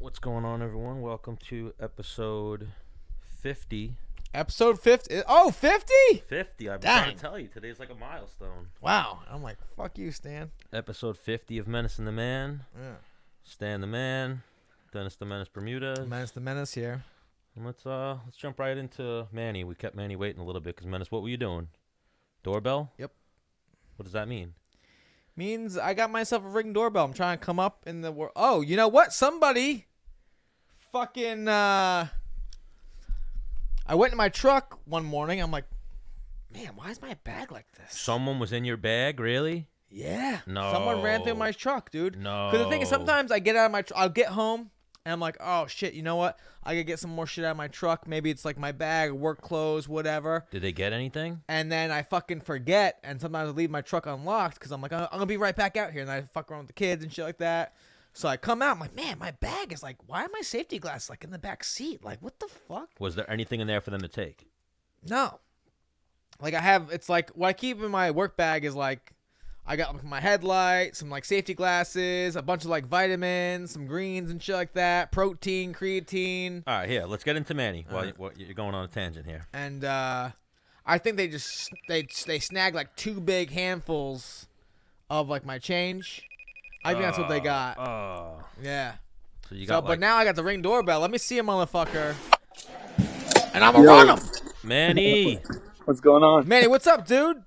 What's going on, everyone? Welcome to episode 50. Episode 50? Oh, 50? 50. I'm Dang. trying to tell you, today's like a milestone. Wow. I'm like, fuck you, Stan. Episode 50 of Menace and The Man. Yeah. Stan the Man. Dennis the Menace Bermudez. Menace the Menace here. And let's jump right into Manny. We kept Manny waiting a little bit because Menace, what were you doing? Doorbell? Yep. What does that mean? Means I got myself a Ring doorbell. I'm trying to come up in the world. Oh, you know what? Somebody fucking, I went in my truck one morning. I'm like, man, why is my bag like this? Someone was in your bag, really? Yeah. No. Someone ran through my truck, dude. No. Because the thing is, sometimes I get out of my truck. I'll get home, and I'm like, oh, shit, you know what? I gotta get some more shit out of my truck. Maybe it's like my bag, work clothes, whatever. Did they get anything? And then I fucking forget, and sometimes I leave my truck unlocked because I'm like, I'm gonna be right back out here, and I fuck around with the kids and shit like that. So I come out, I'm like, man, my bag is like, why are my safety glasses like in the back seat? Like, what the fuck? Was there anything in there for them to take? No. Like it's like, what I keep in my work bag is like, I got my headlight, some like safety glasses, a bunch of like vitamins, some greens and shit like that, protein, creatine. All right, here, let's get into Manny while you're going on a tangent here. And I think they just they snagged like 2 big handfuls of like my change. I think that's what they got. Oh. Yeah. So you got but now I got the Ring doorbell. Let me see a motherfucker. And I'm gonna run him. Manny. What's going on? Manny, what's up, dude?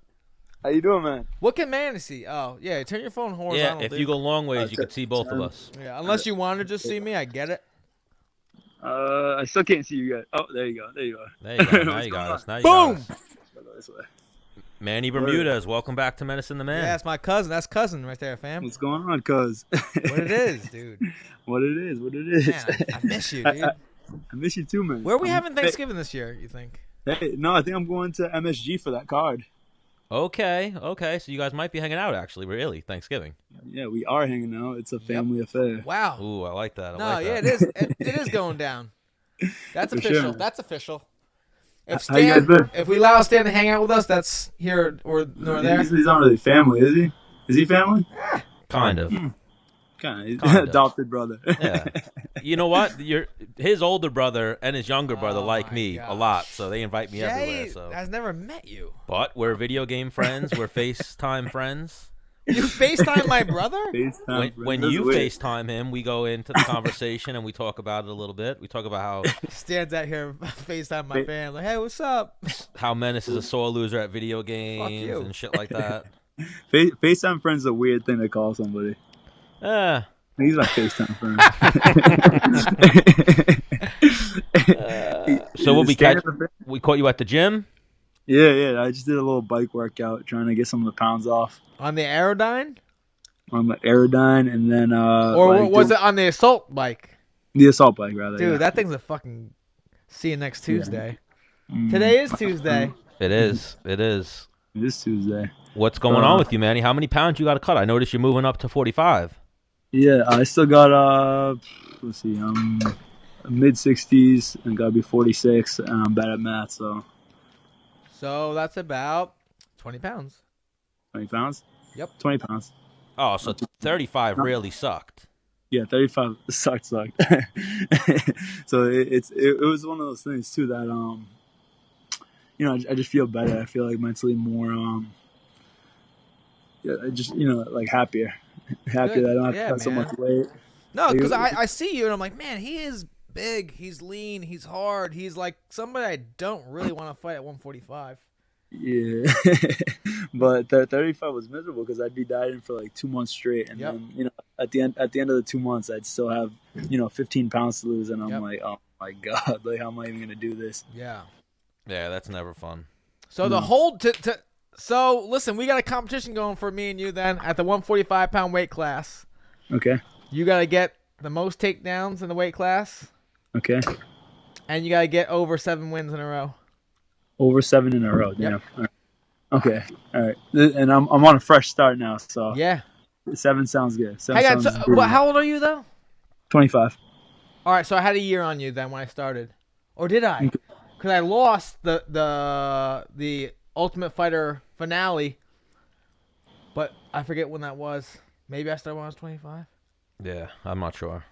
How you doing, man? What can Manny see? Oh, yeah, turn your phone horizontal. Yeah, if dude. you go long ways, you can see both of us. Yeah, unless you want to just see me, I get it. I still can't see you guys. Oh, there you go. There you go. There you go. Now you got us. Now you Boom! got us. Go this way. Manny Bermudez, welcome back to Menace and the Man. Yeah, that's my cousin. That's cousin right there, fam. What's going on, cuz? What it is, dude. What it is. Man, I miss you, dude. I miss you too, man. Where are we having Thanksgiving this year, you think? Hey, no, I think I'm going to MSG for that card. Okay. So you guys might be hanging out, actually, really, Thanksgiving. Yeah, we are hanging out. It's a family affair. Wow. Ooh, I like that. It is. It is going down. That's For official. sure. That's official. If How you guys been? if we allow Stan to hang out with us, that's here or nor there. He's not really family, is he? Is he family? Kind of. Kind of. Kind of. Adopted brother. Yeah. You know what? His older brother and his younger brother Oh like my me gosh. a lot, so they invite me everywhere. Jay So, has never met you. but we're video game friends. We're FaceTime friends. You FaceTime my brother? FaceTime, When That's you weird. FaceTime him, we go into the conversation and we talk about it a little bit. We talk about Stands out here FaceTime my family. Hey, what's up? how Menace is a sore loser at video games you. and shit like that. FaceTime friend is a weird thing to call somebody. He's my FaceTime friend. So we caught you at the gym? Yeah. I just did a little bike workout, trying to get some of the pounds off. On the Aerodyne? On my Aerodyne, and then Or was it on the assault bike? the assault bike rather? Dude, yeah. that thing's a fucking... See you next Tuesday. Today is Tuesday. It is. It is Tuesday. What's going on with you, Manny? How many pounds you got to cut? I noticed you're moving up to 45. Yeah, I still got let's see, mid 60s and gotta be 46, and I'm bad at math, so So that's about 20 pounds. 20 pounds. Yep. 20 pounds. Oh, so 35 really sucked. Yeah, 35 sucked. So it was one of those things too that I just feel better. I feel like mentally more I just like happier that I don't have to cut so much weight. No, because I see you and I'm like, man, he is big, he's lean, he's hard, he's like somebody I don't really want to fight at 145. Yeah, but 35 was miserable because I'd be dieting for like 2 months straight, and then at the end of the 2 months, I'd still have 15 pounds to lose, and I'm like, oh my god, like how am I even gonna do this? Yeah, that's never fun. So the whole so listen, we got a competition going for me and you then at the 145-pound weight class. Okay. You gotta get the most takedowns in the weight class. Okay. And you gotta get over 7 wins in a row. Over 7 in a row. Damn. Yep. All right. Okay. All right. And I'm on a fresh start now, so yeah. 7 sounds good. But how old are you though? 25. All right, so I had a year on you then when I started, or did I? Because I lost the Ultimate Fighter finale, but I forget when that was. Maybe I started when I was 25. Yeah, I'm not sure.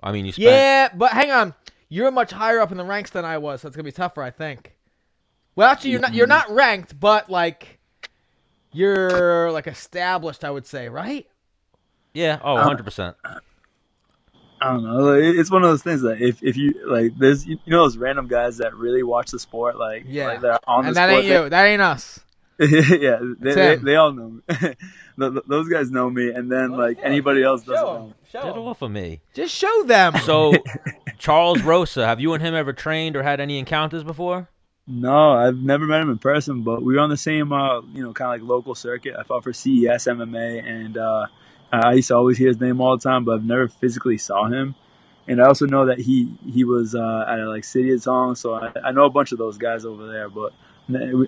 I mean, you spent. Yeah, but hang on. You're much higher up in the ranks than I was, so it's gonna be tougher, I think. Well, actually, you're not ranked, but like you're like established, I would say, right? Yeah. Oh, 100%. I don't know. It's one of those things that if you like, there's those random guys that really watch the sport, like they're on the and sport. that ain't you. That ain't us. Yeah, they all know me. Those guys know me, and then anybody else doesn't know. Get off of me. Just show them. So, Charles Rosa, have you and him ever trained or had any encounters before? No, I've never met him in person, but we were on the same, kind of like local circuit. I fought for CES MMA, and I used to always hear his name all the time, but I've never physically saw him. And I also know that he was at City of Song, so I know a bunch of those guys over there, but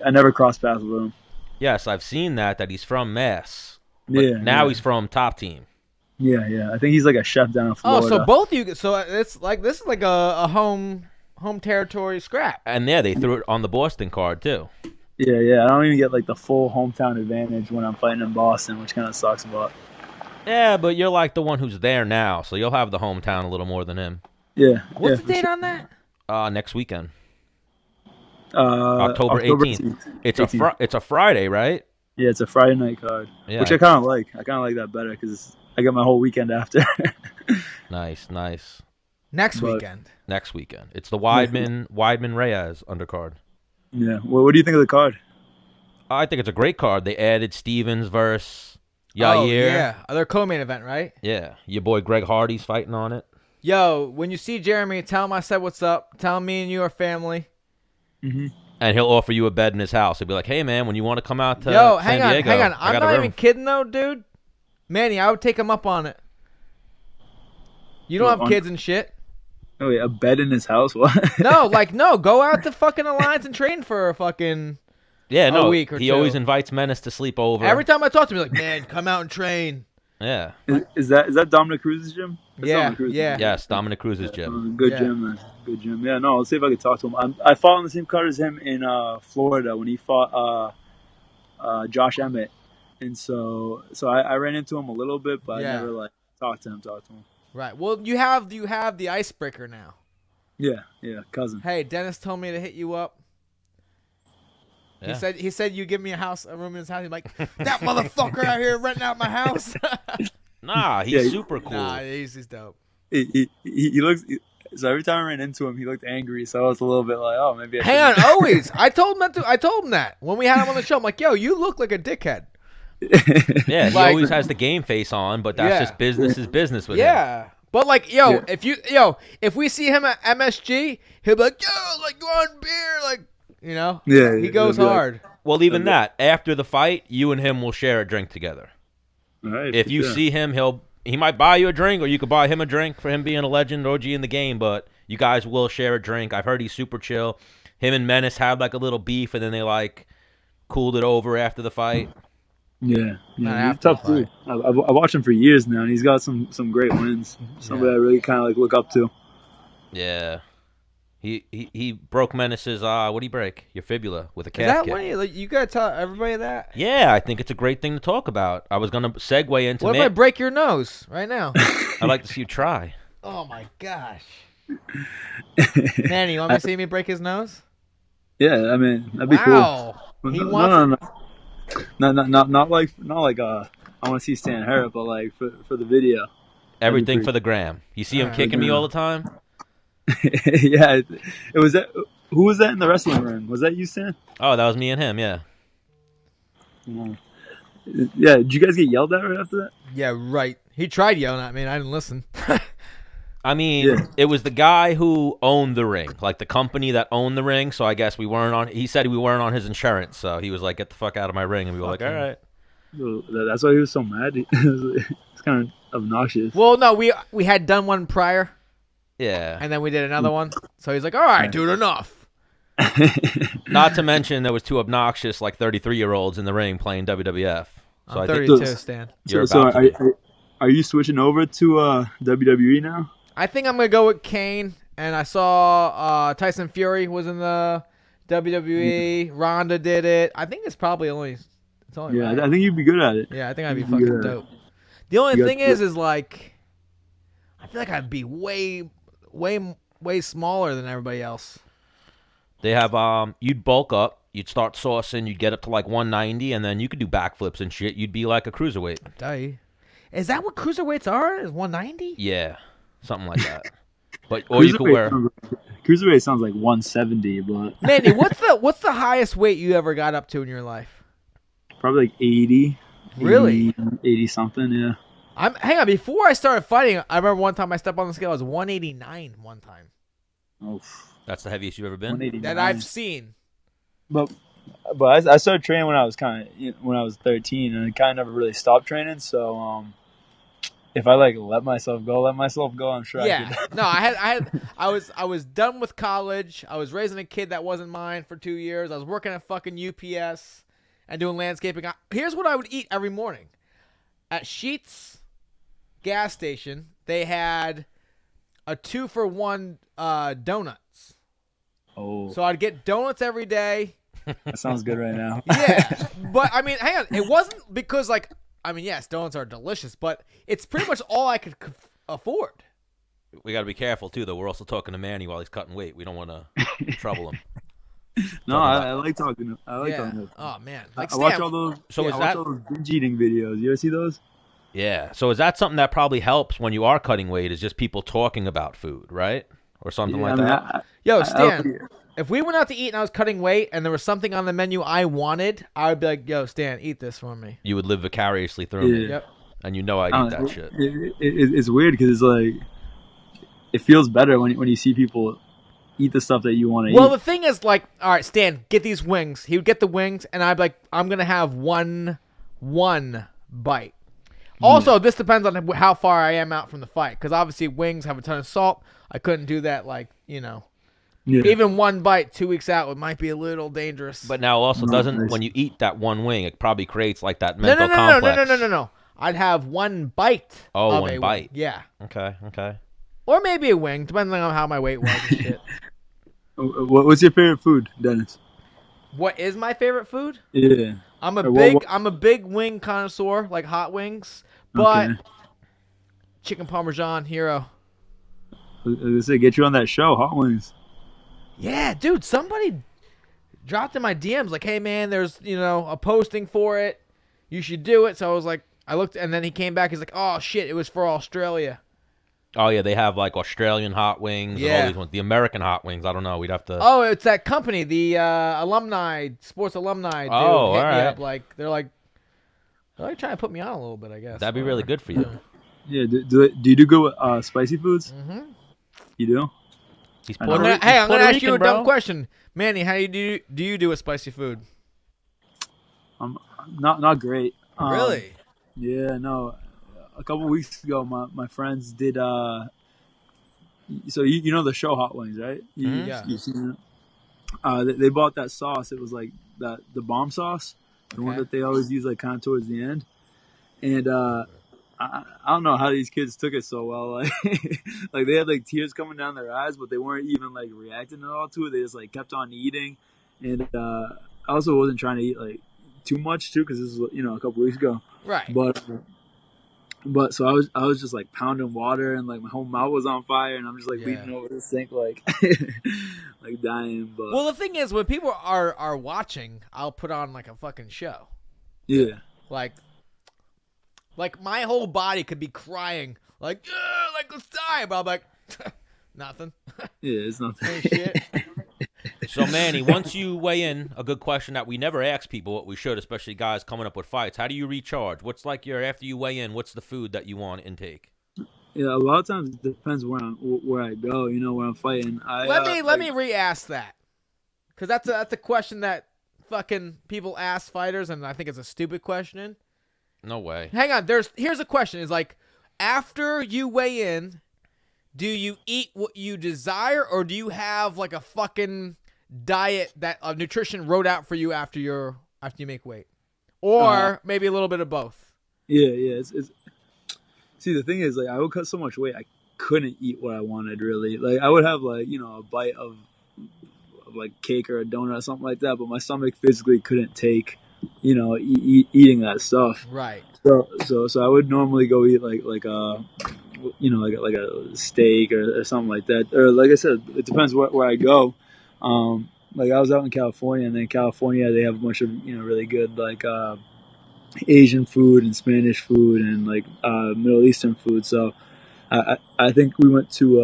I never crossed paths with him. Yes, I've seen that he's from Mass. Now he's from Top Team. Yeah. I think he's like a chef down in Florida. Oh, so both you. So it's like this is like a home territory scrap. And they threw it on the Boston card too. Yeah. I don't even get the full hometown advantage when I'm fighting in Boston, which kind of sucks about. Yeah, but you're like the one who's there now, so you'll have the hometown a little more than him. Yeah. What's the date on that? Next weekend. October 18th. It's a Friday, right? Yeah, it's a Friday night card, which I kind of like. I kind of like that better because I got my whole weekend after. Nice. Next weekend. It's the Weidman Reyes undercard. Yeah. Well, what do you think of the card? I think it's a great card. They added Stevens versus Yair. Oh, yeah. Their co-main event, right? Yeah. Your boy Greg Hardy's fighting on it. Yo, when you see Jeremy, tell him I said what's up. Tell him me and you are family. Mm-hmm. And he'll offer you a bed in his house. He'll be like, hey, man, when you want to come out to hang San Diego, on. I'm not even kidding, though, dude. Manny, I would take him up on it. You don't have kids and shit. Oh, yeah, a bed in his house? What? No, go out to fucking Alliance and train for a fucking a week or two. He always invites Menace to sleep over. Every time I talk to him, he's like, man, come out and train. Yeah. Is that Dominic Cruz's gym? Yeah. Yes, Dominic Cruz's gym. Good gym, man. Good gym. Yeah, no, I'll see if I can talk to him. I fought on the same card as him in Florida when he fought Josh Emmett. And so I ran into him a little bit, but I never talked to him. Right. Well, you have the icebreaker now. Yeah, cousin. Hey, Dennis told me to hit you up. Yeah. He said you give me a room in his house. He's like, that motherfucker out here renting out my house. Nah, he's super cool. Nah, he's dope. He looks. So every time I ran into him, he looked angry. So I was a little bit like, oh, maybe. Hang on, always. I told him that when we had him on the show. I'm like, yo, you look like a dickhead. Yeah, he always has the game face on, but that's just business is business with him. Yeah. But if we see him at MSG, he'll be like, yo, you on beer, he goes hard. Well, even that, after the fight, you and him will share a drink together. All right, if you see him, he might buy you a drink, or you could buy him a drink for him being a legend, OG in the game, but you guys will share a drink. I've heard he's super chill. Him and Menace had a little beef, and then they cooled it over after the fight. Yeah, he's tough too. I've watched him for years now, and he's got some great wins. Somebody I really kind of look up to. Yeah, he broke Menace's what did he break? Your fibula with a calf Is that kick. when you gotta tell everybody that? Yeah, I think it's a great thing to talk about. I was gonna segue into. What if I break your nose right now? I'd like to see you try. Oh my gosh, Manny, you want me to see me break his nose? Yeah, I mean that'd be cool. Wow, No. Not like I want to see Stan hurt, but for the video. Everything for the gram. You see him kicking me all the time? Yeah, it was that. Who was that in the wrestling ring? Was that you, Stan? Oh, that was me and him. Yeah. Yeah. Did you guys get yelled at right after that? Yeah, right. He tried yelling at me, and I didn't listen. I mean, It was the guy who owned the ring, the company that owned the ring. So I guess we weren't on. He said we weren't on his insurance, so he was like, "Get the fuck out of my ring," and we were like, "All right." That's why he was so mad. It's kind of obnoxious. Well, no, we had done one prior. Yeah. And then we did another one. So he's like, "All right, dude, enough." Not to mention there was two obnoxious 33-year-olds in the ring playing WWF. So I'm 32, Stan. Are you switching over to WWE now? I think I'm gonna go with Kane, and I saw Tyson Fury was in the WWE. Ronda did it. I think it's probably only. Yeah, right. I think you'd be good at it. Yeah, I think I'd be fucking dope. The only thing is I feel like I'd be way smaller than everybody else. They have you'd bulk up, you'd start saucing, you'd get up to like 190, and then you could do backflips and shit. You'd be like a cruiserweight. Tell you. Is that what cruiserweights are? Is 190? Yeah, something like that. But or you could wear. Cruiserweight sounds like 170, but Manny, what's the highest weight you ever got up to in your life? Probably like 80. Really? 80 something, yeah. Hang on, before I started fighting, I remember one time I stepped on the scale, I was 189 one time. Oh, that's the heaviest you've ever been? That I've seen. But I started training when I was when I was 13, and I kind of never really stopped training. So if I like let myself go, I'm sure. Yeah. I could. No, I was done with college. I was raising a kid that wasn't mine for 2 years. I was working at fucking UPS and doing landscaping. Here's what I would eat every morning. At Sheetz gas station, they had a 2-for-1 donuts. Oh. So I'd get donuts every day. That sounds good right now. Yeah. But I mean, hang on. It wasn't because yes, donuts are delicious, but it's pretty much all I could afford. We got to be careful too, though. We're also talking to Manny while he's cutting weight. We don't want to trouble him. No, I like talking. Talking to him. Oh man, I watch all those. So I watch all those binge eating videos. You ever see those? Yeah. So is that something that probably helps when you are cutting weight? Is just people talking about food, right, or something like that? Yo, Stan. If we went out to eat and I was cutting weight and there was something on the menu I wanted, I would be like, yo, Stan, eat this for me. You would live vicariously through me. Yep. And you know I'd eat that shit. It's weird because it's like, it feels better when you see people eat the stuff that you want to eat. Well, the thing is, like, all right, Stan, get these wings. He would get the wings, and I'd be like, I'm going to have one bite. Also, this depends on how far I am out from the fight because obviously wings have a ton of salt. I couldn't do that, like, Yeah. Even one bite 2 weeks out, it might be a little dangerous. But now also when you eat that one wing, it probably creates like that mental complex. No. I'd have one bite. Oh, one bite. Yeah. Okay. Or maybe a wing, depending on how my weight was and shit. What's your favorite food, Dennis? What is my favorite food? Yeah. I'm a big wing connoisseur, like hot wings, but chicken parmesan hero. I was gonna say, get you on that show, Hot Wings. Yeah, dude, somebody dropped in my DMs like, hey, man, there's, a posting for it. You should do it. So I was like, I looked, and then he came back. He's like, oh, shit, it was for Australia. Oh, yeah, they have, like, Australian hot wings and all these ones. The American hot wings, I don't know. We'd have to... Oh, it's that company, the sports alumni. Dude, all hit me right. up. Like, they're trying to put me on a little bit, I guess. That'd be really good for you. Yeah, do you do good with spicy foods? Mm-hmm. You do? He's I'm going to ask you a dumb question. Manny, how do you do with spicy food? Not great. Really? Yeah, no. A couple weeks ago, my friends did. So you know the show Hot Wings, right? Yeah. You've seen it. They bought that sauce. It was like the bomb sauce, the one that they always use like kind of towards the end. And I don't know how these kids took it so well. Like, like they had like tears coming down their eyes, but they weren't even like reacting at all to it. They just like kept on eating. And I also wasn't trying to eat like too much too, because this was a couple weeks ago. Right. But so I was just like pounding water, and like my whole mouth was on fire, and I'm just like leaning over the sink like like dying. But well, the thing is, when people are watching, I'll put on like a fucking show. Yeah. Like my whole body could be crying, like let's die, but I'm like, nothing. Yeah, it's nothing. Hey, shit. So, Manny, once you weigh in, a good question that we never ask people, what we should, especially guys coming up with fights, how do you recharge? What's like after you weigh in, what's the food that you want to intake? Yeah, a lot of times it depends where I go, where I'm fighting. Let me re-ask that, because that's a question that fucking people ask fighters, and I think it's a stupid question. No way. Hang on, here's a question: is like, after you weigh in, do you eat what you desire, or do you have like a fucking diet that nutrition wrote out for you after you make weight, or maybe a little bit of both? Yeah. It's see, the thing is, like, I would cut so much weight I couldn't eat what I wanted really. Like, I would have like a bite of like cake or a donut or something like that, but my stomach physically couldn't take eating that stuff. Right. So I would normally go eat like like a steak or something like that. Or like I said, it depends where I go. Like I was out in California, and then California they have a bunch of really good like Asian food and Spanish food and like Middle Eastern food. So I think we went to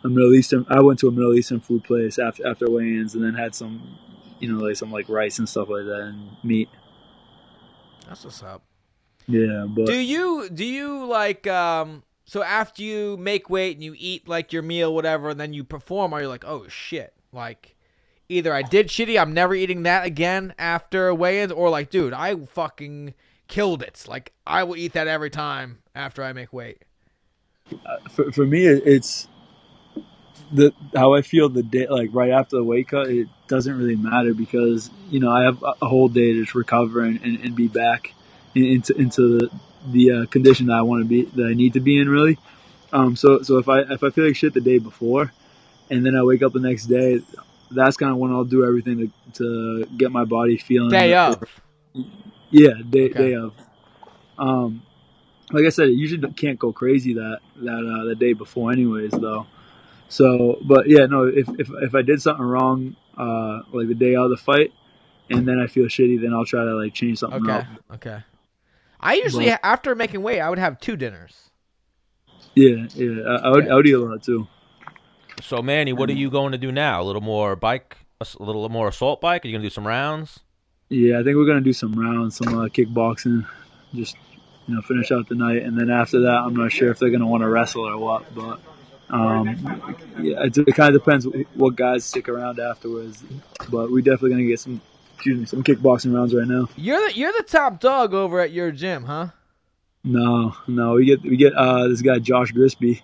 a Middle Eastern. I went to a Middle Eastern food place after weigh-ins, and then had some, like some like rice and stuff like that and meat. That's what's up. Yeah, but do you like so after you make weight and you eat like your meal, whatever, and then you perform, are you like, oh shit, like either I did shitty, I'm never eating that again after weigh-ins, or like, dude, I fucking killed it. Like I will eat that every time after I make weight. For me, it's how I feel the day, like right after the weight cut. It doesn't really matter because I have a whole day to just recover and be back into the condition that I want to be, that I need to be in, really. So if I feel like shit the day before, and then I wake up the next day, that's kind of when I'll do everything to get my body feeling day of. Yeah, day of. Like I said, it usually can't go crazy that day before, anyways, though. So, but yeah, no. If I did something wrong, like the day of the fight, and then I feel shitty, then I'll try to like change something up. Okay. I usually after making weight, I would have 2 dinners. Yeah. I would eat a lot too. So Manny, what are you going to do now? A little more assault bike? Are you gonna do some rounds? Yeah, I think we're gonna do some rounds, some kickboxing, just finish out the night, and then after that, I'm not sure if they're gonna want to wrestle or what, but yeah, it kind of depends what guys stick around afterwards. But we definitely gonna get some kickboxing rounds right now. You're the top dog over at your gym, huh? No, we get this guy Josh Grisby.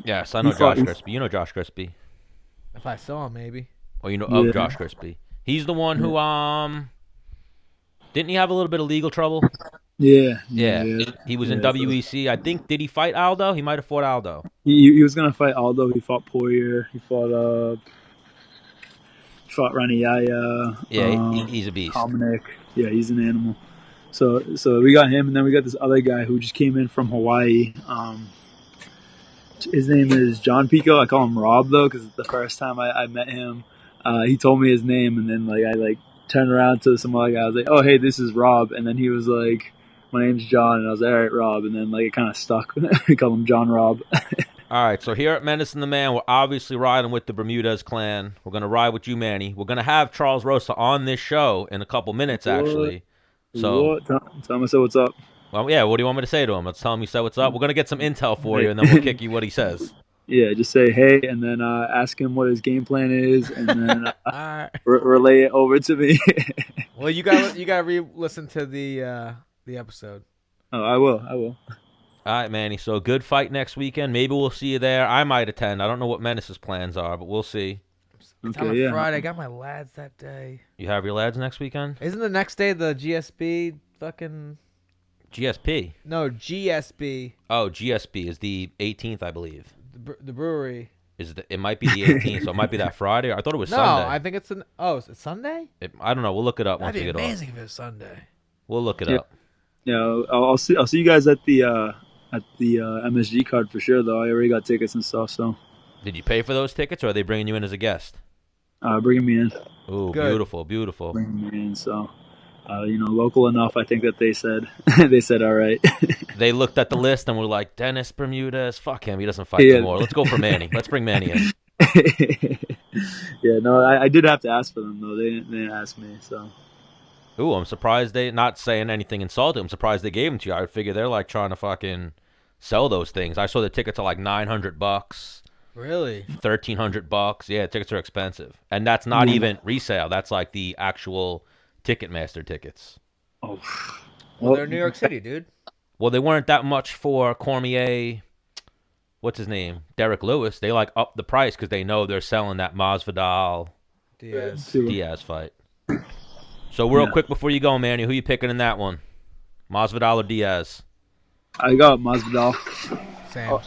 Yes, I know Josh Grisby. You know Josh Grisby. If I saw him, maybe. Or of Josh Grisby. He's the one who didn't he have a little bit of legal trouble? Yeah. He was in WEC. I think, did he fight Aldo? He might have fought Aldo. He was gonna fight Aldo. He fought Poirier. He fought Rani Yaya. Yeah, he's a beast. Dominic. Yeah, he's an animal. So we got him, and then we got this other guy who just came in from Hawaii. His name is John Pico. I call him Rob though, because the first time I met him, he told me his name, and then I turned around to some other guy. I was like, "Oh, hey, this is Rob," and then he was like, "My name's John," and I was like, "All right, Rob," and then it kind of stuck. We call him John Rob. All right, so here at Menace and The Man, we're obviously riding with the Bermudez clan. We're going to ride with you, Manny. We're going to have Charles Rosa on this show in a couple minutes, actually. So, tell him I said what's up. Well, yeah, what do you want me to say to him? Let's tell him you said what's up. We're going to get some intel for you, and then we'll kick you what he says. Yeah, just say hey, and then ask him what his game plan is, and then relay it over to me. Well, you gotta re-listen to the episode. Oh, I will. All right, Manny. So good fight next weekend. Maybe we'll see you there. I might attend. I don't know what Menace's plans are, but we'll see. It's on a Friday. I got my lads that day. You have your lads next weekend? Isn't the next day the GSB fucking... GSP? No, GSB. Oh, GSB is the 18th, I believe. The brewery. It might be the 18th, so it might be that Friday. I thought it was Sunday. No, I think it's is it Sunday? I don't know. We'll look it up once we get off. That'd be amazing if it's Sunday. We'll look it up. Yeah, I'll see you guys at the MSG card for sure, though. I already got tickets and stuff, so. Did you pay for those tickets, or are they bringing you in as a guest? Bringing me in. Ooh, good. Beautiful. Bringing me in, so. Local enough, I think that they said all right. They looked at the list and were like, Dennis Bermudez, fuck him, he doesn't fight anymore. Let's go for Manny. Let's bring Manny in. Yeah, no, I did have to ask for them, though. They didn't ask me, so. Ooh, I'm surprised not saying anything insulting. I'm surprised they gave them to you. I would figure they're trying to fucking sell those things. I saw the tickets are $900. Really? $1,300. Yeah, tickets are expensive. And that's not even resale. That's the actual Ticketmaster tickets. Oh. Well, they're in New York City, dude. Well, they weren't that much for Cormier. What's his name? Derek Lewis. They up the price because they know they're selling that Masvidal Diaz fight. So real quick before you go, Manny, who you picking in that one? Masvidal or Diaz? I got Masvidal. Same.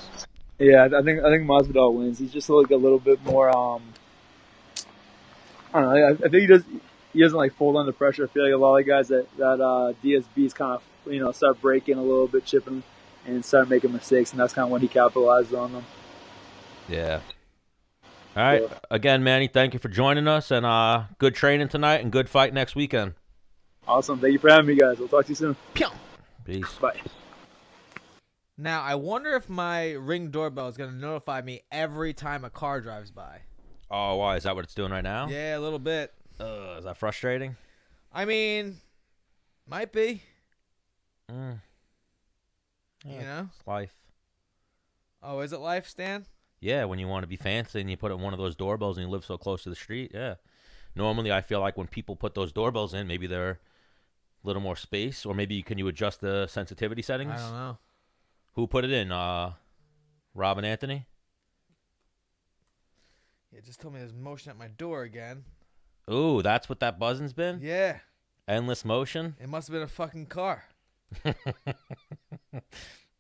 Yeah, I think Masvidal wins. He's just a little bit more. I don't know. I think he doesn't fold under pressure. I feel like a lot of guys that DSB's kind of start breaking a little bit, chipping and started making mistakes, and that's kind of when he capitalized on them. Yeah. All right. So, Again, Manny, thank you for joining us, and good training tonight and good fight next weekend. awesome. Thank you for having me, guys. We'll talk to you soon. Peace. Bye. Now, I wonder if my Ring doorbell is going to notify me every time a car drives by. Oh, why? Is that what it's doing right now? Yeah, a little bit. Is that frustrating? I mean, might be. Yeah, You know? It's life. Oh, is it life, Stan? Yeah, when you want to be fancy and you put it in one of those doorbells and you live so close to the street, yeah. Normally, I feel like when people put those doorbells in, maybe they're a little more space, or maybe can you adjust the sensitivity settings? I don't know. Who put it in? Rob and Anthony? Yeah, it just told me there's motion at my door again. Ooh, that's what that buzzing's been? Yeah. Endless motion? It must have been a fucking car.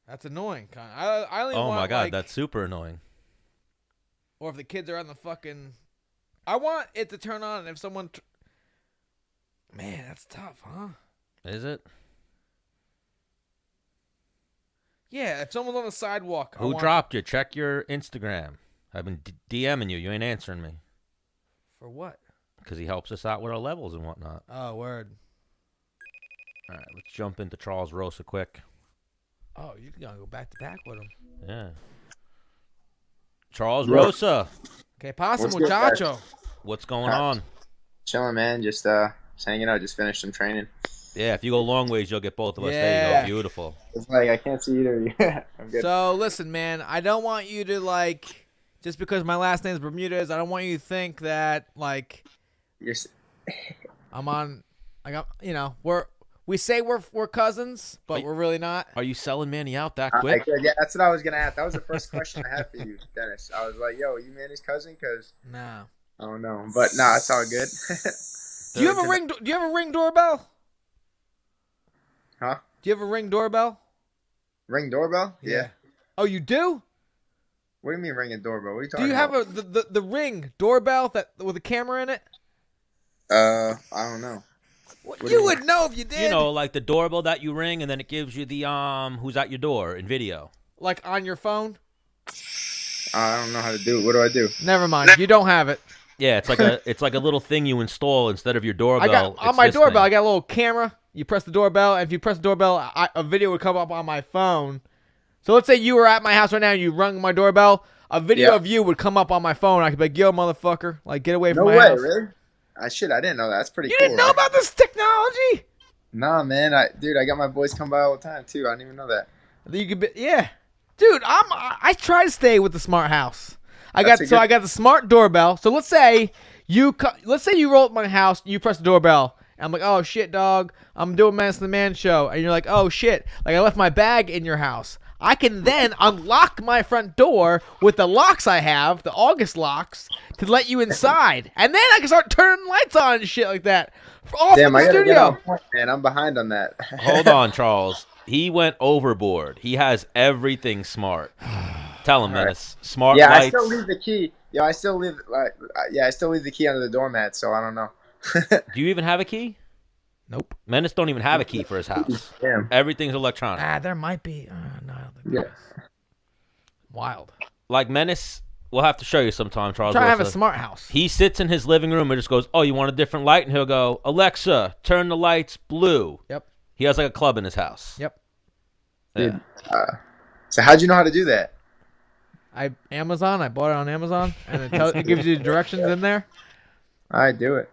That's annoying. I only Oh want, my God, like, that's super annoying. or if the kids are on the fucking... I want it to turn on, and if someone... Man, that's tough, huh? Is it? Yeah, if someone's on the sidewalk... Who dropped you? Check your Instagram. I've been DMing you. You ain't answering me. For what? Because he helps us out with our levels and whatnot. Oh, word. All right, let's jump into Charles Rosa quick. Oh, you can go back to back with him. Yeah. Charles Rosa. Que pasa, What's good, muchacho? What's going on? Chilling, man. Just hanging out. Just finished some training. Yeah, if you go long ways, you'll get both of us. There you Yeah. go. Beautiful. It's like I can't see either of you. I'm good. So, listen, man, I don't want you to, like, just because my last name is Bermudez, I don't want you to think that, like, You're s- I'm on, like, we say we're cousins, but we're really not. Are you selling Manny out that I quick? could- yeah, that's what I was gonna ask. That was the first question I had for you, Dennis. I was like, "Yo, you Manny's cousin?" Because No. I don't know, but nah, it's all good. Do you have a ring? Do you have a Ring doorbell? Huh? Do you have a Ring doorbell? Ring doorbell? Yeah. Oh, you do? What do you mean ring a doorbell? What are you Do talking you about? have the Ring doorbell that with a camera in it? I don't know. What, do you you would know if you did. You know, like the doorbell that you ring, and then it gives you the who's at your door in video. like on your phone. I don't know how to do it. What do I do? Never mind. You don't have it. Yeah, it's like a little thing you install instead of your doorbell. I got on it's my this doorbell. thing. I got a little camera. You press the doorbell, and if you press the doorbell, a video would come up on my phone. So let's say you were at my house right now, and you rung my doorbell. A video of you would come up on my phone. I could be like, "Yo, motherfucker! Like, get away from No my way, house." really? I didn't know that. That's pretty You cool. didn't know right? about this technology? Nah, man. I got my boys come by all the time too. I didn't even know that. You could be, yeah, dude. I try to stay with the smart house. I got the smart doorbell. So let's say you roll up my house, you press the doorbell, and I'm like, "Oh shit, dog! I'm doing Menace and The Man show," and you're like, "Oh shit! Like I left my bag in your house." I can then unlock my front door with the locks I have, the August locks, to let you inside, and then I can start turning lights on and shit like that. All Damn, from the I gotta get studio. on point, man. I'm behind on that. Hold on, Charles. He went overboard. He has everything smart. Tell him, Menace. Smart Yeah, lights. I still leave the key. Yeah, I still leave the key under the doormat. So I don't know. Do you even have a key? Nope. Menace don't even have a key for his house. Damn. Everything's electronic. There might be. No, I don't think Yeah. there is. Wild. Like Menace, we'll have to show you sometime, Charles. Try to have a Rosa. smart house. He sits in his living room and just goes, "Oh, you want a different light?" And he'll go, "Alexa, turn the lights blue." Yep. He has like a club in his house. Yep. Yeah. So how'd you know how to do that? I bought it on Amazon, and it gives you the directions in there. I do it.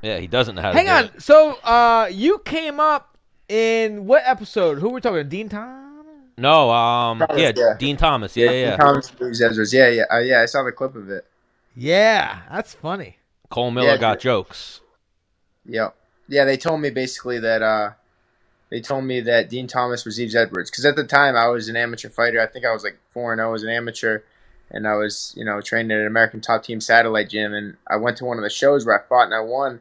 Yeah, he doesn't know how to Hang do on. it. So, you came up in what episode? Who were we talking about? Dean Tom? No, Thomas, yeah. Dean Thomas. Yeah. Thomas Yves Edwards. Yeah. I saw the clip of it. Yeah, that's funny. Cole Miller Yeah, got dude. jokes. Yep. Yeah, they told me basically that Dean Thomas was Yves Edwards because at the time I was an amateur fighter. I think I was like 4-0 as an amateur, and I was trained at an American Top Team satellite gym. And I went to one of the shows where I fought and I won.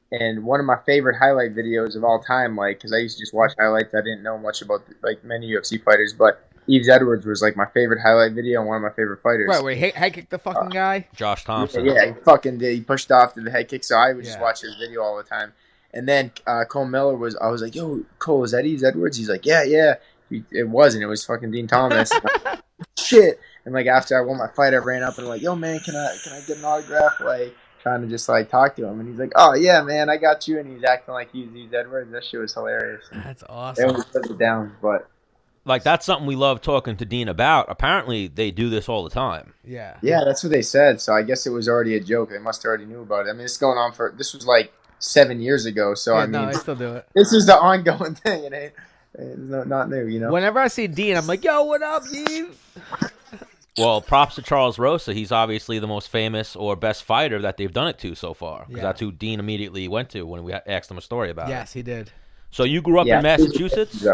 And one of my favorite highlight videos of all time, like, because I used to just watch highlights, I didn't know much about like many UFC fighters, but Yves Edwards was like my favorite highlight video and one of my favorite fighters. Right, where he head kicked the fucking guy. Josh Thompson. Yeah, he fucking did. He pushed off to the head kick, so I would just Yeah. watch his video all the time. And then Cole Miller I was like, "Yo, Cole, is that Yves Edwards?" He's like, "Yeah." it wasn't. It was fucking Dean Thomas. Shit. And like after I won my fight, I ran up and like, yo man, can I get an autograph? Like trying to just like talk to him, and he's like, oh yeah man, I got you. And he's acting like he's Yves Edwards. That shit was hilarious. That's They awesome. always put it down, but Like, that's something we love talking to Dean about. Apparently, they do this all the time. Yeah. yeah, that's what they said. So I guess it was already a joke. They must already knew about it. I mean, it's going on this was like 7 years ago. So Yeah, I mean, no, I still do it. this is the ongoing thing. It's not new, you know. Whenever I see Dean, I'm like, yo, what up, Yves? Well, props to Charles Rosa. He's obviously the most famous or best fighter that they've done it to so far. Because that's who Dean immediately went to when we asked him a story about it. Yes, he did. So you grew up in Massachusetts?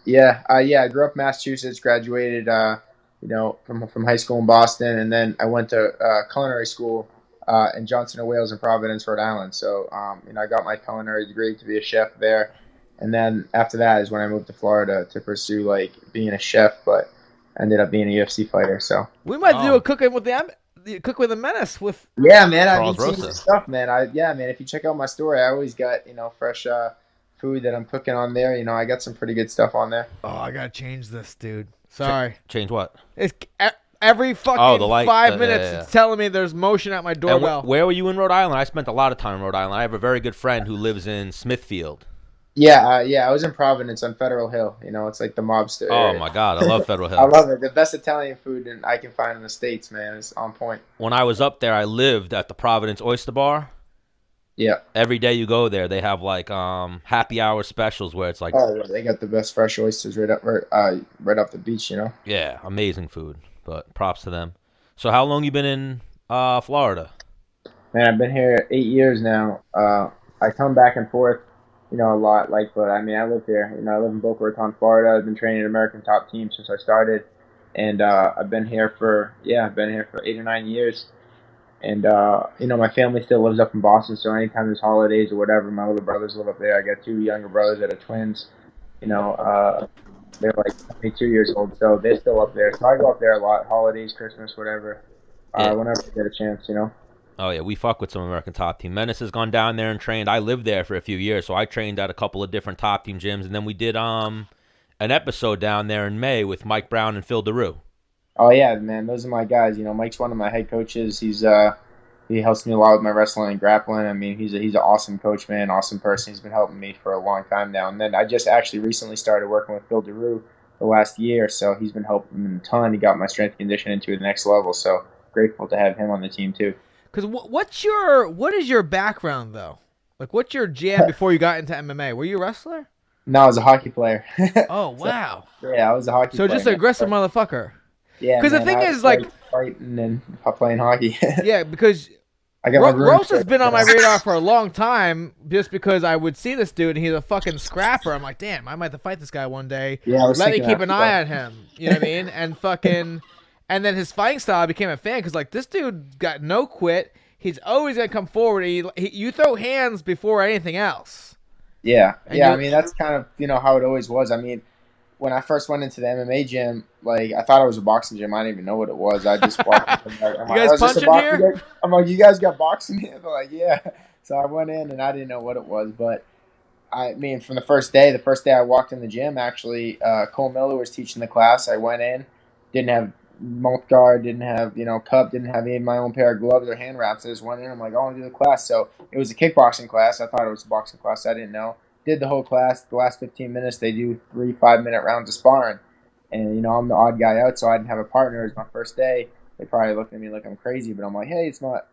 Yeah, I grew up in Massachusetts, graduated, from high school in Boston, and then I went to culinary school in Johnson and Wales in Providence, Rhode Island. So, I got my culinary degree to be a chef there, and then after that is when I moved to Florida to pursue like being a chef, but I ended up being a UFC fighter. So we might do a cooking with the Menace with. Yeah, man, Charles I've been seeing stuff, man. Man, if you check out my story, I always got fresh food that I'm cooking on there. I got some pretty good stuff on there. Oh, I gotta change this, dude. Sorry. Change what? It's every fucking the light, 5 minutes. yeah. It's telling me there's motion at my doorbell. And where were you in Rhode Island? I spent a lot of time in Rhode Island. I have a very good friend who lives in Smithfield. Yeah, I was in Providence on Federal Hill. It's like the mobster area. Oh my God, I love Federal Hill. I love it. The best Italian food I can find in the States, man. It's on point. When I was up there, I lived at the Providence Oyster Bar. Yeah. Every day you go there, they have like happy hour specials where it's like, oh, they got the best fresh oysters right off the beach. Yeah, amazing food. But props to them. So how long you been in Florida? Man, I've been here 8 years now. I come back and forth, a lot. But I mean, I live here. I live in Boca Raton, Florida. I've been training American top teams since I started, and I've been here for 8 or 9 years. And my family still lives up in Boston, so anytime there's holidays or whatever, my little brothers live up there. I got 2 younger brothers that are twins. They're like 22 years old, so they're still up there. So I go up there a lot, holidays, Christmas, whatever, whenever I get a chance. Oh yeah, we fuck with some American top team. Menace has gone down there and trained. I lived there for a few years, so I trained at a couple of different top team gyms, and then we did an episode down there in May with Mike Brown and Phil DeRue. Oh yeah, man, those are my guys. Mike's one of my head coaches. He helps me a lot with my wrestling and grappling. I mean, he's an awesome coach, man, awesome person. He's been helping me for a long time now. And then I just actually recently started working with Phil DeRue the last year, so he's been helping me a ton. He got my strength and conditioning to the next level, so grateful to have him on the team too. Because what is your background though? Like, what's your jam before you got into MMA? Were you a wrestler? No, I was a hockey player. Oh wow. So, yeah, I was a hockey player. So just an aggressive motherfucker. Yeah. Because the thing is, like, fighting and playing hockey. Yeah, because Rosa's been on my radar for a long time, just because I would see this dude and he's a fucking scrapper. I'm like, damn, I might have to fight this guy one day. Yeah, let me keep an eye on him. You know what I mean? And fucking, and then his fighting style, I became a fan because like this dude got no quit. He's always gonna come forward. You throw hands before anything else. Yeah, I mean that's kind of how it always was. I mean, when I first went into the MMA gym, like I thought it was a boxing gym. I didn't even know what it was. I just walked in. You guys punching here? I'm like, you guys got boxing here? They're like, yeah. So I went in and I didn't know what it was, but I mean, from the first day I walked in the gym, actually, Cole Miller was teaching the class. I went in, didn't have mouth guard, didn't have cup, didn't have any of my own pair of gloves or hand wraps. I just went in. I'm like, I want to do the class. So it was a kickboxing class. I thought it was a boxing class. I didn't know. Did the whole class. The last 15 minutes, they do 3 5-minute rounds of sparring. And, I'm the odd guy out, so I didn't have a partner. It was my first day. They probably looked at me like I'm crazy, but I'm like, hey, it's not.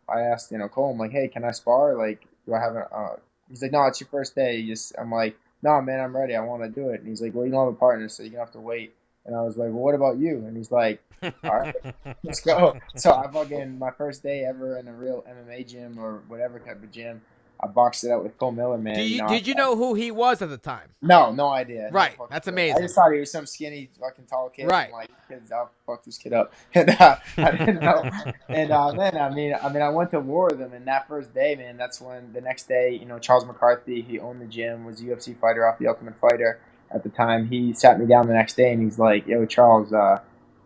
I asked, Cole, I'm like, hey, can I spar? Like, do I have a. He's like, no, it's your first day. I'm like, no, man, I'm ready. I want to do it. And he's like, well, you don't have a partner, so you're going to have to wait. And I was like, well, what about you? And he's like, all right, let's go. So I fucking, my first day ever in a real MMA gym or whatever type of gym, I boxed it out with Cole Miller, man. Did you know who he was at the time? No idea. Right, that's amazing. I just thought he was some skinny, fucking tall kid. Right. I'm like, I'll fuck this kid up. And I didn't know. And then, I went to war with him. And that first day, man, that's when the next day, Charles McCarthy, he owned the gym, was a UFC fighter off The Ultimate Fighter at the time. He sat me down the next day and he's like, yo, Charles,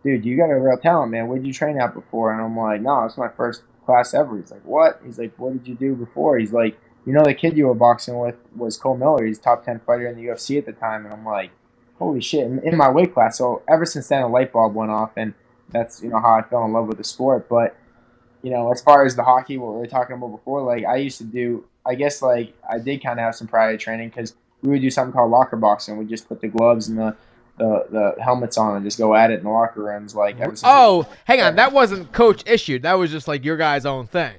dude, you got a real talent, man. What did you train at before? And I'm like, no, it's my first class ever. He's like, what? He's like, what did you do before? He's like, the kid you were boxing with was Cole Miller. He's top 10 fighter in the UFC at the time. And I'm like, holy shit, in my weight class. So ever since then, a light bulb went off, and that's, how I fell in love with the sport. But, as far as the hockey, what we were talking about before, like, I used to do, I guess, like, I did kind of have some prior training, because we would do something called locker boxing. We just put the gloves and the helmets on and just go at it in the locker rooms. Like, hang on. That wasn't coach issued. That was just, like, your guys' own thing.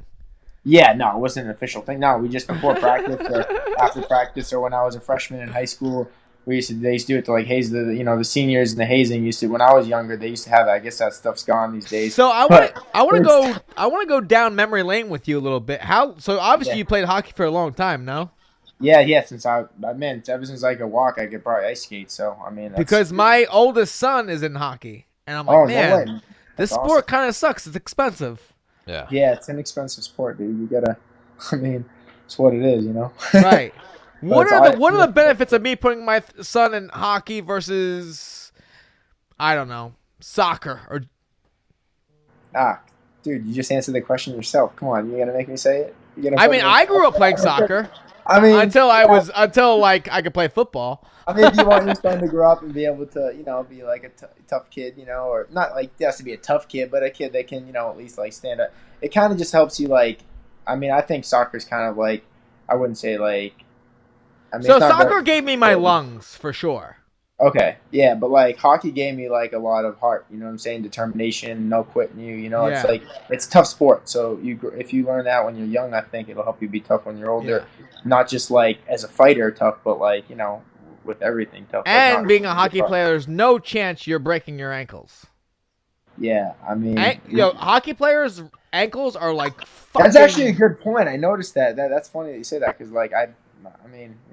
Yeah, no, it wasn't an official thing. No, we just, before practice or after practice, or when I was a freshman in high school, they used to do it to, like, haze the seniors, and the hazing used to, when I was younger, they used to have that. I guess that stuff's gone these days. So I want to go down memory lane with you a little bit. So obviously you played hockey for a long time, no? Yeah, since ever since I could walk, I could probably ice skate. So, I mean, because my oldest son is in hockey, and I'm like, man, this sport kind of sucks. It's expensive. Yeah. Yeah, it's an expensive sport, dude. You gotta, it's what it is, Right. What are the benefits of me putting my son in hockey versus, I don't know, soccer or? Dude, you just answered the question yourself. Come on, you gonna make me say it? I grew up playing soccer. Until like I could play football. Do you want your son to grow up and be able to, be like a tough kid, or not like he has to be a tough kid, but a kid that can, at least like stand up. It kind of just helps you, like, I think soccer's kind of like, I wouldn't say like. So soccer gave me my lungs for sure. Okay, yeah, but like hockey gave me like a lot of heart. You know what I'm saying? Determination, no quitting you. It's like it's a tough sport. So if you learn that when you're young, I think it'll help you be tough when you're older. Yeah. Not just like as a fighter tough, but like with everything tough. And like being a hockey player, there's no chance you're breaking your ankles. Yeah, hockey players' ankles are like. Fucking... That's actually a good point. I noticed that. That's funny that you say that because like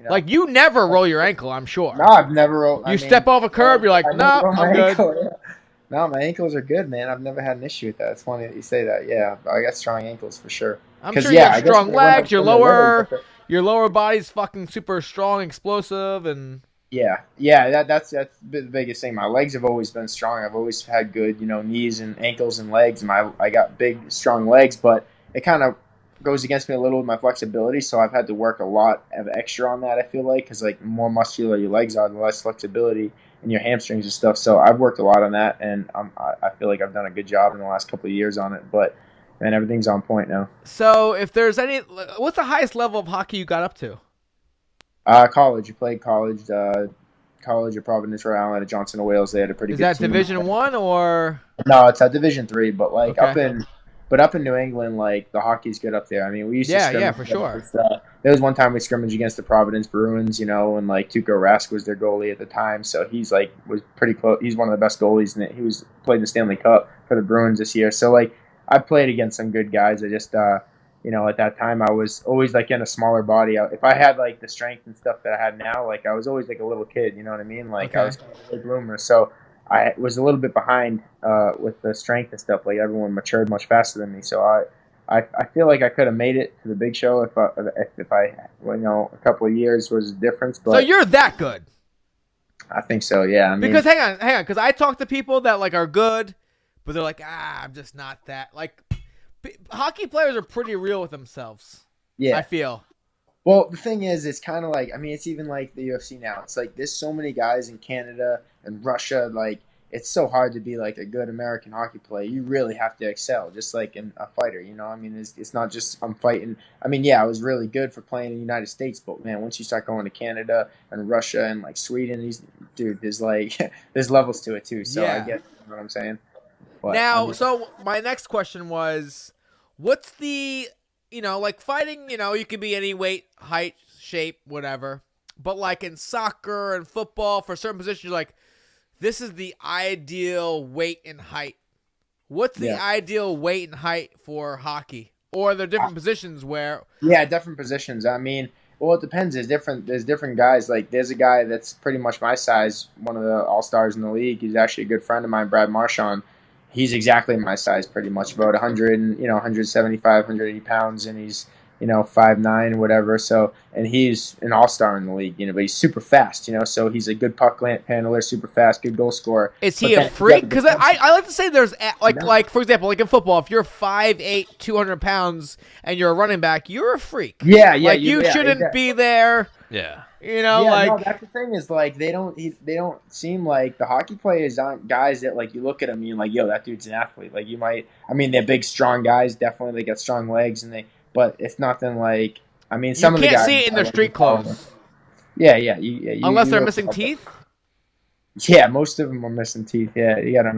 like you never roll your ankle, I'm sure. No, I've never rolled. You step off a curb, you're like, no, I'm good. Ankle, yeah. No, my ankles are good, man. I've never had an issue with that. It's funny that you say that. Yeah, I got strong ankles for sure. I'm sure you have strong legs. Your lower body's fucking super strong, explosive, and yeah. That's the biggest thing. My legs have always been strong. I've always had good, knees and ankles and legs. I got big, strong legs, but it kind of goes against me a little with my flexibility, so I've had to work a lot of extra on that, I feel like, because like the more muscular your legs are, the less flexibility in your hamstrings and stuff. So I've worked a lot on that, and I feel like I've done a good job in the last couple of years on it, but man, everything's on point now. So if there's what's the highest level of hockey you got up to? College. You played college at Providence, Rhode Island, at Johnson & Wales. They had a pretty good team. Is that Division I or? No, it's at Division III, but like up in New England, like the hockey's good up there. We used to scrimmage for sure. There was one time we scrimmaged against the Providence Bruins, and like Tuukka Rask was their goalie at the time, so he's like was pretty close. He's one of the best goalies, and he played in the Stanley Cup for the Bruins this year. So like I played against some good guys. I just at that time I was always like in a smaller body. If I had like the strength and stuff that I had now, like I was always like a little kid. You know what I mean? Like I was kind of a big bloomer, so I was a little bit behind with the strength and stuff. Like everyone matured much faster than me, so I feel like I could have made it to the big show if I a couple of years was the difference. But so you're that good? I think so. Yeah. Because hang on, because I talk to people that like are good, but they're like, I'm just not that. Like hockey players are pretty real with themselves. Yeah, I feel. Well, the thing is, it's kind of like, it's even like the UFC now. It's like there's so many guys in Canada and Russia. Like, it's so hard to be like a good American hockey player. You really have to excel, just like in a fighter, It's not just I'm fighting. I was really good for playing in the United States, but man, once you start going to Canada and Russia and like Sweden, there's like there's levels to it too. So yeah. I get what I'm saying. But, so my next question was, what's the like fighting, you can be any weight, height, shape, whatever. But like in soccer and football, for certain positions, you're like, this is the ideal weight and height. What's the ideal weight and height for hockey? Or are there different positions where? Yeah, different positions. Well, it depends. There's different guys. Like there's a guy that's pretty much my size, one of the all-stars in the league. He's actually a good friend of mine, Brad Marchand. He's exactly my size, pretty much, about 175, 180 pounds, and he's 5'9", whatever. So, and he's an all-star in the league, but he's super fast, so he's a good puck handler, super fast, good goal scorer. Is he a freak? Because I like to say there's like for example, like in football, if you're 5'8", 200 pounds, and you're a running back, you're a freak. Yeah. Like you shouldn't be there. Yeah. You know, Yeah, like no, that's the thing is like they don't seem like the hockey players aren't guys that like you look at them and you're like, yo, that dude's an athlete. Like you might, I mean, they're big, strong guys. Definitely, they got strong legs but it's nothing like. I mean, you some of the can't guys see it in their like, street clothes Yeah, unless they're look missing up- teeth. Yeah, most of them are missing teeth. Yeah, you got them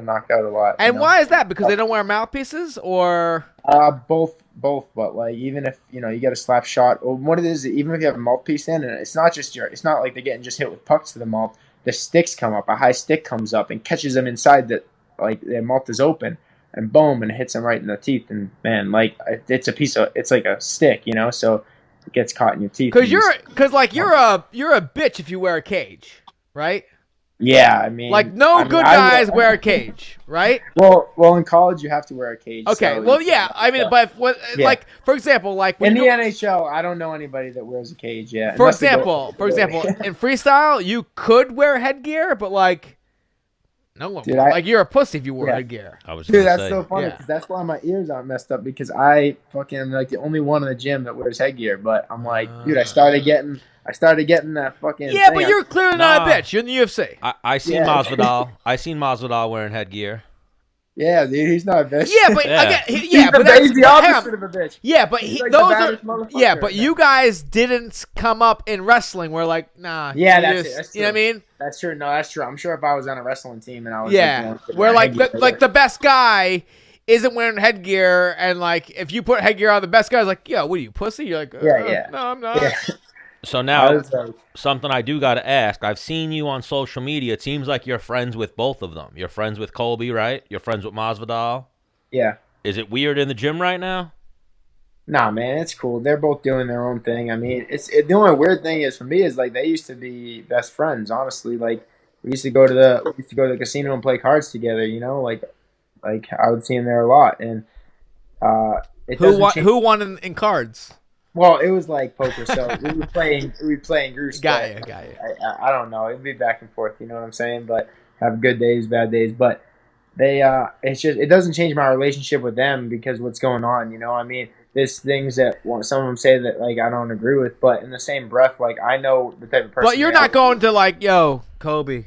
knocked out a lot. And you know? why is that? Because they don't wear mouthpieces, or Both. But like, even if you get a slap shot, or what it is, even if you have a mouthpiece in, and it's not like they're getting just hit with pucks to the mouth. The sticks come up, a high stick comes up and catches them inside like their mouth is open, and boom, and it hits them right in the teeth. And man, like it's like a stick, so it gets caught in your teeth. because you're a bitch if you wear a cage, right? Yeah, I mean, Like no good guys wear a cage, right? Well, in college you have to wear a cage. Okay, so well, yeah, I mean, but like for example, like when in the you, NHL, I don't know anybody that wears a cage yet. for example, in freestyle, you could wear headgear, but like no one, like you're a pussy if you wore headgear. I was Dude, gonna that's say. so funny because that's why my ears aren't messed up because I fucking am like the only one in the gym that wears headgear. But I'm like, dude, I started getting that fucking. Yeah, thing. but you're clearly not a bitch. You're in the UFC. I seen Masvidal. I seen Masvidal wearing headgear. Yeah, dude, he's not a bitch. Yeah, but Yeah. again, he's the opposite of a bitch. Yeah, but He's like those the are baddest motherfucker. yeah, but you guys didn't come up in wrestling. We're like, nah. Yeah, that's you know what I mean? That's true. No, that's true. I'm sure if I was on a wrestling team and I was we're like the best guy isn't wearing headgear, and like if you put headgear on, the best guy's like, yo, what are you, pussy? You're like, no, I'm not. Yeah. So now, something I do got to ask. I've seen you on social media. It seems like you're friends with both of them. You're friends with Colby, right? You're friends with Masvidal. Yeah. Is it weird in the gym right now? Nah, man, it's cool. They're both doing their own thing. I mean, the only weird thing is for me is like they used to be best friends. Honestly, like we used to go to the casino and play cards together. Like I would see him there a lot. And who won in cards? Well, it was like poker, so we were playing groups. Got you. I don't know. It'd be back and forth. You know what I'm saying? But have good days, bad days. But they, it doesn't change my relationship with them because what's going on. I mean, there's things that some of them say that like I don't agree with, but in the same breath, like I know the type of person. But you're not going to like, yo, Kobe,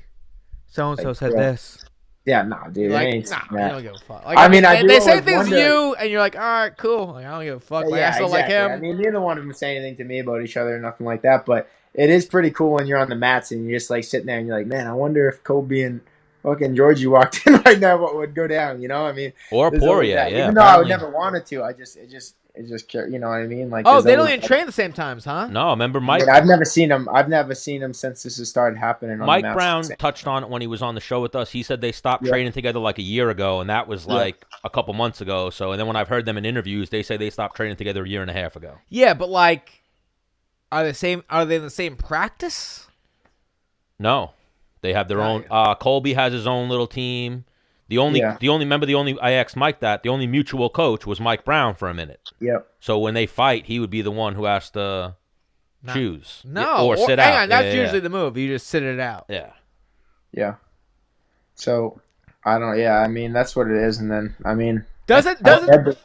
so and so said this. Yeah, nah, dude. Like, you don't give a fuck. Like, I mean, they say things to you, and you're like, all right, cool. Like, I don't give a fuck. Like, I still like him. I mean, neither one of them say anything to me about each other or nothing like that. But it is pretty cool when you're on the mats and you're just like sitting there and you're like, man, I wonder if Kobe and fucking Georgie walked in right now, what would go down? I mean, or Poirier, yeah. Even though I would never wanted to, it just you know what I mean? Like, they don't even train the same times, huh? No, remember Mike? I've never seen him. I've never seen him since this has started happening. Mike Brown touched on it when he was on the show with us. He said they stopped training together like a year ago, and that was like a couple months ago. So, and then when I've heard them in interviews, they say they stopped training together a year and a half ago. Yeah, but like, are they in the same practice? No, they have their own. Colby has his own little team. I asked Mike that the only mutual coach was Mike Brown for a minute. Yep. So when they fight, he would be the one who has to choose. Or sit out. Hang on, that's usually the move. You just sit it out. Yeah. Yeah. So I don't. Yeah, I mean that's what it is, and then I mean. Does it?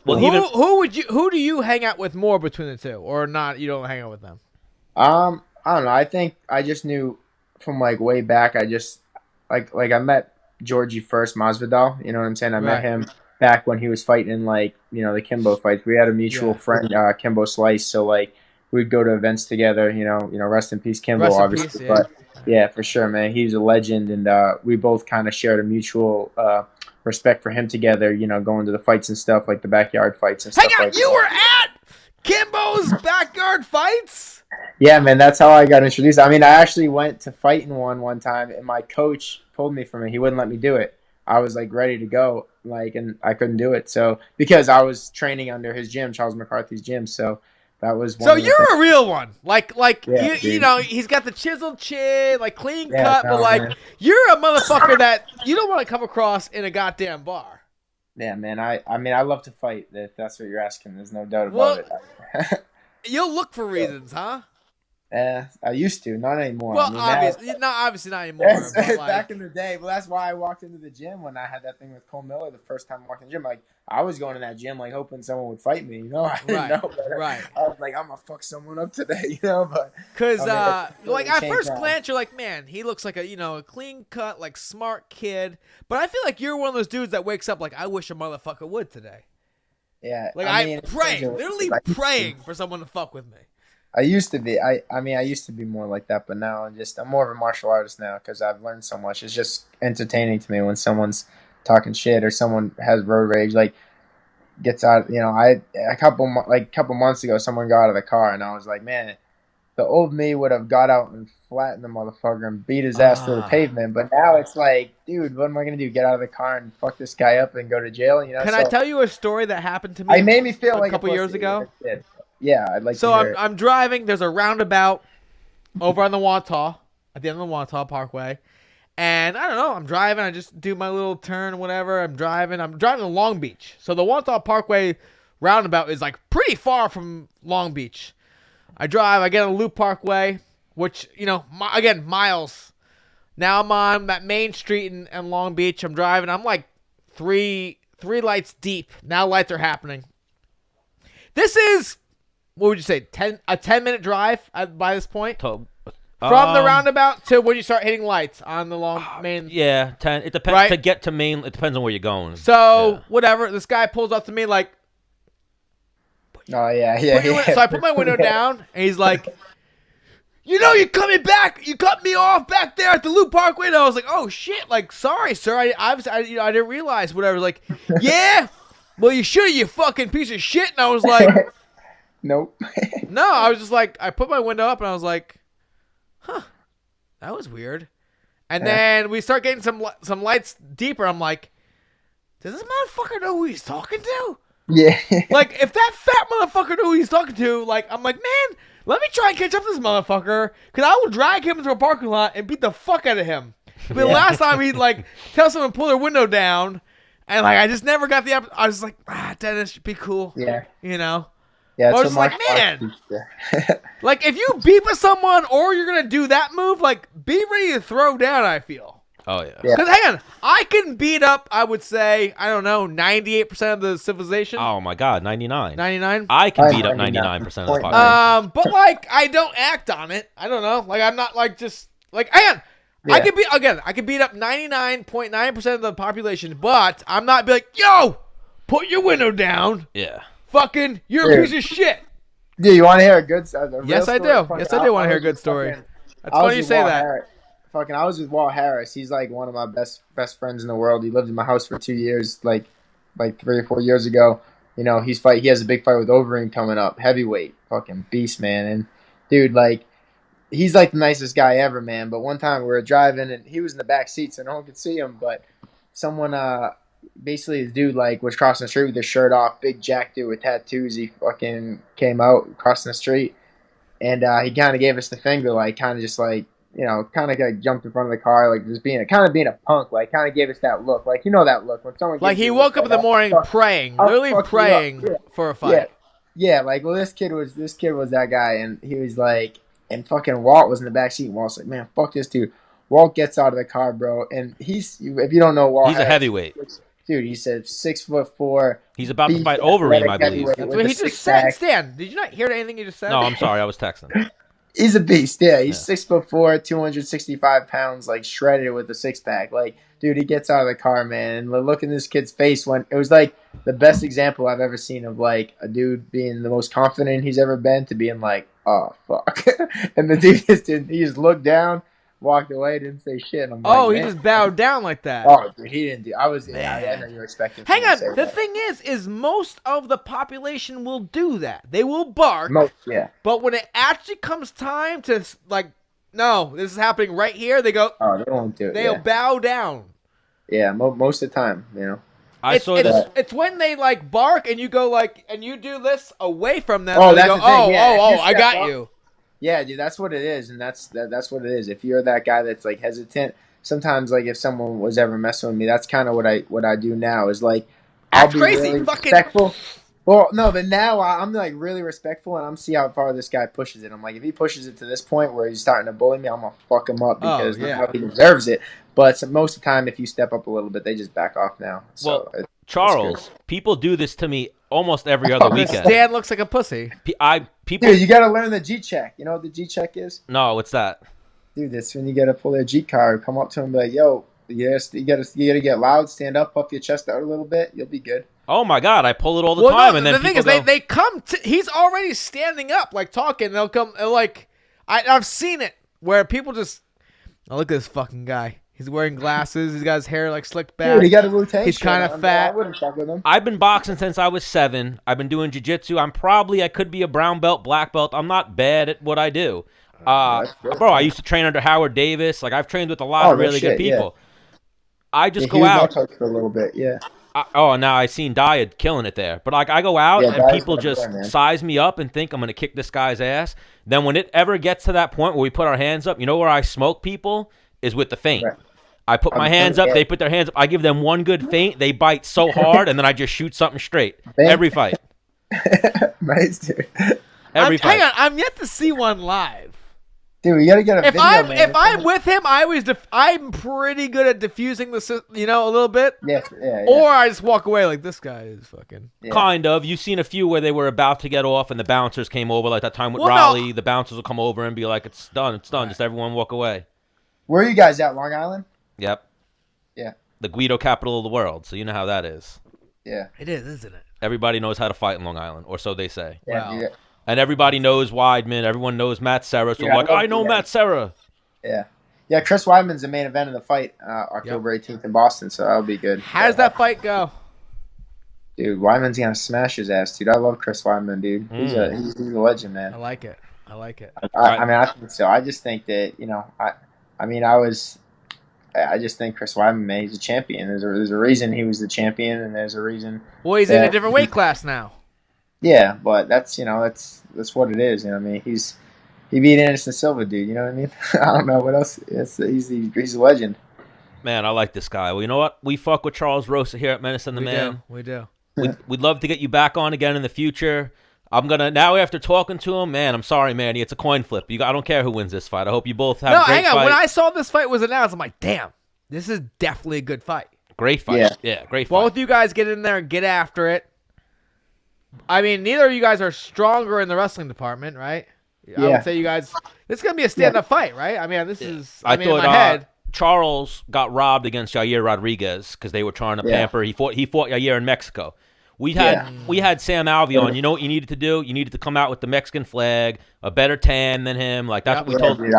Well, who do you hang out with more between the two, or not? You don't hang out with them. I don't know. I think I just knew from like way back. I just like I met Georgie first, Masvidal. You know what I'm saying? I met him back when he was fighting in like the Kimbo fights. We had a mutual friend, Kimbo Slice. So like we'd go to events together. Rest in peace, Kimbo. Obviously, but yeah, for sure, man. He's a legend, and we both kind of shared a mutual respect for him together. Going to the fights and stuff, like the backyard fights and stuff. Hang on, you were at Kimbo's backyard fights? Yeah, man, that's how I got introduced. I mean, I actually went to fight in one time, and my coach pulled me from it. He wouldn't let me do it. I was like ready to go, and I couldn't do it. So because I was training under his gym, Charles McCarthy's gym. So that was one. So you're a real one, yeah, he's got the chiseled chin, like clean cut, but like you're a motherfucker that you don't want to come across in a goddamn bar. Yeah, man. I mean, I love to fight. If that's what you're asking, there's no doubt about it. You'll look for reasons, huh? I used to, not anymore. Well, I mean, obviously not anymore. But back in the day. Well, that's why I walked into the gym when I had that thing with Cole Miller the first time I walked in the gym. Like, I was going to that gym like hoping someone would fight me. I didn't know better. Right. I was like, I'm gonna fuck someone up today. But because like at first glance, you're like, man, he looks like a clean cut, like smart kid. But I feel like you're one of those dudes that wakes up like, I wish a motherfucker would today. Yeah. Like I'm literally praying for someone to fuck with me. I used to be. I used to be more like that, but now I'm more of a martial artist now because I've learned so much. It's just entertaining to me when someone's talking shit or someone has road rage, like gets out. A couple months ago, someone got out of the car, and I was like, man, the old me would have got out and flattened the motherfucker and beat his ass to the pavement. But now it's like, dude, what am I gonna do? Get out of the car and fuck this guy up and go to jail? Can I tell you a story that happened to me? It made me feel like a couple years ago. Yeah, I'd like to So hear I'm driving. There's a roundabout over on the Wantagh, at the end of the Wantagh Parkway. And I don't know. I'm driving. I just do my little turn, whatever. I'm driving to Long Beach. So the Wantagh Parkway roundabout is like pretty far from Long Beach. I drive. I get on Loop Parkway, which, again, miles. Now I'm on that main street in Long Beach. I'm driving. I'm like three lights deep. Now lights are happening. This is... What would you say? A 10-minute drive by this point from the roundabout to when you start hitting lights on the long main. Yeah, 10. It depends. Right? To get to main, it depends on where you're going. So whatever, this guy pulls up to me like. Oh yeah. So I put my window down, and he's like, "You're coming back. You cut me off back there at the Loop Parkway." And I was like, "Oh shit! Like, sorry, sir. I didn't realize whatever." Like, yeah. Well, you should, you fucking piece of shit. And I was like. Nope. No, I was just like, I put my window up and I was like, huh, that was weird. And then we start getting some lights deeper. I'm like, does this motherfucker know who he's talking to? Yeah. Like, if that fat motherfucker knew who he's talking to, like, I'm like, man, let me try and catch up to this motherfucker, because I will drag him into a parking lot and beat the fuck out of him. But last time he'd, like, tell someone to pull their window down, and, like, I just never got the I was like, Dennis, be cool. Yeah. Yeah, I was like, man, like, if you beep at someone or you're going to do that move, like, be ready to throw down, I feel. Oh, yeah. Because, hang on, I can beat up, I would say, I don't know, 98% of the civilization. Oh, my God, 99. 99? I can beat up 99% of the population. But, like, I don't act on it. I don't know. Like, I'm not, like, just, like, hang on. Yeah. I can beat up 99.9% of the population, but I'm not be like, yo, put your window down. Yeah. Fucking, you're a piece of shit. Do you want to hear a good story? Yes, I do. Yes, I do want to hear a good story. That's funny you say that. I was with Walt Harris. He's like one of my best friends in the world. He lived in my house for 2 years, like 3 or 4 years ago. He has a big fight with Overeem coming up, heavyweight, fucking beast, man. And dude, like, he's like the nicest guy ever, man. But one time we were driving and he was in the back seat, so no one could see him. But someone, basically the dude like was crossing the street with his shirt off, big jack dude with tattoos. He fucking came out crossing the street, and he kind of gave us the finger, like kind of just like kind of like jumped in front of the car, like just being a punk, like kind of gave us that look, like that look when someone like he woke up in the morning praying, literally praying for a fight. Yeah, like well this kid was that guy, and he was like, and fucking Walt was in the back seat. And Walt's like, man, fuck this dude. Walt gets out of the car, bro, and if you don't know Walt, he's a heavyweight. Dude, he said 6'4". He's about to fight Overeem, I believe. That's what he just said. Stan, did you not hear anything you just said? No, I'm sorry. I was texting. He's a beast. Yeah, he's 6'4", 265 pounds, like shredded with a six pack. Like, dude, he gets out of the car, man, and the look in this kid's face when it was like the best example I've ever seen of like a dude being the most confident he's ever been to being like, oh fuck, and the dude he just looked down. Walked away, didn't say shit. I'm like, he just bowed down like that. Oh, dude, he didn't do. I know you were expecting. Hang on. The thing is most of the population will do that. They will bark. Yeah. But when it actually comes time to like, no, this is happening right here. They go. Oh, they won't do it. They'll bow down. Yeah, most of the time, It's when they like bark and you go like, and you do this away from them. Oh, that's the thing. I got you. Yeah, dude, that's what it is, and that's what it is. If you're that guy that's like hesitant, sometimes like if someone was ever messing with me, that's kind of what I do now is like I'll be really respectful, Well, no, but now I'm like really respectful, and I'm see how far this guy pushes it. I'm like, if he pushes it to this point where he's starting to bully me, I'm gonna fuck him up because now he deserves it. But most of the time, if you step up a little bit, they just back off now. So well, Charles, people do this to me almost every other weekend. Stan looks like a pussy. Dude, you gotta learn the G check. You know what the G check is? No, what's that? Dude, that's when you gotta pull their G card, come up to them, and be like, "Yo, yes, you gotta get loud, stand up, puff your chest out a little bit, you'll be good." Oh my God, I pull it all the time, and then the thing is, they come. He's already standing up, like talking. They'll come, like I've seen it where people just look at this fucking guy. He's wearing glasses. He's got his hair like slicked back. Dude, he got a rotation. He's kind of fat. I wouldn't fuck with him. I've been boxing since I was 7. I've been doing jiu-jitsu. I could be a brown belt, black belt. I'm not bad at what I do. Bro, I used to train under Howard Davis. Like, I've trained with a lot of really good people. Yeah. I just go out for a little bit, yeah. Now I seen Diet killing it there. But like I go out and people just size me up and think I'm going to kick this guy's ass. Then when it ever gets to that point where we put our hands up, you know where I smoke people is with the feint. Right. I put my hands up, they put their hands up. I give them one good feint, they bite so hard, and then I just shoot something straight. Every fight. Nice, dude. Every fight. Hang on, I'm yet to see one live. Dude, you gotta get a video, man. If I'm with him, I'm pretty good at diffusing the, a little bit. Yeah. Or I just walk away like this guy is fucking. Yeah. Kind of. You've seen a few where they were about to get off and the bouncers came over, like that time with Raleigh. No. The bouncers will come over and be like, "It's done. Right. Just everyone walk away." Where are you guys at? Long Island? Yep. Yeah. The Guido capital of the world, so you know how that is. Yeah. It is, isn't it? Everybody knows how to fight in Long Island, or so they say. Yeah. Wow. And everybody knows Weidman. Everyone knows Matt Serra. So I know Matt Serra. Yeah. Yeah, Chris Weidman's the main event of the fight, October 18th in Boston, so that'll be good. How does that fight go? Dude, Weidman's going to smash his ass, dude. I love Chris Weidman, dude. He's a legend, man. I like it. I think so. I just think that, I just think Chris Weidman, man, he's a champion. There's a reason he was the champion, and there's a reason. Well, he's in a different weight class now. Yeah, but that's what it is. You know what I mean? He beat Anderson Silva, dude. You know what I mean? I don't know what else. He's a legend. Man, I like this guy. Well, you know what? We fuck with Charles Rosa here at Menace and the Man. We do. We'd love to get you back on again in the future. Now after talking to him, man, I'm sorry, Manny. It's a coin flip. I don't care who wins this fight. I hope you both have a great fight. When I saw this fight was announced, I'm like, damn, this is definitely a good fight. Great fight. Yeah, great fight. Both you guys get in there and get after it. I mean, neither of you guys are stronger in the wrestling department, right? Yeah. I would say you guys. This is gonna be a stand-up fight, right? I mean, this is. I thought, in my head, Charles got robbed against Yair Rodriguez because they were trying to pamper. He fought Yair in Mexico. We had Sam Alvey on. You know what you needed to do? You needed to come out with the Mexican flag, a better tan than him. Like that's what we told. Dude,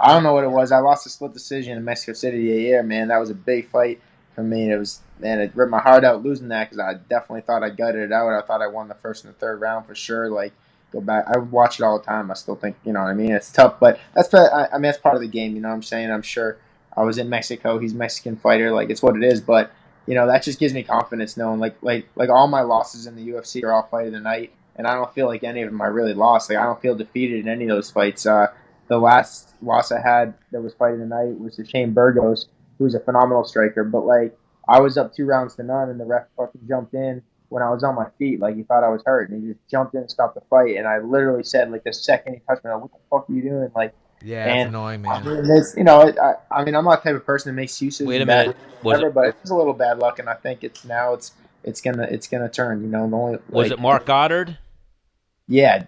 I don't know what it was. I lost a split decision in Mexico City to Yair, man. That was a big fight for me. It ripped my heart out losing that because I definitely thought I gutted it out. I thought I won the first and the third round for sure. Like, go back. I watch it all the time. I still think, you know what I mean? It's tough, but that's part of the game, you know what I'm saying? I'm sure I was in Mexico. He's a Mexican fighter. Like, it's what it is, but, that just gives me confidence knowing, like all my losses in the UFC are all fight of the night, and I don't feel like any of them I really lost. Like, I don't feel defeated in any of those fights. The last loss I had that was fight of the night was to Shane Burgos, who's a phenomenal striker, but, like, I was up 2 rounds to none, and the ref fucking jumped in when I was on my feet. Like, he thought I was hurt, and he just jumped in and stopped the fight. And I literally said, like, the second he touched me, like, what the fuck are you doing? Like, yeah, it's annoying, man. I'm not the type of person that makes excuses. Wait a minute, but it's a little bad luck, and I think it's gonna turn. Was it Mark Goddard? Yeah,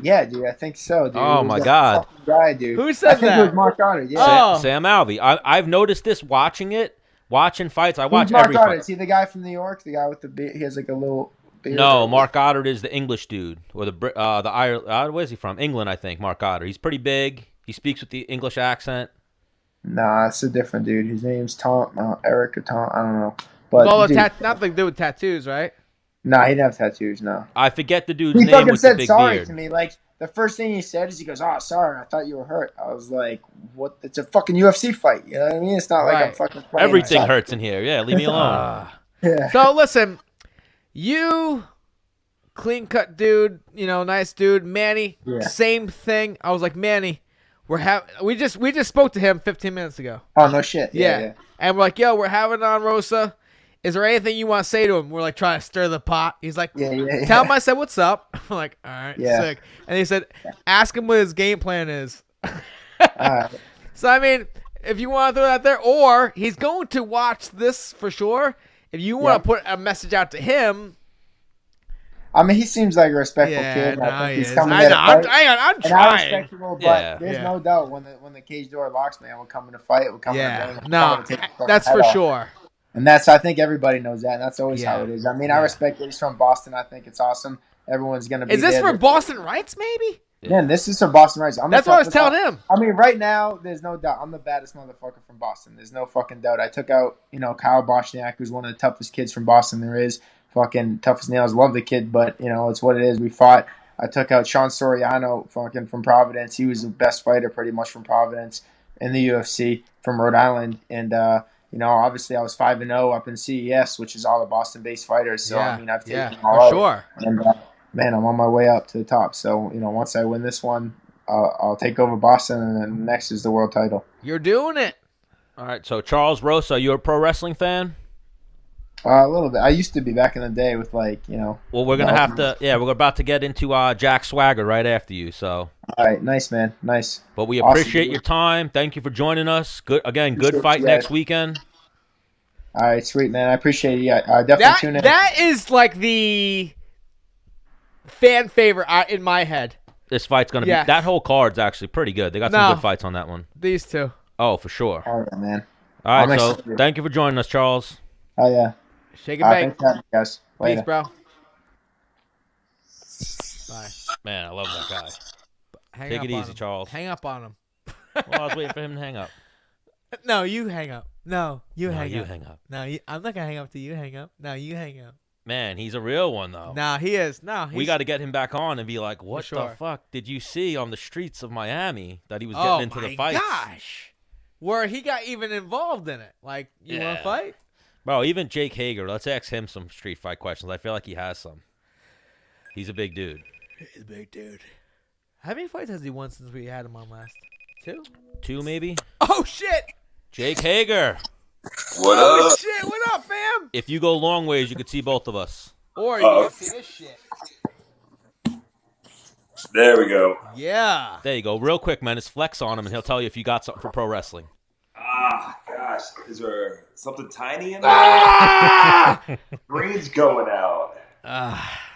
dude, I think so, dude. Oh my God, guy, dude. Who said that? It was Mark Goddard. Yeah, Sam Alvey. I've noticed this watching fights. I watch Mark every Goddard? fight. Is he the guy from New York? The guy with the beard? He has like a little beard. No, Mark Goddard is the English dude, or the Ireland. Where's he from? England, I think. Mark Goddard. He's pretty big. He speaks with the English accent. Nah, it's a different dude. His name's Eric or Tom. I don't know. But nothing to do with tattoos, right? Nah, he didn't have tattoos. No. I forget the dude's name with the big sorry beard. To me. Like, the first thing he said is he goes, "Oh, sorry, I thought you were hurt." I was like, "What? It's a fucking UFC fight." You know what I mean? It's not like I'm fucking playing. Everything hurts in here. Yeah, leave me alone. Yeah. So listen, you clean cut dude, nice dude. Manny, same thing. I was like, Manny, we just spoke to him 15 minutes ago. Oh no shit. Yeah. And we're like, yo, we're having on Rosa. is there anything you want to say to him? We're like trying to stir the pot. He's like, Yeah. tell him I said what's up. I'm like, all right, Yeah. sick. And he said, ask him what his game plan is. All right. So I mean, if you want to throw that there, or he's going to watch this for sure. If you want to put a message out to him. I mean, he seems like a respectful kid. I think he's coming there to fight. I'm And trying. respectable, but there's no doubt when the cage door locks, man, we're coming to fight. We're coming to bang. No, that's for sure. And I think everybody knows that, and that's always how it is. I mean, I respect that he's from Boston. I think it's awesome. Everyone's going to be there. Is this there. for Boston Rights, maybe? Man, this is for Boston Rights. That's what I was telling him. I mean, right now, there's no doubt. I'm the baddest motherfucker from Boston. There's no fucking doubt. I took out, Kyle Bochniak, who's one of the toughest kids from Boston there is. Fucking tough as nails. Love the kid, but, it's what it is. We fought. I took out Sean Soriano fucking from Providence. He was the best fighter pretty much from Providence in the UFC from Rhode Island. And, obviously I was 5-0 up in CES, which is all the Boston-based fighters. So, I mean, I've taken them all out. And, man, I'm on my way up to the top. So, once I win this one, I'll take over Boston, and then next is the world title. You're doing it. All right, so Charles Rosa, you a pro wrestling fan? A little bit. I used to be back in the day with Well, we're gonna have to. Yeah, we're about to get into Jack Swagger right after you. So. All right, nice man, nice. But we appreciate your time. Thank you for joining us. Good fight next weekend. All right, sweet man. I appreciate it. Yeah, definitely tune in. That is like the fan favorite in my head. This fight's gonna be. That whole card's actually pretty good. They got some good fights on that one. These two. Oh, for sure. All right, man. All right, so thank you for joining us, Charles. Oh yeah. Shake it back. Thanks, guys. Later. Peace, bro. Bye. Man, I love that guy. Take it easy, Charles. Hang up on him. Well, I was waiting for him to hang up. No, you hang up. No, you hang up. No, I'm not gonna hang up till you hang up. No, you hang up. Man, he's a real one though. Nah, he is. No, we got to get him back on and be like, "What the fuck did you see on the streets of Miami that he was getting into the fight?" Oh my gosh, where he got even involved in it. Like, you want to fight? Bro, even Jake Hager, let's ask him some street fight questions. I feel like he has some. He's a big dude. He's a big dude. How many fights has he won since we had him on last? 2? 2, maybe? Oh, shit! Jake Hager. What up? Oh, shit! What up, fam? If you go long ways, you could see both of us. Or you can see this shit. There we go. Yeah. There you go. Real quick, Menace. Flex on him, and he'll tell you if you got something for pro wrestling. Gosh, is there something tiny in there? Green's going out.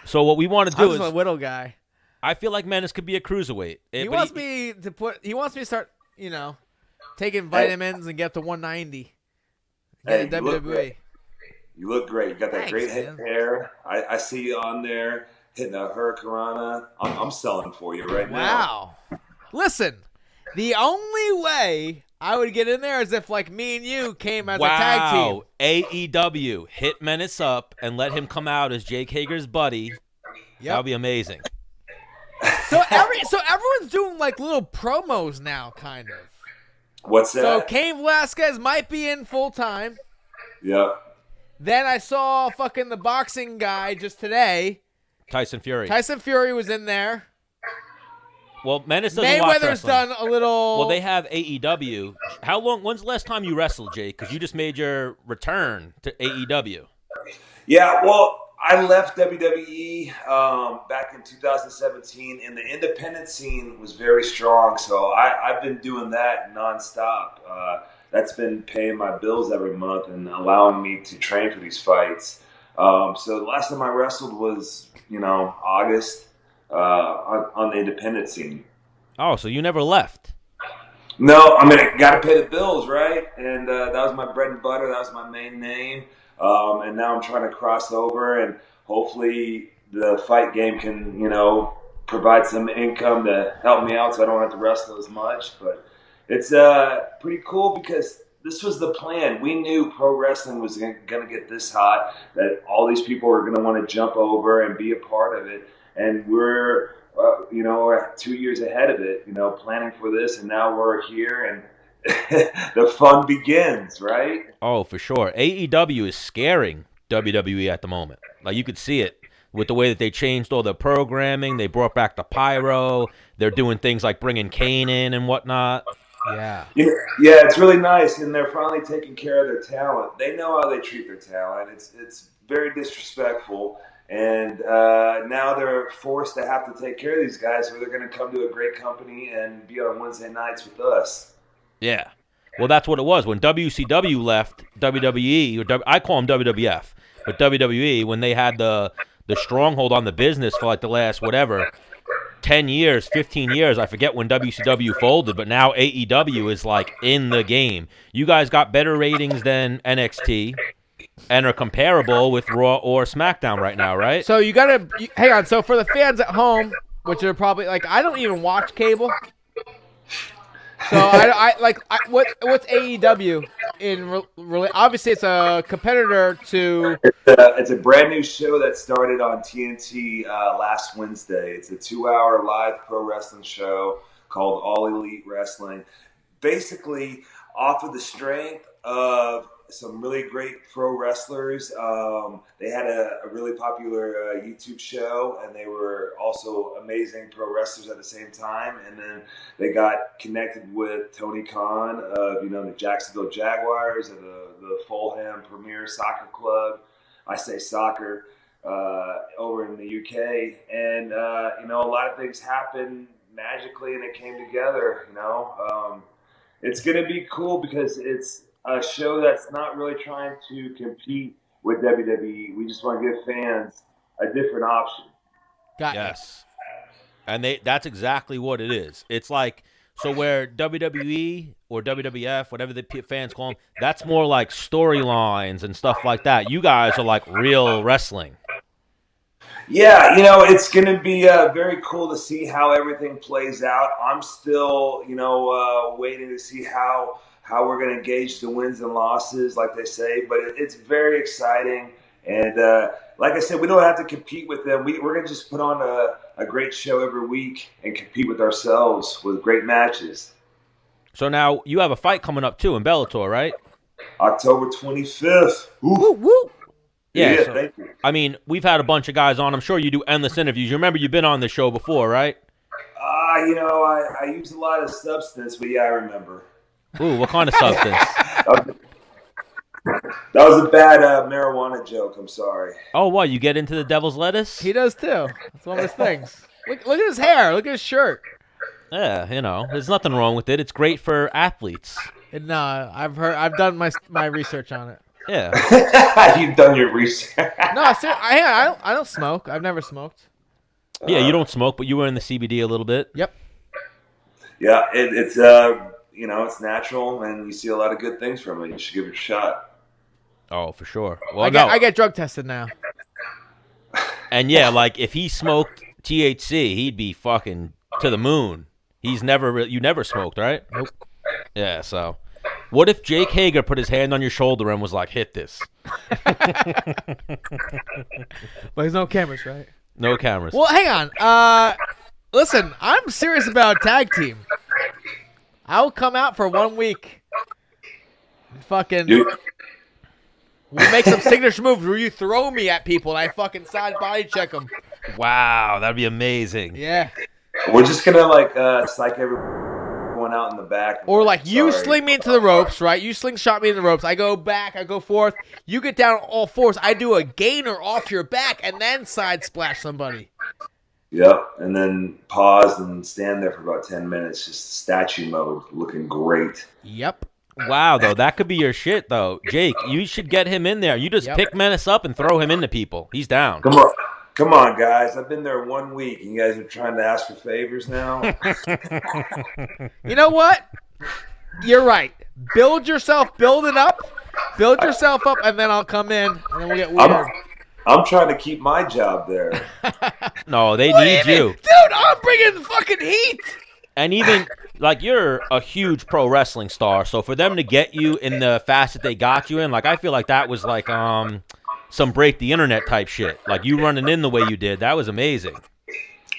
So what we want to do is a little guy. I feel like Menace could be a cruiserweight. He wants me to start, taking vitamins and get to 190. Get a WWE. You look great. You got that great man. hair. I see you on there hitting a hurricanrana. I'm selling for you right now. Wow. Listen, the only way I would get in there is if, like, me and you came as a tag team. AEW, hit Menace up and let him come out as Jake Hager's buddy. Yep. That would be amazing. So everyone's doing, like, little promos now, kind of. What's that? So Cain Velasquez might be in full time. Yep. Then I saw fucking the boxing guy just today. Tyson Fury. Tyson Fury was in there. Well, Menace doesn't watch Mayweather's wrestling. done a little. Well, they have AEW. When's the last time you wrestled, Jake? Because you just made your return to AEW. Yeah, well, I left WWE back in 2017, and the independent scene was very strong. So I've been doing that nonstop. That's been paying my bills every month and allowing me to train for these fights. So the last time I wrestled was, August on the independent scene. Oh, so you never left? No, I mean, I got to pay the bills, right? And that was my bread and butter. That was my main name. And now I'm trying to cross over, and hopefully the fight game can, provide some income to help me out so I don't have to wrestle as much. But it's pretty cool because this was the plan. We knew pro wrestling was going to get this hot, that all these people were going to want to jump over and be a part of it. And we're, we're 2 years ahead of it, planning for this. And now we're here, and the fun begins, right? Oh, for sure. AEW is scaring WWE at the moment. Like, you could see it with the way that they changed all the programming. They brought back the pyro. They're doing things like bringing Kane in and whatnot. Yeah. Yeah, it's really nice, and they're finally taking care of their talent. They know how they treat their talent. It's very disrespectful, and now they're forced to have to take care of these guys, or they're going to come to a great company and be on Wednesday nights with us. Yeah. Well, that's what it was. When WCW left WWE, I call them WWF, but WWE, when they had the stronghold on the business for like the last, 10 years, 15 years, I forget when WCW folded, but now AEW is like in the game. You guys got better ratings than NXT and are comparable with Raw or SmackDown right now, right? So hang on. So for the fans at home, which are probably like, I don't even watch cable. So what's AEW obviously it's a competitor to. It's a brand new show that started on TNT last Wednesday. It's a 2-hour live pro wrestling show called All Elite Wrestling. Basically, off of the strength of some really great pro wrestlers. They had a really popular YouTube show, and they were also amazing pro wrestlers at the same time. And then they got connected with Tony Khan of the Jacksonville Jaguars and the Fulham Premier Soccer Club. I say soccer over in the UK, and a lot of things happened magically, and it came together. It's going to be cool because it's a show that's not really trying to compete with WWE. We just want to give fans a different option. Yes. And that's exactly what it is. It's like, so where WWE or WWF, whatever the fans call them, that's more like storylines and stuff like that. You guys are like real wrestling. Yeah, it's going to be very cool to see how everything plays out. I'm still, waiting to see how we're going to gauge the wins and losses, like they say. But it's very exciting. And like I said, we don't have to compete with them. We're going to just put on a great show every week and compete with ourselves with great matches. So now you have a fight coming up, too, in Bellator, right? October 25th. Woo, woo. Yeah, thank you. I mean, we've had a bunch of guys on. I'm sure you do endless interviews. You remember you've been on this show before, right? I use a lot of substance, but yeah, I remember. Ooh, what kind of substance? That was a bad marijuana joke. I'm sorry. Oh, what? You get into the devil's lettuce? He does too. That's one of his things. Look at his hair. Look at his shirt. Yeah, there's nothing wrong with it. It's great for athletes. No, I've done my research on it. Yeah. You've done your research. No, I don't smoke. I've never smoked. Yeah, you don't smoke, but you were in the CBD a little bit. Yep. Yeah, it's it's natural, and you see a lot of good things from it. You should give it a shot. Oh, for sure. Well, I get drug tested now. And yeah, like if he smoked THC, he'd be fucking to the moon. You never smoked, right? Nope. Yeah, so what if Jake Hager put his hand on your shoulder and was like, hit this? But there's no cameras, right? No cameras. Well, hang on. Listen, I'm serious about tag team. I'll come out for 1 week. Fucking. Dude. We'll make some signature moves where you throw me at people and I fucking side body check them. Wow, that'd be amazing. Yeah. We're just gonna psych everyone out in the back. Or you sling me into the ropes, right? You slingshot me in the ropes. I go back, I go forth. You get down on all fours. I do a gainer off your back and then side splash somebody. Yep, and then pause and stand there for about 10 minutes, just statue mode, looking great. Yep. Wow, though, that could be your shit, though. Jake, you should get him in there. You just pick Menace up and throw him into people. He's down. Come on, guys. I've been there 1 week, and you guys are trying to ask for favors now? You know what? You're right. Build it up. Build yourself up, and then I'll come in, and then we'll get weird. I'm trying to keep my job there. No, they need you. Dude, I'm bringing the fucking heat. And even, you're a huge pro wrestling star, so for them to get you in the facet they got you in, I feel like that was some break the internet type shit. You running in the way you did, that was amazing.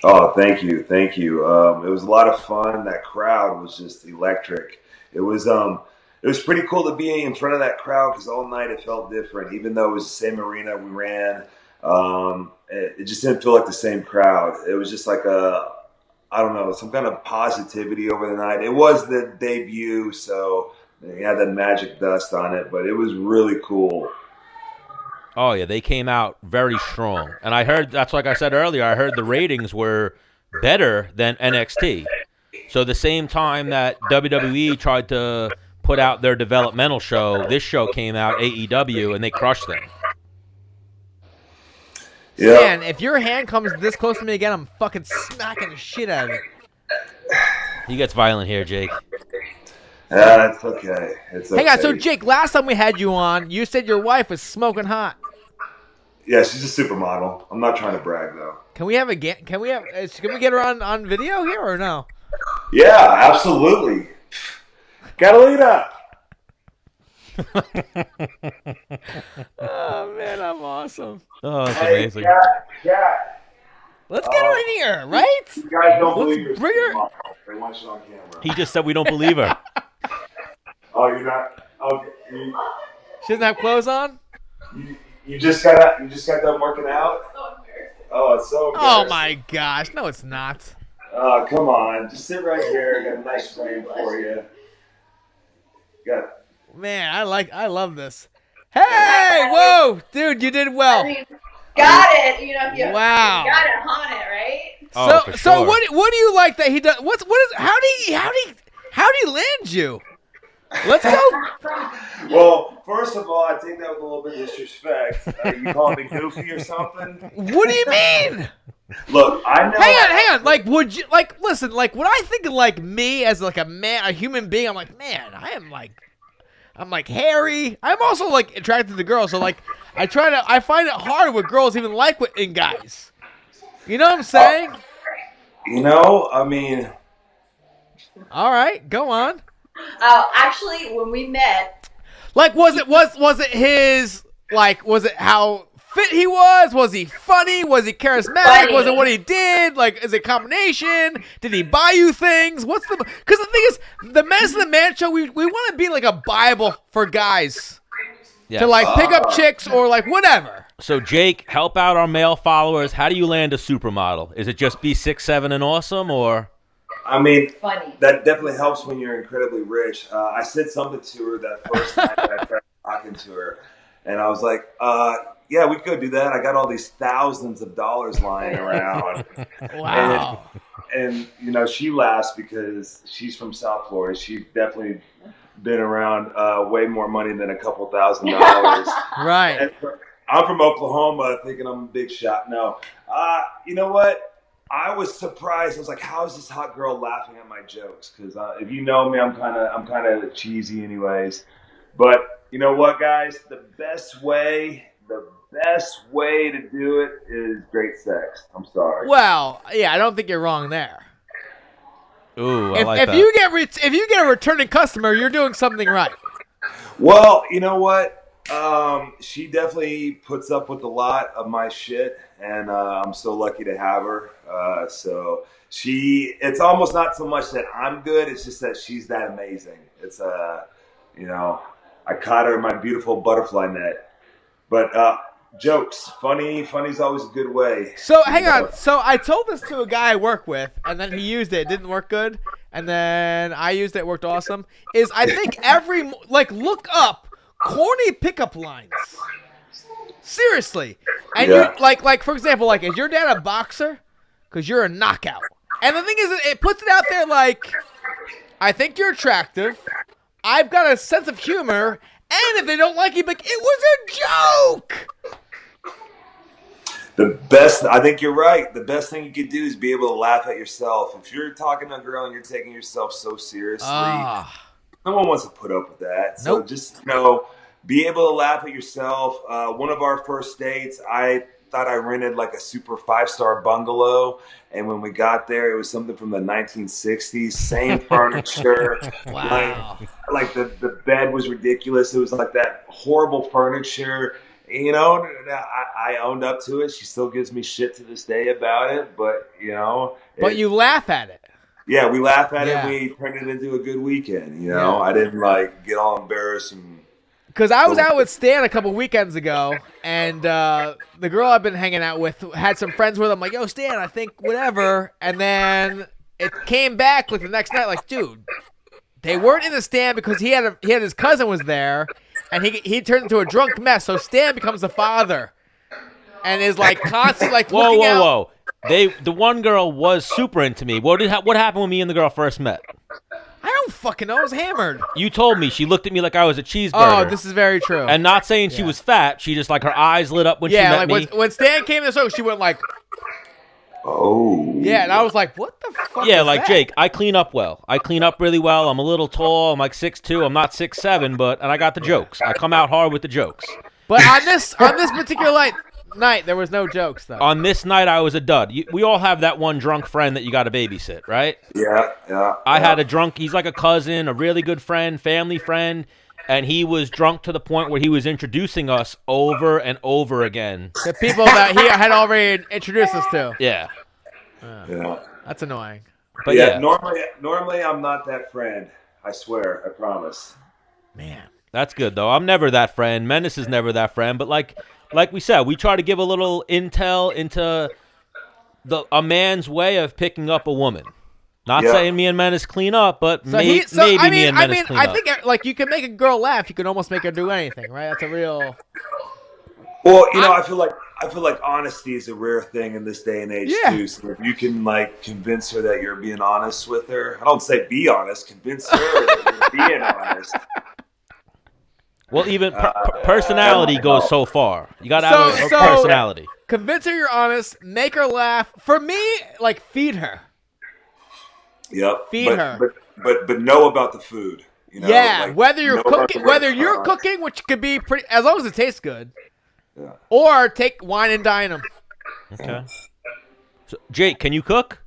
Oh, thank you. It was a lot of fun. That crowd was just electric. It was pretty cool to be in front of that crowd because all night it felt different. Even though it was the same arena we ran, it just didn't feel like the same crowd. It was just like a I don't know, some kind of positivity over the night. It was the debut, so they had that magic dust on it, but it was really cool. Oh, yeah, they came out very strong. And I heard, that's like I said earlier, I heard the ratings were better than NXT. So the same time that WWE tried to put out their developmental show, this show came out, AEW, and they crushed them. Yeah. Man, if your hand comes this close to me again, I'm fucking smacking the shit out of it. He gets violent here, Jake. It's okay. It's okay. Hang on, so Jake, last time we had you on, you said your wife was smoking hot. Yeah, she's a supermodel. I'm not trying to brag though. Can we get her on video here or no? Yeah, absolutely. Catalina. Oh man, I'm awesome. Oh, that's amazing. Cat. Let's get her in here, right? You guys don't believe your bring her. supermodel. They want you on camera. He just said we don't believe her. Oh, you're not. Okay. She doesn't have clothes on? You just got done working out? Oh, it's so embarrassing. Oh my gosh. No, it's not. Oh, come on. Just sit right here. I got a nice frame for you. Man, I love this. Hey, whoa, dude, you did well. I mean, got it. You know, you Wow. got it on it, right? Oh, for So sure. what do you like that he does? How do you land you? Let's go. Well, first of all, I take that with a little bit of disrespect. You calling me goofy or something? What do you mean? Look, I know. Hang on. Like, would you listen? Like, when I think of like me as like a man, a human being, I'm like, man, I'm like hairy. I'm also like attracted to girls, so like I find it hard with girls even like in guys. You know what I'm saying? Oh. I mean. All right, go on. Actually, when we met, Like, was it his, like, was it how fit he was? Was he funny? Was he charismatic? Funny. Was it what he did? Like, is it a combination? Did he buy you things? Because the thing is, the Menace and The Man show, we want to be like a Bible for guys Yes. to like pick up chicks or like whatever. So, Jake, help out our male followers. How do you land a supermodel? Is it just be 6'7" and awesome, or? I mean, funny. that definitely helps when you're incredibly rich. I said something to her that first night that I started talking to her, and I was like, yeah, we could do that. I got all these thousands of dollars lying around. Wow. And she laughs because she's from South Florida. She's definitely been around way more money than a couple $1,000s. Right. And I'm from Oklahoma thinking I'm a big shot. No. You know what? I was surprised. I was like, "How is this hot girl laughing at my jokes?" Because if you know me, I'm kind of cheesy, anyways. But you know what, guys? The best way to do it is great sex. I'm sorry. Well, yeah, I don't think you're wrong there. Ooh, I If like that. if you get a returning customer, you're doing something right. Well, you know what? She definitely puts up with a lot of my shit, and I'm so lucky to have her. So it's almost not so much that I'm good, it's just that she's that amazing. It's, I caught her in my beautiful butterfly net. But jokes, funny's always a good way. So hang on. So I told this to a guy I work with, and then he used it. It didn't work good. And then I used it. It worked awesome. I think look up corny pickup lines. Seriously. And Yeah. you like for example, like, is your dad a boxer? Because you're a knockout. And the thing is, it puts it out there like, I think you're attractive. I've got a sense of humor. And if they don't like you, like, it was a joke. I think you're right. The best thing you could do is be able to laugh at yourself. If you're talking to a girl and you're taking yourself so seriously, no one wants to put up with that. So Nope. just, be able to laugh at yourself. One of our first dates, I thought I rented like a super 5-star bungalow. And when we got there, it was something from the 1960s, same furniture. Wow. Like the bed was ridiculous. It was like that horrible furniture. I owned up to it. She still gives me shit to this day about it. But, But you laugh at it. Yeah, we laugh at Yeah. it. We turned it into a good weekend. Yeah. I didn't get all embarrassed and. Because I was out with Stan a couple weekends ago, and the girl I've been hanging out with had some friends with him. Like, yo, Stan, I think whatever. And then it came back like the next night, like, dude, they weren't in the stand because he had his cousin was there, and he turned into a drunk mess. So Stan becomes the father, and is like constantly like looking out. Whoa. The one girl was super into me. What happened when me and the girl first met? I don't fucking know. I was hammered. You told me. She looked at me like I was a cheeseburger. Oh, this is very true. And not saying she was fat. She just like her eyes lit up when she met me. When Stan came to the show, she went like, oh. Yeah, and I was like, what the fuck? Yeah, is like that? Jake, I clean up well. I clean up really well. I'm a little tall. I'm like 6'2". I'm not 6'7", and I got the jokes. I come out hard with the jokes. But on this particular night, there was no jokes though. On this night, I was a dud. We all have that one drunk friend that you got to babysit, right? Yeah. I had a drunk. He's like a cousin, a really good friend, family friend, and he was drunk to the point where he was introducing us over and over again. The people that he had already introduced us to. Yeah. Yeah. That's annoying. But yeah. Normally I'm not that friend. I swear. I promise. Man. That's good, though. I'm never that friend. Menace is never that friend. But like we said, we try to give a little intel into a man's way of picking up a woman. Not saying me and Menace clean up, but maybe me and Menace clean up. I think like you can make a girl laugh. You can almost make her do anything, right? That's a real... Well, I feel like honesty is a rare thing in this day and age too. So if you can like convince her that you're being honest with her, I don't say be honest, convince her that you're being honest. Well, even personality goes so far. You got to have a personality. Convince her you're honest, make her laugh. For me, like feed her. Yep. Feed her. But know about the food. Like, whether you're cooking, which could be pretty, as long as it tastes good. Yeah. Or take wine and dine them. Okay. So, Jake, can you cook?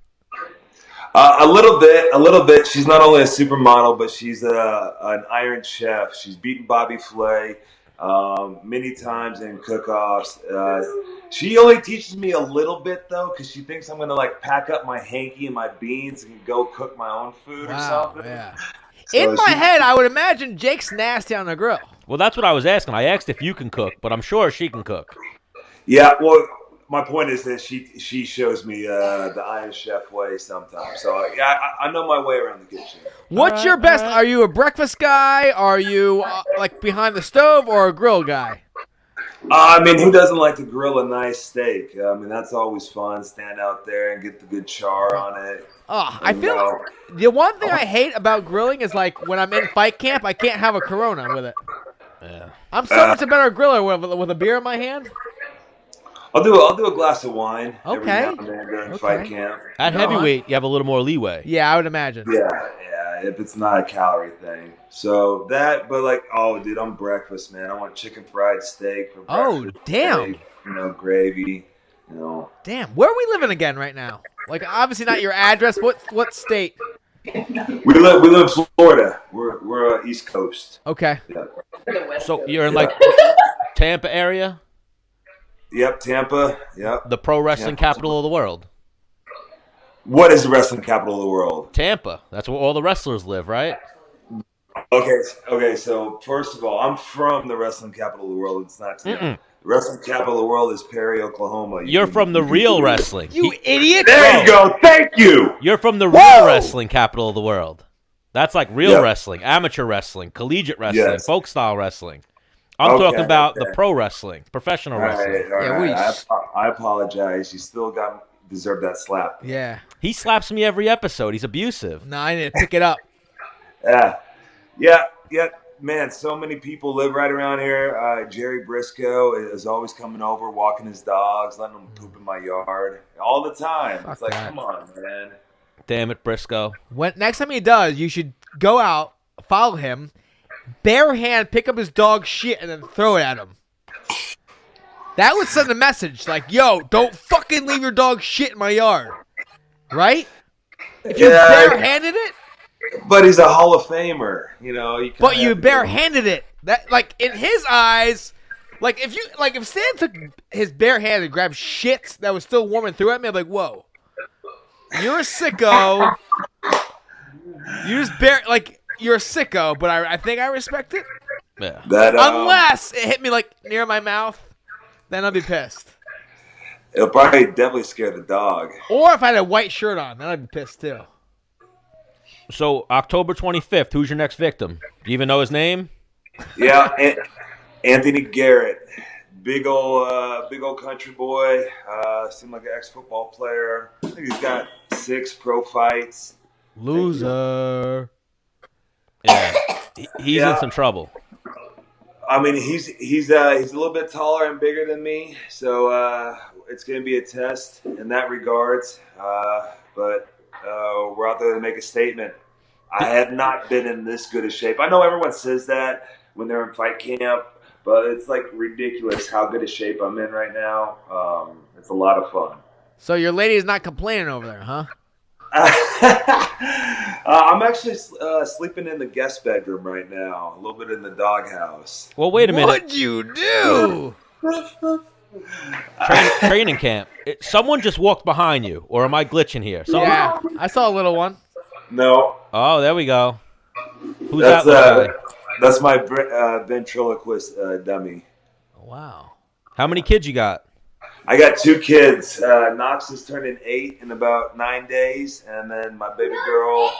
A little bit. She's not only a supermodel, but she's an Iron Chef. She's beaten Bobby Flay many times in cook-offs. She only teaches me a little bit, though, because she thinks I'm going to, like, pack up my hanky and my beans and go cook my own food or something. Yeah. So in my head, I would imagine Jake's nasty on the grill. Well, that's what I was asking. I asked if you can cook, but I'm sure she can cook. Yeah, well, my point is that she shows me the Iron Chef way sometimes. So, yeah, I know my way around the kitchen. What's your best? Are you a breakfast guy? Are you, like, behind the stove or a grill guy? I mean, who doesn't like to grill a nice steak? I mean, that's always fun. Stand out there and get the good char on it. Oh, I feel the one thing I hate about grilling is, like, when I'm in fight camp, I can't have a Corona with it. Yeah. I'm so much a better griller with a beer in my hand. I'll do a glass of wine every now and then during fight camp. At heavyweight, you have a little more leeway. Yeah, I would imagine. Yeah, if it's not a calorie thing. So that, but like, dude, I'm breakfast, man. I want chicken fried steak for breakfast. Oh, damn. Steak, gravy, Damn, where are we living again right now? Like, obviously not your address. What state? We live in Florida. We're East Coast. Okay. Yeah. So you're in like Tampa area? Yep, Tampa. Yep. The pro wrestling capital of the world. What is the wrestling capital of the world? Tampa. That's where all the wrestlers live, right? Okay. So first of all, I'm from the wrestling capital of the world. It's not Tampa. The wrestling capital of the world is Perry, Oklahoma. You're from the real wrestling. You idiot! There you go. Thank you. You're from the real wrestling capital of the world. That's like real wrestling, amateur wrestling, collegiate wrestling, folk style wrestling. I'm talking about the pro wrestling, professional wrestling. Right. I apologize. You still deserve that slap. Yeah. He slaps me every episode. He's abusive. No, I need to pick it up. Yeah. Man, so many people live right around here. Jerry Briscoe is always coming over, walking his dogs, letting them poop in my yard all the time. It's like, come on, man. Damn it, Briscoe. Next time he does, you should go out, follow him, bare hand, pick up his dog shit, and then throw it at him. That would send a message like, yo, don't fucking leave your dog shit in my yard. Right? If you barehanded it? But he's a Hall of Famer, But you barehanded it. That, like, in his eyes, if Stan took his bare hand and grabbed shit that was still warm and threw at me, I'd be like, whoa. You're a sicko. You're a sicko, but I think I respect it. Yeah. Unless it hit me, like, near my mouth, then I'll be pissed. It'll probably definitely scare the dog. Or if I had a white shirt on, then I'd be pissed, too. So October 25th, who's your next victim? Do you even know his name? Yeah, Anthony Garrett, big old country boy. Seemed like an ex-football player. I think he's got 6 pro fights. Loser. Yeah, he's in some trouble. I mean, he's a little bit taller and bigger than me, so it's going to be a test in that regards. But we're out there to make a statement. I have not been in this good a shape. I know everyone says that when they're in fight camp, but it's like ridiculous how good a shape I'm in right now. It's a lot of fun. So your lady is not complaining over there, huh? I'm actually sleeping in the guest bedroom right now, a little bit in the doghouse. Well, wait a minute. What'd you do? Training camp. Someone just walked behind you, or am I glitching here? Yeah, I saw a little one. No. Oh, there we go. Who's that little guy? That's my ventriloquist dummy. Wow. How many kids you got? I got 2 kids. Knox is turning 8 in about 9 days, and then my baby girl.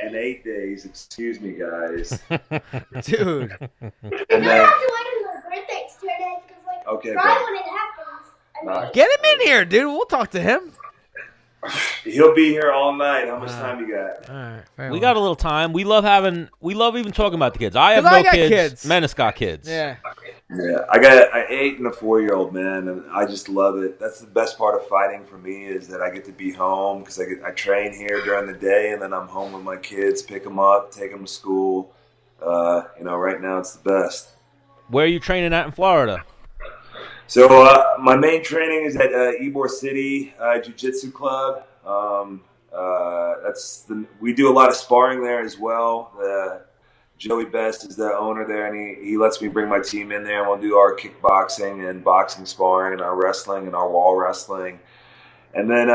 In 8 days. Excuse me, guys. Dude. And then, Okay, when it happens. Get him in here, dude. We'll talk to him. he'll be here all night. How much time you got? All right. We got a little time. We love even talking about the kids. I have no kids. Menace got kids. Yeah. Yeah, I got an 8 and a 4-year-old, man, and I just love it. That's the best part of fighting for me is that I get to be home because I train here during the day, and then I'm home with my kids, pick them up, take them to school. Right now it's the best. Where are you training at in Florida? So my main training is at Ybor City Jiu-Jitsu Club. We do a lot of sparring there as well. Joey Best is the owner there, and he lets me bring my team in there, and we'll do our kickboxing and boxing sparring and our wrestling and our wall wrestling. And then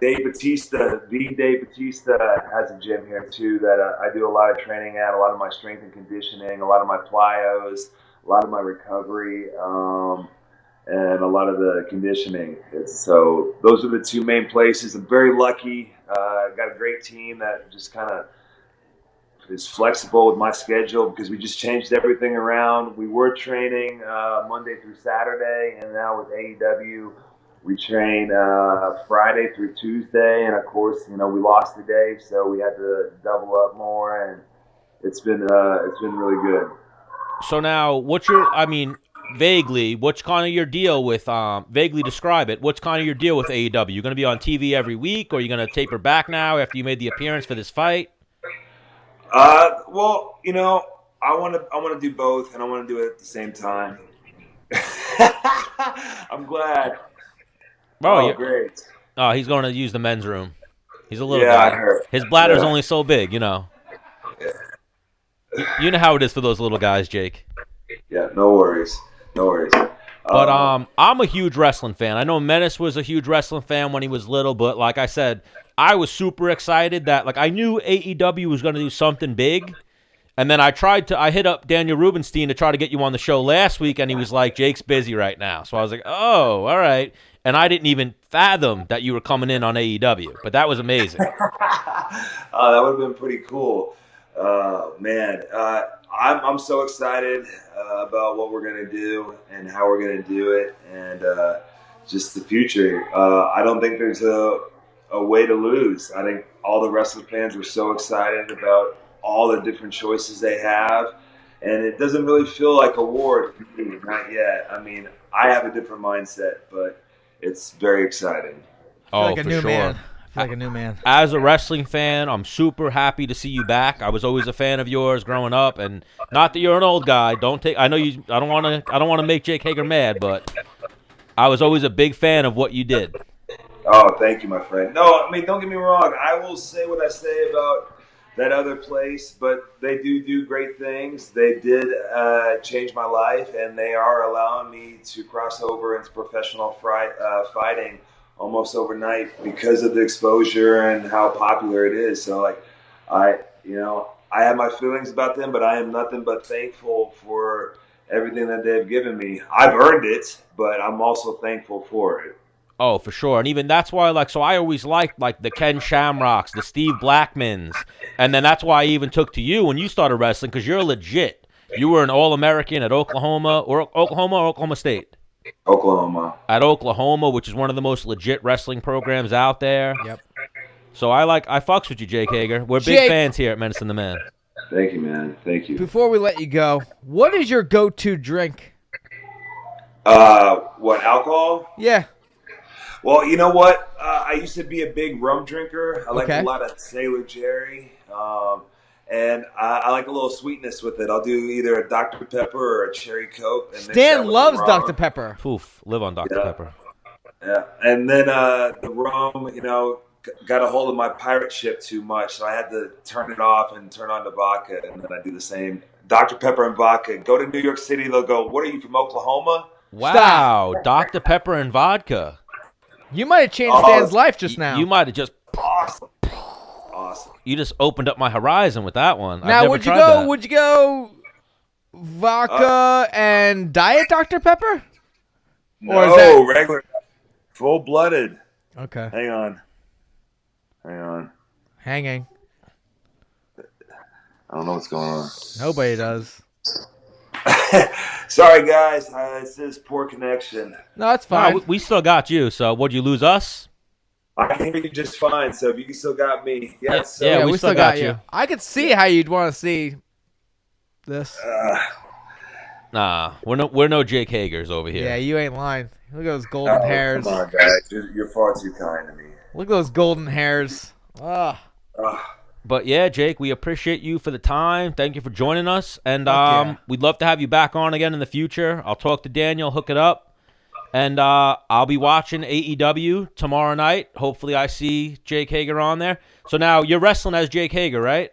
Dave Batista has a gym here too that I do a lot of training at, a lot of my strength and conditioning, a lot of my plyos, a lot of my recovery, and a lot of the conditioning. So those are the 2 main places. I'm very lucky. Got a great team that just kind of is flexible with my schedule because we just changed everything around. We were training Monday through Saturday, and now with AEW, we train Friday through Tuesday. And of course, we lost a day, so we had to double up more, and it's been really good. So now, vaguely, what's kind of your deal with, vaguely describe it, what's kind of your deal with AEW? You're going to be on TV every week, or you're going to taper back now after you made the appearance for this fight? Well, I want to do both, and I want to do it at the same time. I'm glad. Great. Oh, he's going to use the men's room. He's a little guy. I heard. His bladder's only so big, You know how it is for those little guys, Jake. Yeah, no worries. But I'm a huge wrestling fan. I know Menace was a huge wrestling fan when he was little, but like I said, I was super excited that I knew AEW was going to do something big. And then I hit up Daniel Rubenstein to try to get you on the show last week, and he was like, Jake's busy right now. So I was like, oh, all right. And I didn't even fathom that you were coming in on AEW, but that was amazing. That would have been pretty cool. Man, I'm so excited about what we're going to do and how we're going to do it, and just the future. I don't think there's a way to lose. I think all the wrestling fans are so excited about all the different choices they have, and it doesn't really feel like a war to me, not yet. I mean, I have a different mindset, but it's very exciting. Oh, like a for new sure. Man. I feel like a new man. As a wrestling fan, I'm super happy to see you back. I was always a fan of yours growing up, and not that you're an old guy. I know you. I don't want to make Jake Hager mad, but I was always a big fan of what you did. Oh, thank you, my friend. No, I mean, don't get me wrong. I will say what I say about that other place, but they do great things. They did change my life, and they are allowing me to cross over into professional fighting almost overnight because of the exposure and how popular it is. So, I have my feelings about them, but I am nothing but thankful for everything that they've given me. I've earned it, but I'm also thankful for it. Oh, for sure. And even that's why, like, so I always liked, like, the Ken Shamrocks, the Steve Blackmans. And then that's why I even took to you when you started wrestling, because you're legit. You were an All-American at Oklahoma or Oklahoma State? Oklahoma. At Oklahoma, which is one of the most legit wrestling programs out there. Yep. So I fucks with you, Jake Hager. We're big fans here at Menace and the Man. Thank you, man. Thank you. Before we let you go, what is your go-to drink? What, alcohol? Yeah. Well, you know what? I used to be a big rum drinker. I like Okay. a lot of Sailor Jerry. And I like a little sweetness with it. I'll do either a Dr. Pepper or a Cherry Coke. And mix that Stan with the loves rum. Dr. Pepper. Poof, live on Dr. Yeah. Pepper. Yeah. And then the rum, got a hold of my pirate ship too much. So I had to turn it off and turn on the vodka. And then I do the same. Dr. Pepper and vodka. Go to New York City. They'll go, what are you, from Oklahoma? Wow, Dr. Pepper and vodka. You might have changed Stan's life just now. You might have just... Awesome. You just opened up my horizon with that one. Now, would you go vodka and diet Dr. Pepper? Or is that... regular. Full-blooded. Okay. Hang on. Hanging. I don't know what's going on. Nobody does. Sorry, guys. It's this poor connection. No, it's fine. No, we still got you. So, would you lose us? I can hear you just fine. So if you still got me, yes. Yeah, we still got you. I could see how you'd want to see this. Nah, we're no Jake Hagers over here. Yeah, you ain't lying. Look at those golden hairs. Come on, guys. You're far too kind to me. Look at those golden hairs. Ugh. But yeah, Jake, we appreciate you for the time. Thank you for joining us, and yeah. we'd love to have you back on again in the future. I'll talk to Daniel, hook it up, and I'll be watching AEW tomorrow night. Hopefully, I see Jake Hager on there. So now you're wrestling as Jake Hager, right?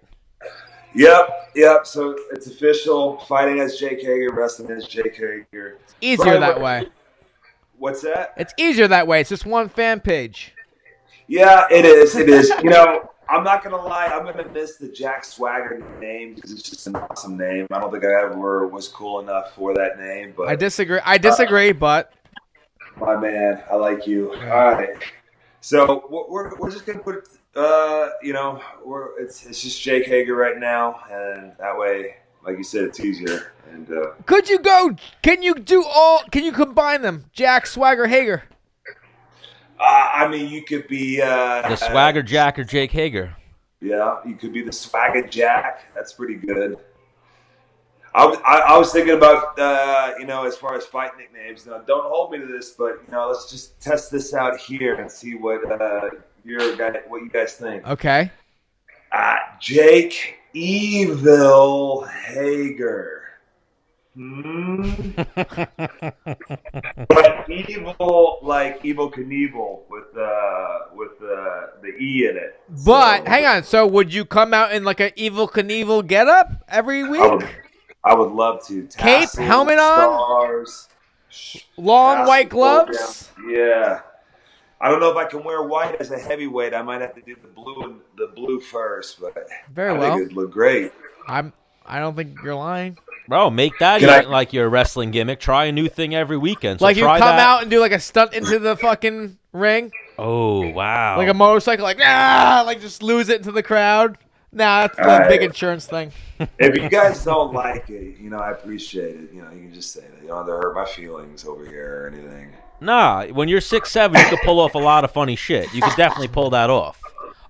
Yep. So it's official. Fighting as Jake Hager, wrestling as Jake Hager. It's easier that way. What's that? It's easier that way. It's just one fan page. Yeah, it is. I'm not going to lie. I'm going to miss the Jack Swagger name because it's just an awesome name. I don't think I ever was cool enough for that name. But I disagree, but... My man, I like you. All right. So we're just going to put, it's just Jake Hager right now. And that way, like you said, it's easier. And Can you combine them? Jack, Swagger, Hager. You could be The Swagger Jack or Jake Hager. Yeah, you could be the Swagger Jack. That's pretty good. I was thinking about as far as fight nicknames. Now, don't hold me to this, but let's just test this out here and see what you guys think. Okay. Jake Evil Hager. But evil, like Evel Knievel with the E in it. But hang on, so would you come out in like an Evel Knievel getup every week? I would love to. Cape, helmet on, stars, long white gloves. Yeah. I don't know if I can wear white as a heavyweight. I might have to do the blue first, but Very I well. think it'd look great. I don't think you're lying. Bro, make that like your wrestling gimmick. Try a new thing every weekend. So like you try come that. out and do like a stunt into the fucking ring. Oh, wow. Like a motorcycle, like just lose it into the crowd. Nah, that's a big insurance thing. If you guys don't like it, I appreciate it. You can just say that. You don't have to hurt my feelings over here or anything. Nah, when you're 6'7", you could pull off a lot of funny shit. You could definitely pull that off.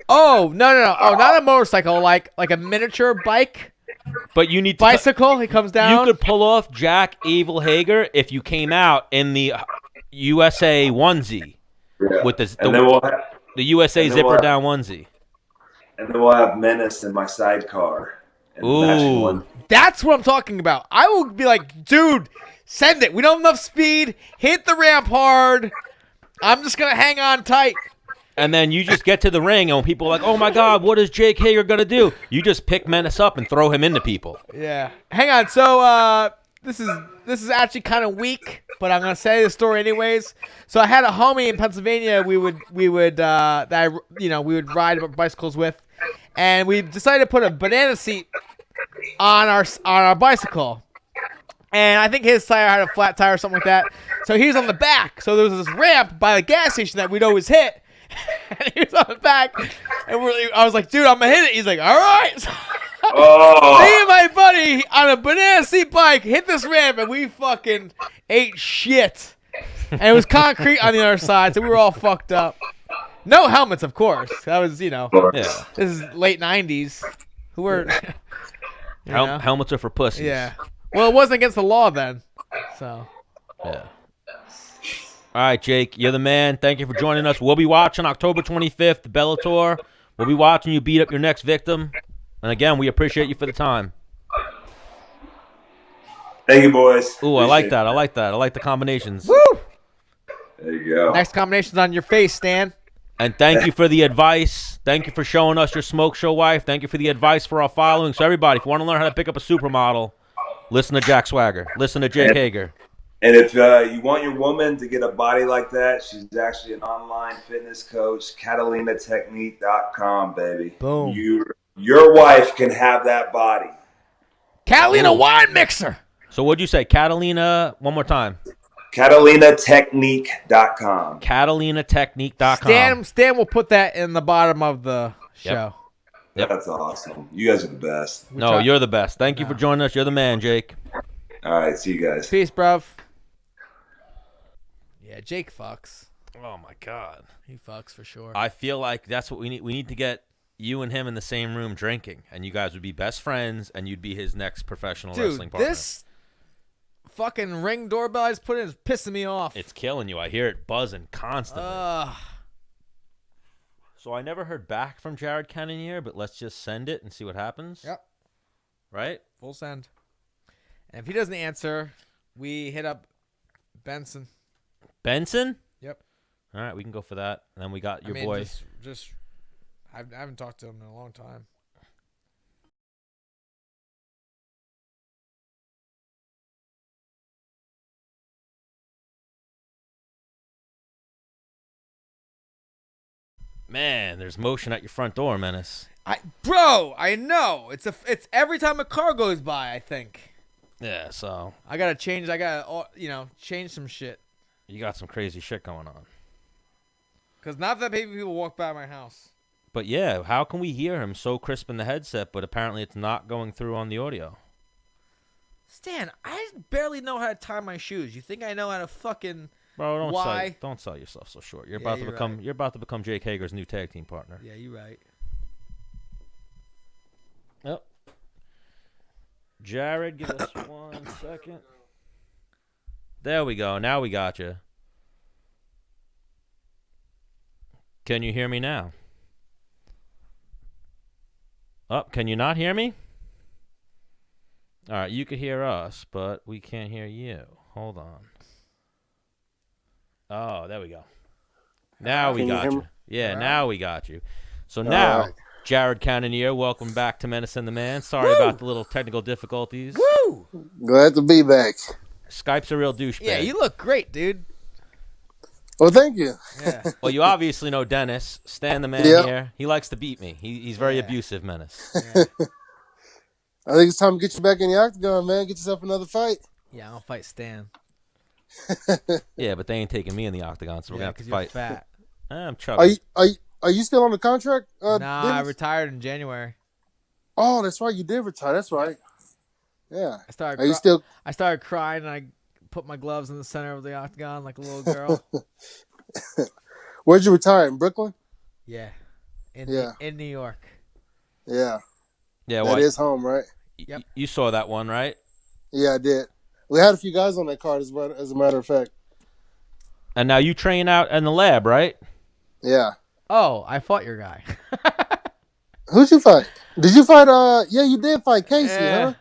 Oh, no. Oh, not a motorcycle, like a miniature bike. But you need to bicycle. He comes down. You could pull off Jack Evil Hager if you came out in the USA onesie with the USA zipper down onesie. And then we'll have Menace in my sidecar. Ooh, that's what I'm talking about. I will be like, dude, send it. We don't have enough speed. Hit the ramp hard. I'm just gonna hang on tight. And then you just get to the ring, and when people are like, oh, my God, what is Jake Hager going to do? You just pick Menace up and throw him into people. Yeah. Hang on. So this is actually kind of weak, but I'm going to say the story anyways. So I had a homie in Pennsylvania we would ride bicycles with, and we decided to put a banana seat on our bicycle. And I think his tire had a flat tire or something like that. So he was on the back. So there was this ramp by the gas station that we'd always hit. And he was on the back. And I was like, dude, I'm going to hit it. He's like, all right. So me and my buddy on a banana seat bike hit this ramp, and we fucking ate shit. And it was concrete on the other side, so we were all fucked up. No helmets, of course. That was, this is late 90s. Who were... Helmets are for pussies. Yeah. Well, it wasn't against the law then. So. Yeah. All right, Jake, you're the man. Thank you for joining us. We'll be watching October 25th, Bellator. We'll be watching you beat up your next victim. And again, we appreciate you for the time. Thank you, boys. Ooh, I like that. I like the combinations. Woo! There you go. Next combination's on your face, Stan. And thank you for the advice. Thank you for showing us your smoke show wife. Thank you for the advice for our following. So everybody, if you want to learn how to pick up a supermodel, listen to Jack Swagger. Listen to Jake Hager. And if you want your woman to get a body like that, she's actually an online fitness coach, CatalinaTechnique.com, baby. Boom. Your wife can have that body. Catalina wine mixer. So what'd you say? Catalina, one more time. CatalinaTechnique.com. CatalinaTechnique.com. Stan will put that in the bottom of the show. Yep. That's awesome. You guys are the best. You're the best. Thank you for joining us. You're the man, Jake. All right, see you guys. Peace, bruv. Yeah, Jake fucks. Oh, my God. He fucks for sure. I feel like that's what we need. We need to get you and him in the same room drinking, and you guys would be best friends, and you'd be his next professional wrestling partner. This fucking Ring doorbell I just put in is pissing me off. It's killing you. I hear it buzzing constantly. So I never heard back from Jared Cannonier, but let's just send it and see what happens. Yep. Right? Full send. And if he doesn't answer, we hit up Benson. Benson? Yep. All right, we can go for that. And then we got your boy. I haven't talked to him in a long time. Man, there's motion at your front door, Menace. I know. It's every time a car goes by, I think. Yeah, so I gotta change some shit. you got some crazy shit going on. Cause not that many people walk by my house. But yeah, how can we hear him so crisp in the headset, but apparently it's not going through on the audio? Stan, I barely know how to tie my shoes. You think I know how to fucking... Bro, Why? Don't sell yourself so short. You're Yeah, about to become Jake Hager's new tag team partner. Yeah, you're right. Yep. Jared, give us 1 second. There we go. Now we got you. Can you hear me now? Oh, can you not hear me? All right, you could hear us, but we can't hear you. Hold on. Oh, there we go. Now we got you. Yeah, now we got you. So now, Jared Cannonier, welcome back to Menace and The Man. Sorry about the little technical difficulties. Woo! Glad to be back. Skype's a real douchebag. Yeah, you look great, dude. Well, thank you. Yeah. Well, you obviously know Dennis. Stan the Man here. He likes to beat me. He's very abusive, Menace. Yeah. I think it's time to get you back in the octagon, man. Get yourself another fight. Yeah, I'll fight Stan. Yeah, but they ain't taking me in the octagon, so we're going to have to fight. You're fat. I'm chubby. Are you still on the contract? Nah, Dennis? I retired in January. Oh, that's right. You did retire. That's right. Yeah. I you still? I started crying, and I put my gloves in the center of the octagon like a little girl. Where'd you retire? In Brooklyn? Yeah. In New York. Yeah. Yeah, that is home, right? Yep. You saw that one, right? Yeah, I did. We had a few guys on that card, as a matter of fact. And now you train out in the lab, right? Yeah. Oh, I fought your guy. Who'd you fight? Did you fight? Yeah, you did fight Casey, huh?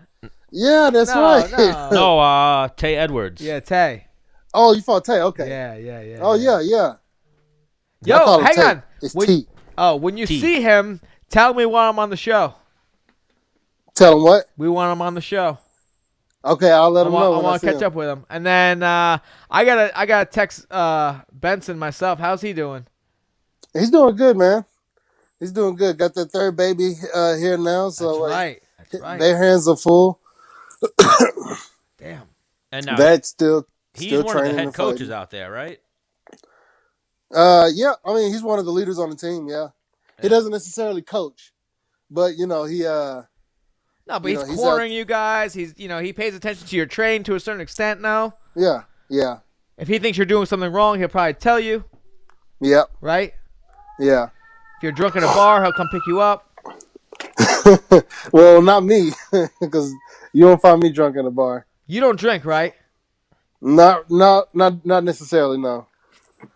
Yeah, that's right. No, Tay Edwards. Yeah, Tay. Oh, you fought Tay. Okay. Yeah. Oh, yeah. Yo, hang on. It's T. Oh, when you see him, tell me when I'm on the show. Tell him what? We want him on the show. Okay, I'll let him know. I want to catch up with him. And then I gotta text Benson myself. How's he doing? He's doing good, man. He's doing good. Got that third baby here now, so That's right. Their hands are full. Damn. And now That's still he's still one of the training head and coaches fighting. out there, right? Yeah. I mean, he's one of the leaders on the team. Yeah. He doesn't necessarily coach, but he No, but he's he's cornering you guys. He's he pays attention to your training to a certain extent now. Yeah. Yeah. If he thinks you're doing something wrong, he'll probably tell you. Yep. Right? Yeah. If you're drunk at a bar, he'll come pick you up. Well, not me, because you won't find me drunk in a bar. You don't drink, right? Not necessarily. No,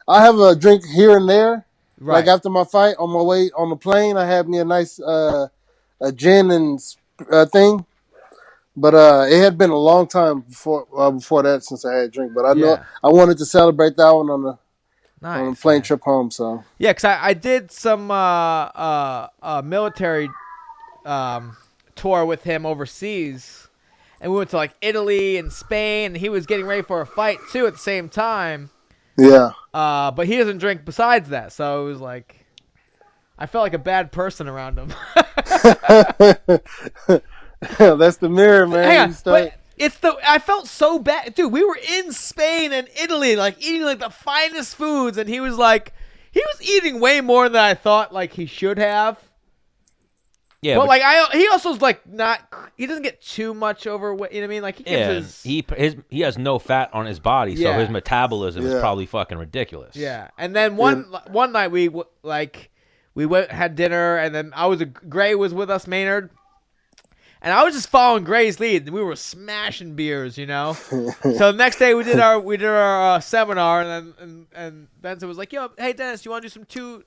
I have a drink here and there. Right. Like after my fight, on my way on the plane, I had me a nice a gin and thing. But it had been a long time before that since I had a drink. But I know I wanted to celebrate that one on the plane trip home. So yeah, because I did some military tour with him overseas, and we went to like Italy and Spain, and he was getting ready for a fight too at the same time. Yeah. But he doesn't drink besides that, so it was like I felt like a bad person around him. That's the mirror, man. Hang on, but I felt so bad, dude. We were in Spain and Italy, like eating like the finest foods, and he was eating way more than I thought like he should have. Yeah, but like he also is like he doesn't get too much overweight. You know what I mean? Like he he has no fat on his body, so his metabolism is probably fucking ridiculous. Yeah, and then one night we had dinner, and then Gray was with us, Maynard. And I was just following Gray's lead, and we were smashing beers, So the next day we did our seminar, and Benson was like, "Yo, hey Dennis, you want to do some two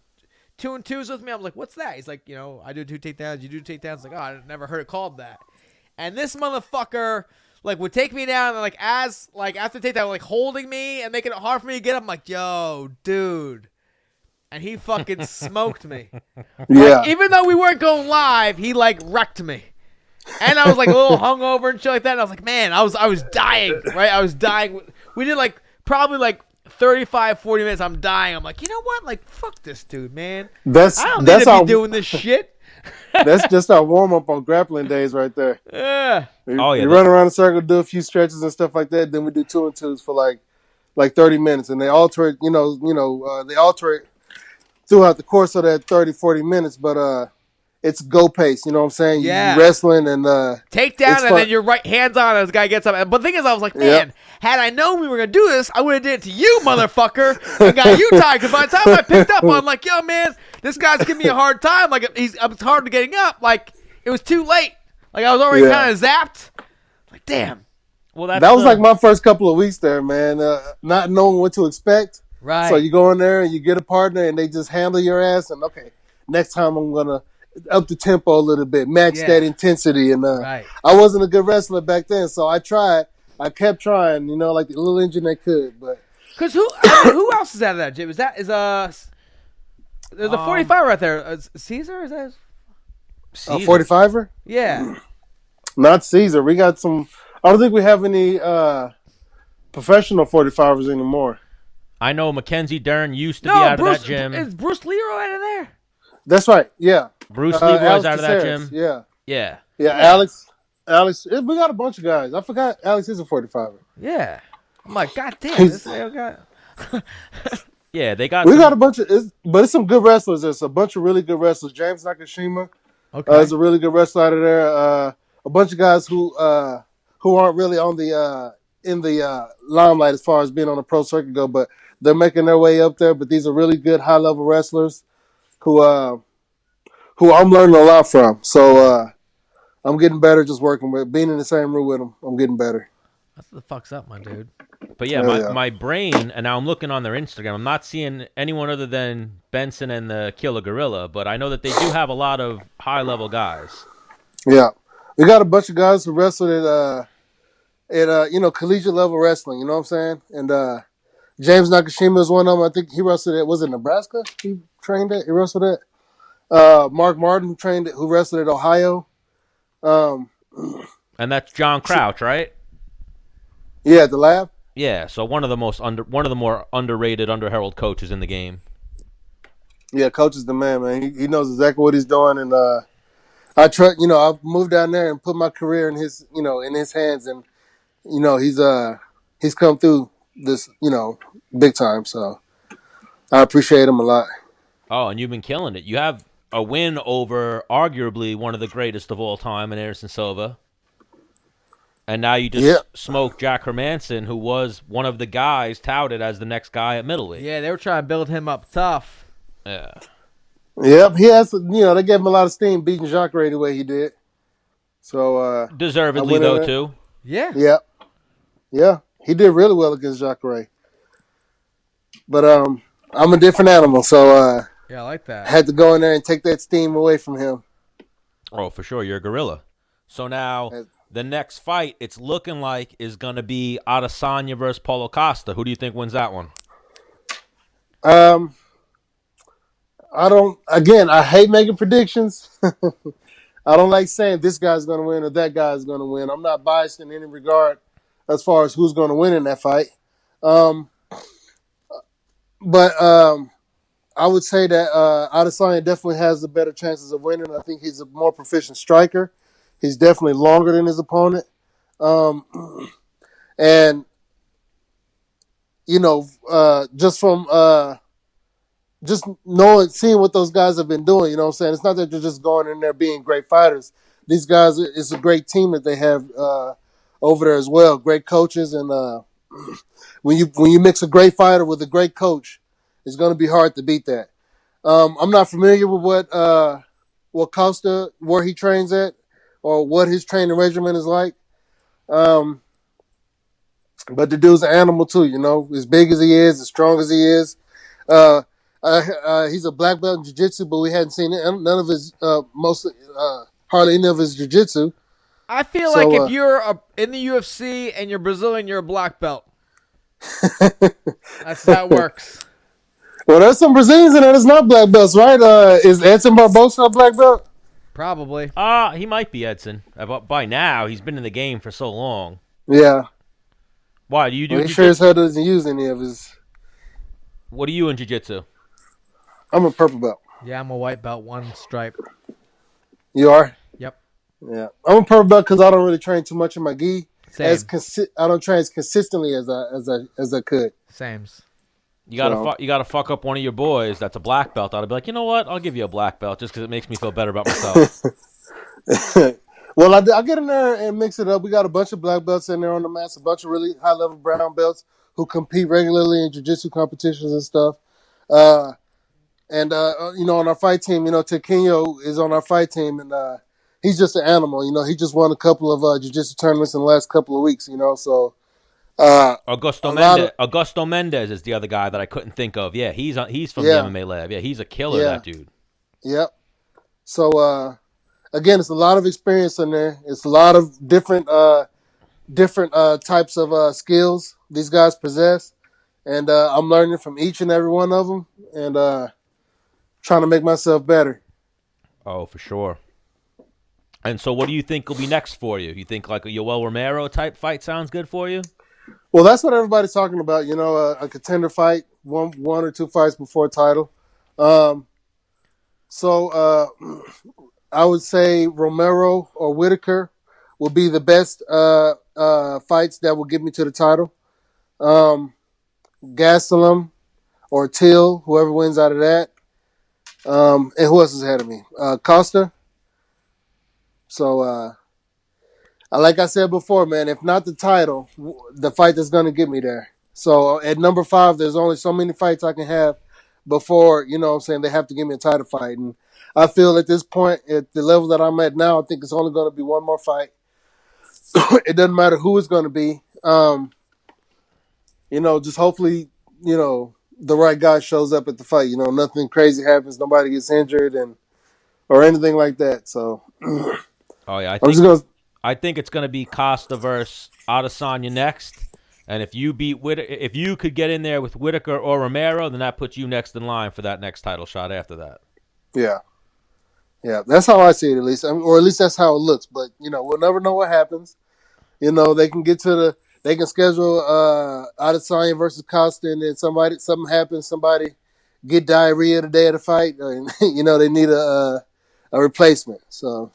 and twos with me?" I was like, "What's that?" He's like, "I do 2 takedowns, you do 2 takedowns." Like, "Oh, I never heard it called that." And this motherfucker would take me down, and after takedown, holding me and making it hard for me to get up. I'm like, "Yo, dude." And he fucking smoked me. Yeah. Even though we weren't going live, he wrecked me. And I was a little hungover and shit like that. And I was like, man, I was dying, right? I was dying. We did probably 35, 40 minutes. I'm dying. I'm like, you know what? Fuck this dude, man. I don't need to be doing this shit. That's just our warm up on grappling days right there. Yeah. You run around the circle, do a few stretches and stuff like that. Then we do 2 and 2s for like 30 minutes, and they alter it. They alter it throughout the course of that 30, 40 minutes, but it's go pace, you know what I'm saying? Yeah. You wrestling and take down, and then your right hands on as the guy gets up. But the thing is, I was like, man, had I known we were gonna do this, I would have did it to you, motherfucker, and got you tired. Because by the time I picked up, I'm like, yo, man, this guy's giving me a hard time. It's hard to getting up. It was too late. I was already kind of zapped. Damn. Well, that was my first couple of weeks there, man. Not knowing what to expect. Right. So you go in there and you get a partner, and they just handle your ass. And okay, next time I'm gonna up the tempo a little bit, match that intensity. And I wasn't a good wrestler back then, so I kept trying, like the little engine that could. But because who else is out of that gym? There's a 45 right there. Caesar, is that a 45er? Yeah. Not Caesar. We got some. I don't think we have any professional 45ers anymore. I know Mackenzie Dern used to be out of that gym. Is Bruce Leroy out of there? That's right. Yeah. Bruce Leroy's out of that Caceres. gym. Yeah. Alex. We got a bunch of guys. I forgot Alex is a 45er. Yeah. I'm like, God damn, this guy. Yeah, they got. We got a bunch of, but it's some good wrestlers. There's a bunch of really good wrestlers. James Nakashima is a really good wrestler out of there. A bunch of guys who aren't really on in the limelight as far as being on the pro circuit go, but they're making their way up there. But these are really good high level wrestlers who I'm learning a lot from. So I'm getting better just working with, being in the same room with them. I'm getting better. That's what the fuck's up, my dude. But my brain, and now I'm looking on their Instagram, I'm not seeing anyone other than Benson and the Killer Gorilla, but I know that they do have a lot of high-level guys. Yeah. We got a bunch of guys who wrestled at collegiate level wrestling, you know what I'm saying? And James Nakashima is one of them. I think he wrestled at, was it Nebraska? He wrestled at. Mark Martin, who wrestled at Ohio. And that's John Crouch, right? Yeah, at the Lab. Yeah, so one of the more underrated, underheralded coaches in the game. Yeah, Coach is the man. He knows exactly what he's doing, and I moved down there and put my career in his hands, and he's come through this, big time. So I appreciate him a lot. Oh, and you've been killing it. You have a win over arguably one of the greatest of all time in Anderson Silva. And now you just smoked Jack Hermansson, who was one of the guys touted as the next guy at middleweight. Yeah, they were trying to build him up tough. Yeah. Yep, he has. They gave him a lot of steam beating Jacare the way he did. So deservedly though too. Yeah. Yep. Yeah, he did really well against Jacare. But I'm a different animal, so yeah, I like that. I had to go in there and take that steam away from him. Oh, for sure, you're a gorilla. So now the next fight, it's looking like, is going to be Adesanya versus Paulo Costa. Who do you think wins that one? I hate making predictions. I don't like saying this guy's going to win or that guy's going to win. I'm not biased in any regard as far as who's going to win in that fight. But I would say that Adesanya definitely has the better chances of winning. I think he's a more proficient striker. He's definitely longer than his opponent. And, just from just seeing what those guys have been doing, you know what I'm saying? It's not that they're just going in there being great fighters. These guys, it's a great team that they have over there as well. Great coaches. And when you mix a great fighter with a great coach, it's going to be hard to beat that. I'm not familiar with what Costa, where he trains at, or what his training regimen is like. But the dude's an animal too, as big as he is, as strong as he is. He's a black belt in jiu-jitsu, but we hadn't seen none of his, hardly any of his jiu-jitsu. I feel like if you're in the UFC and you're Brazilian, you're a black belt. That's how it works. Well, there's some Brazilians in there that's not black belts, right? Is Edson Barbosa a black belt? Probably. He might be Edson. By now, he's been in the game for so long. Yeah. Why do you do? He sure as hell doesn't use any of his. What are you in jiu-jitsu? I'm a purple belt. Yeah, I'm a white belt, one stripe. You are? Yep. Yeah, I'm a purple belt because I don't really train too much in my gi. Same. I don't train as consistently as I could. Sames. You gotta fuck up one of your boys that's a black belt. I'd be like, you know what? I'll give you a black belt just because it makes me feel better about myself. Well, I'll get in there and mix it up. We got a bunch of black belts in there on the mats, a bunch of really high-level brown belts who compete regularly in jiu-jitsu competitions and stuff. And on our fight team, Tequinho is on our fight team, and he's just an animal. He just won a couple of jiu-jitsu tournaments in the last couple of weeks, so... Augusto Mendez is the other guy that I couldn't think of. Yeah, he's from the MMA Lab. Yeah, he's a killer, that dude. Yep. So, again, it's a lot of experience in there. It's a lot of different types of skills these guys possess. And I'm learning from each and every one of them and trying to make myself better. Oh, for sure. And so what do you think will be next for you? You think like a Yoel Romero type fight sounds good for you? Well, that's what everybody's talking about, a contender fight, one or two fights before a title. So I would say Romero or Whittaker will be the best fights that will get me to the title. Gastelum or Till, whoever wins out of that. And who else is ahead of me? Costa. So, like I said before, man, if not the title, the fight that's going to get me there. So at number 5, there's only so many fights I can have before, they have to give me a title fight. And I feel at this point, at the level that I'm at now, I think it's only going to be one more fight. It doesn't matter who it's going to be. Just hopefully, the right guy shows up at the fight. Nothing crazy happens. Nobody gets injured or anything like that. So, oh yeah, I think it's going to be Costa versus Adesanya next. And if you if you could get in there with Whittaker or Romero, then that puts you next in line for that next title shot after that. Yeah. Yeah, that's how I see it, at least. Or at least that's how it looks. But, we'll never know what happens. They can they can schedule Adesanya versus Costa, and then something happens, somebody get diarrhea the day of the fight, and, they need a replacement. So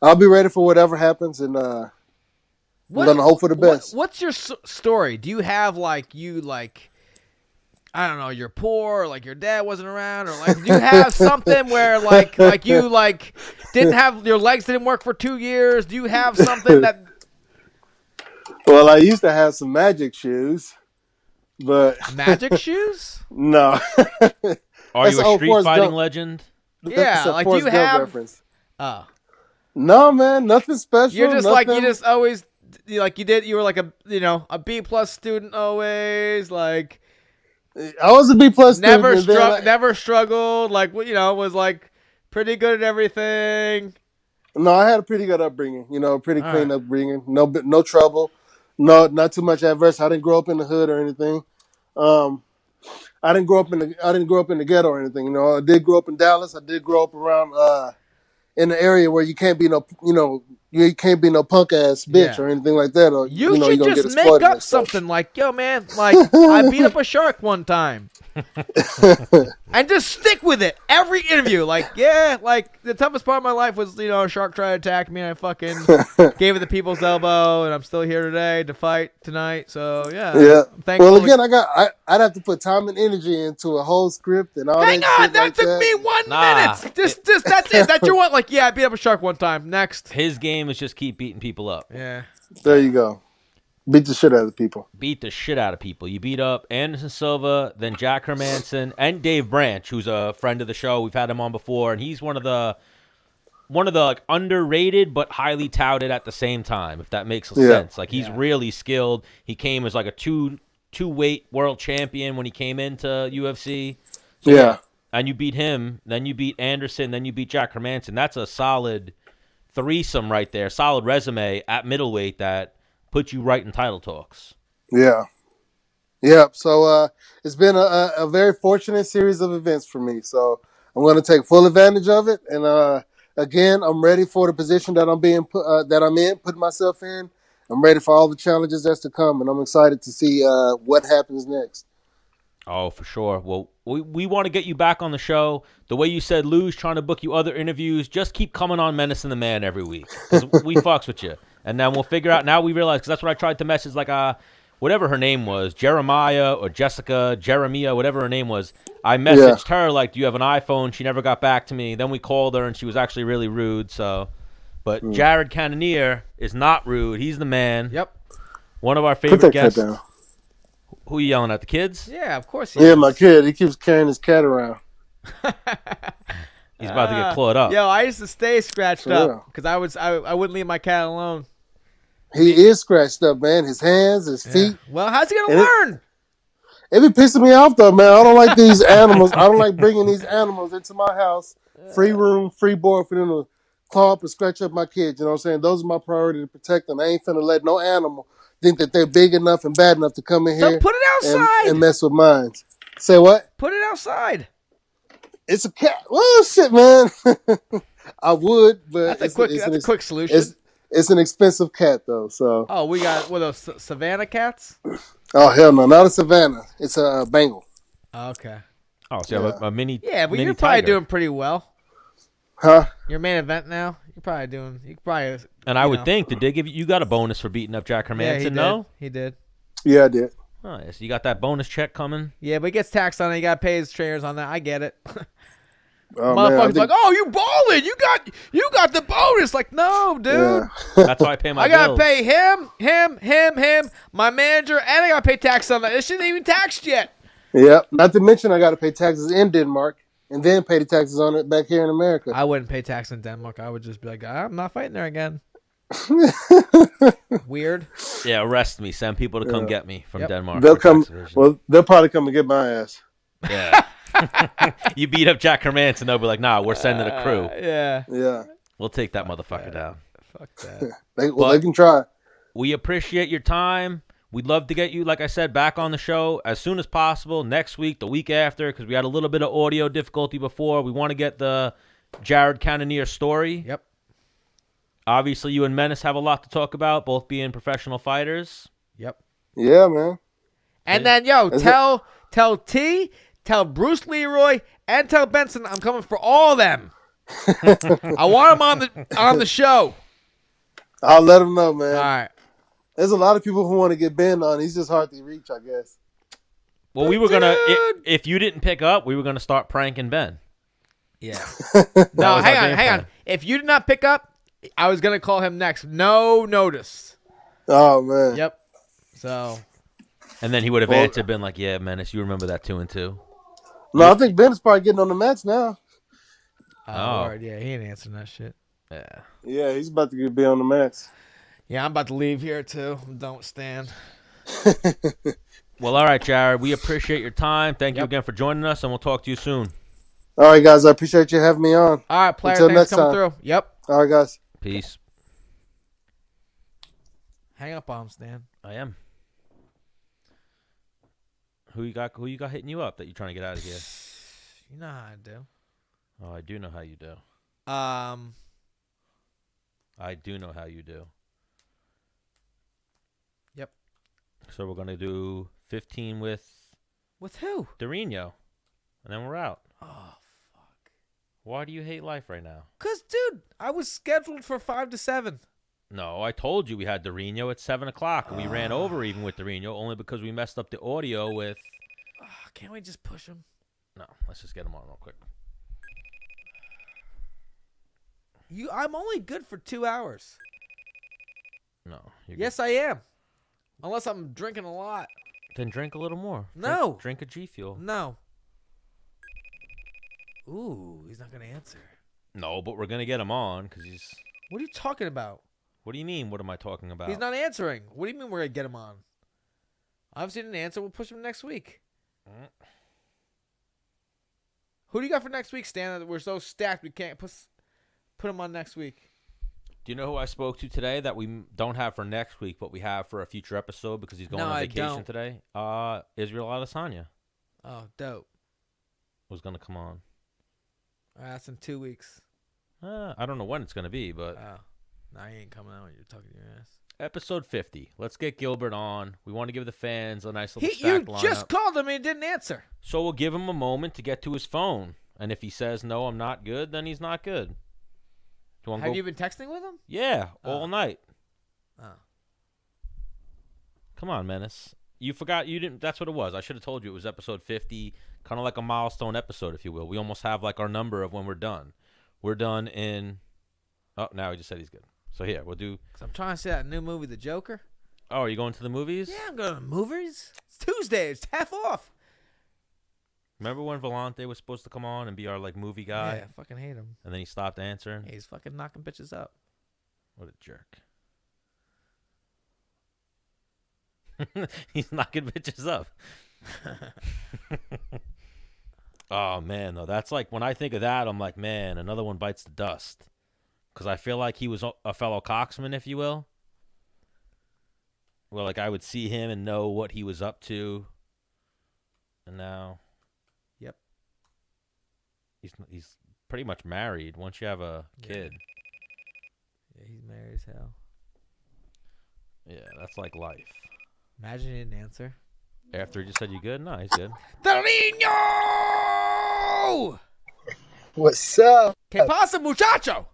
I'll be ready for whatever happens, and I'm gonna hope for the best. What's your story? Do you have I don't know, you're poor, or like your dad wasn't around, or like do you have something where like you didn't have your legs didn't work for 2 years? Do you have something that? Well, I used to have some magic shoes, but magic shoes? No. Are you a street fighting legend? Yeah, like do you have? Reference. No, man, nothing special. You're just nothing. you just always you were like a B+ student always like. I was a B+ student. Never struggled. Like was like pretty good at everything. No, I had a pretty good upbringing. Pretty clean upbringing. No trouble. No, not too much adverse. I didn't grow up in the hood or anything. I didn't grow up in the ghetto or anything. I did grow up in Dallas. I did grow up around in the area where you can't be you can't be no punk ass bitch or anything like that. Or you should just make up something like, yo, man, like I beat up a shark one time, and just stick with it every interview. Like, yeah, like the toughest part of my life was a shark tried to attack me, and I fucking gave it the people's elbow, and I'm still here today to fight tonight. So yeah. Well, again, I'd have to put time and energy into a whole script and all that. Hang on, that took me 1 minute. Just that's it. That's your one. Like, yeah, I beat up a shark one time. Next, his game is just keep beating people up. Yeah. There you go. Beat the shit out of people. Beat the shit out of people. You beat up Anderson Silva, then Jack Hermansson, and Dave Branch, who's a friend of the show. We've had him on before, and he's one of the like underrated but highly touted at the same time, if that makes sense. Like he's really skilled. He came as like a two-weight world champion when he came into UFC. So, and you beat him, then you beat Anderson, then you beat Jack Hermansson. That's a solid threesome right there. Solid resume at middleweight that put you right in title talks. Yeah. So it's been a very fortunate series of events for me. So I'm going to take full advantage of it. And again, I'm ready for the position that I'm putting myself in. I'm ready for all the challenges that's to come, and I'm excited to see what happens next. Oh, for sure. Well, we want to get you back on the show. The way you said Lou's trying to book you other interviews, just keep coming on Menace and the Man every week. Because we fucks with you. And then we'll figure out. Now we realize, because that's what I tried to message, like whatever her name was, Jeremiah or Jessica, Jeremiah, whatever her name was. I messaged her, like, do you have an iPhone? She never got back to me. Then we called her, and she was actually really rude. But Jared Cannonier is not rude. He's the man. Yep. One of our favorite guests. Down. Who you yelling at, the kids? Yeah, of course he is. Yeah, my kid. He keeps carrying his cat around. He's about to get clawed up. Yo, I used to stay scratched up because I wouldn't leave my cat alone. He is scratched up, man. His hands, his feet. Well, how's he going to learn? It be pissing me off, though, man. I don't like these animals. I don't like bringing these animals into my house. Free room, free board for them to claw up and scratch up my kids. You know what I'm saying? Those are my priority to protect them. I ain't finna let no animal think that they're big enough and bad enough to come in here put it outside and mess with mine. Say what? Put it outside. It's a cat. Well, shit, man. I would, but that's a quick solution. It's an expensive cat, though. So. Oh, we got those Savannah cats? Oh, hell no, not a Savannah. It's a Bengal. Okay. Oh, so you have a mini. Yeah, but mini you're probably tiger. doing pretty well. Huh? Your main event now. You're probably doing. And I would think, did they give you got a bonus for beating up Jack Hermansson? Yeah, no, he did. Yeah, I did. Oh, yes, you got that bonus check coming. Yeah, but he gets taxed on it. You got to pay his trainers on that. I get it. Motherfucker's like, oh, you balling? You got the bonus. Like, no, dude. Yeah. That's why I pay my bills. I gotta pay him, my manager, and I gotta pay tax on that. This shouldn't even taxed yet. Yeah, not to mention I gotta pay taxes in Denmark and then pay the taxes on it back here in America. I wouldn't pay tax in Denmark. I would just be like, I'm not fighting there again. Weird. Yeah, arrest me. Send people to come get me from Denmark. They'll come. Well, they'll probably come and get my ass. Yeah. You beat up Jack Hermansson, they'll be like, nah, we're sending a crew. Yeah. We'll take that motherfucker down. Fuck that. They can try. We appreciate your time. We'd love to get you, like I said, back on the show as soon as possible, next week, the week after, because we had a little bit of audio difficulty before. We want to get the Jared Cannonier story. Yep. Obviously, you and Menace have a lot to talk about, both being professional fighters. Yep. Yeah, man. And then, tell T, tell Bruce Leroy, and tell Benson I'm coming for all of them. I want them on the show. I'll let them know, man. All right. There's a lot of people who want to get Ben on. He's just hard to reach, I guess. Well, we were gonna if you didn't pick up, we were gonna start pranking Ben. Yeah. No, hang on. If you did not pick up, I was gonna call him next. No notice. Oh man. Yep. So. And then he would have answered, been like, "Yeah, Menace, you remember that 2-2." No, I think Ben is probably getting on the match now. Oh, Lord, yeah, he ain't answering that shit. Yeah. Yeah, he's about to be on the match. Yeah, I'm about to leave here too. Don't stand. Well, all right, Jared. We appreciate your time. Thank you again for joining us, and we'll talk to you soon. All right, guys. I appreciate you having me on. All right, player. Until Thanks next for coming time. through. Yep. All right, guys. Peace. Hang up on him, Stan. I am. Who you got hitting you up that you're trying to get out of here? You know how I do. Oh, I do know how you do. I do know how you do. Yep. So we're going to do 15 with who? Dorino. And then we're out. Oh, fuck. Why do you hate life right now? 'Cause, dude, I was scheduled for 5 to 7. No, I told you we had Dorino at 7 o'clock, and we ran over even with Dorino only because we messed up the audio with... Can't we just push him? No, let's just get him on real quick. I'm only good for 2 hours. No. Yes, I am. Unless I'm drinking a lot. Then drink a little more. No. Drink a G Fuel. No. Ooh, he's not going to answer. No, but we're going to get him on because he's... What are you talking about? What do you mean, what am I talking about? He's not answering. What do you mean we're going to get him on? Obviously didn't answer. We'll push him next week. Who do you got for next week, Stan? We're so stacked we can't put him on next week. Do you know who I spoke to today that we don't have for next week, but we have for a future episode because he's going on vacation today? Israel Adesanya. Oh, dope. Was going to come on. All right, that's in 2 weeks. I don't know when it's going to be, but... No, he ain't coming out. You're talking your ass. Episode 50. Let's get Gilbert on. We want to give the fans a nice little stacked lineup. You just called him and he didn't answer. So we'll give him a moment to get to his phone. And if he says, no, I'm not good, then he's not good. Have you been texting with him? Yeah, all night. Oh. Come on, Menace. You forgot you didn't. That's what it was. I should have told you it was episode 50, kind of like a milestone episode, if you will. We almost have like our number of when we're done. We're done in... Oh, now he just said he's good. So here, we'll do... I'm trying to see that new movie, The Joker. Oh, are you going to the movies? Yeah, I'm going to the movies. It's Tuesday. It's half off. Remember when Volante was supposed to come on and be our like movie guy? Yeah, I fucking hate him. And then he stopped answering? Yeah, he's fucking knocking bitches up. What a jerk. He's knocking bitches up. Oh, man, though. That's like, when I think of that, I'm like, man, another one bites the dust. Because I feel like he was a fellow Coxman, if you will. Well, like, I would see him and know what he was up to. And now... Yep. He's pretty much married once you have a kid. Yeah, he's married as hell. Yeah, that's like life. Imagine he didn't answer. After he just said you good? No, he's good. Dorino! What's up? Que pasa, muchacho?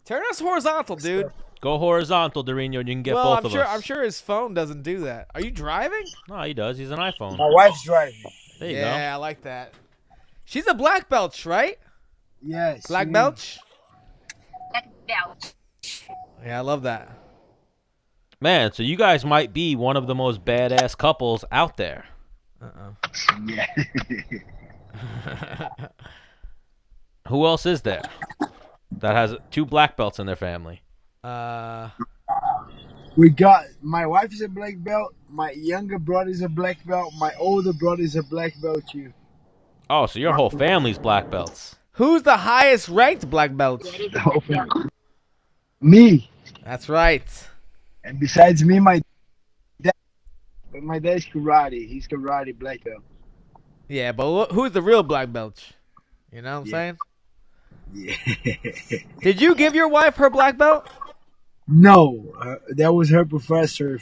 Turn us horizontal, dude. Go horizontal, Dorino, and you can get both of us. I'm sure his phone doesn't do that. Are you driving? No, he does. He's an iPhone. My wife's driving. There you go. Yeah, I like that. She's a black belt, right? Yes. Black belt? Black belt. Yeah, I love that. Man, so you guys might be one of the most badass couples out there. Yeah. Who else is there that has 2 black belts in their family? We got, my wife is a black belt, my younger brother is a black belt, my older brother is a black belt too. Oh, so your whole family's black belts. Who's the highest ranked black belt? Me. That's right. And besides me, my dad's karate. He's karate black belt. Yeah, but who's the real black belt? You know what I'm saying? Yeah. Did you give your wife her black belt? No, that was her professor,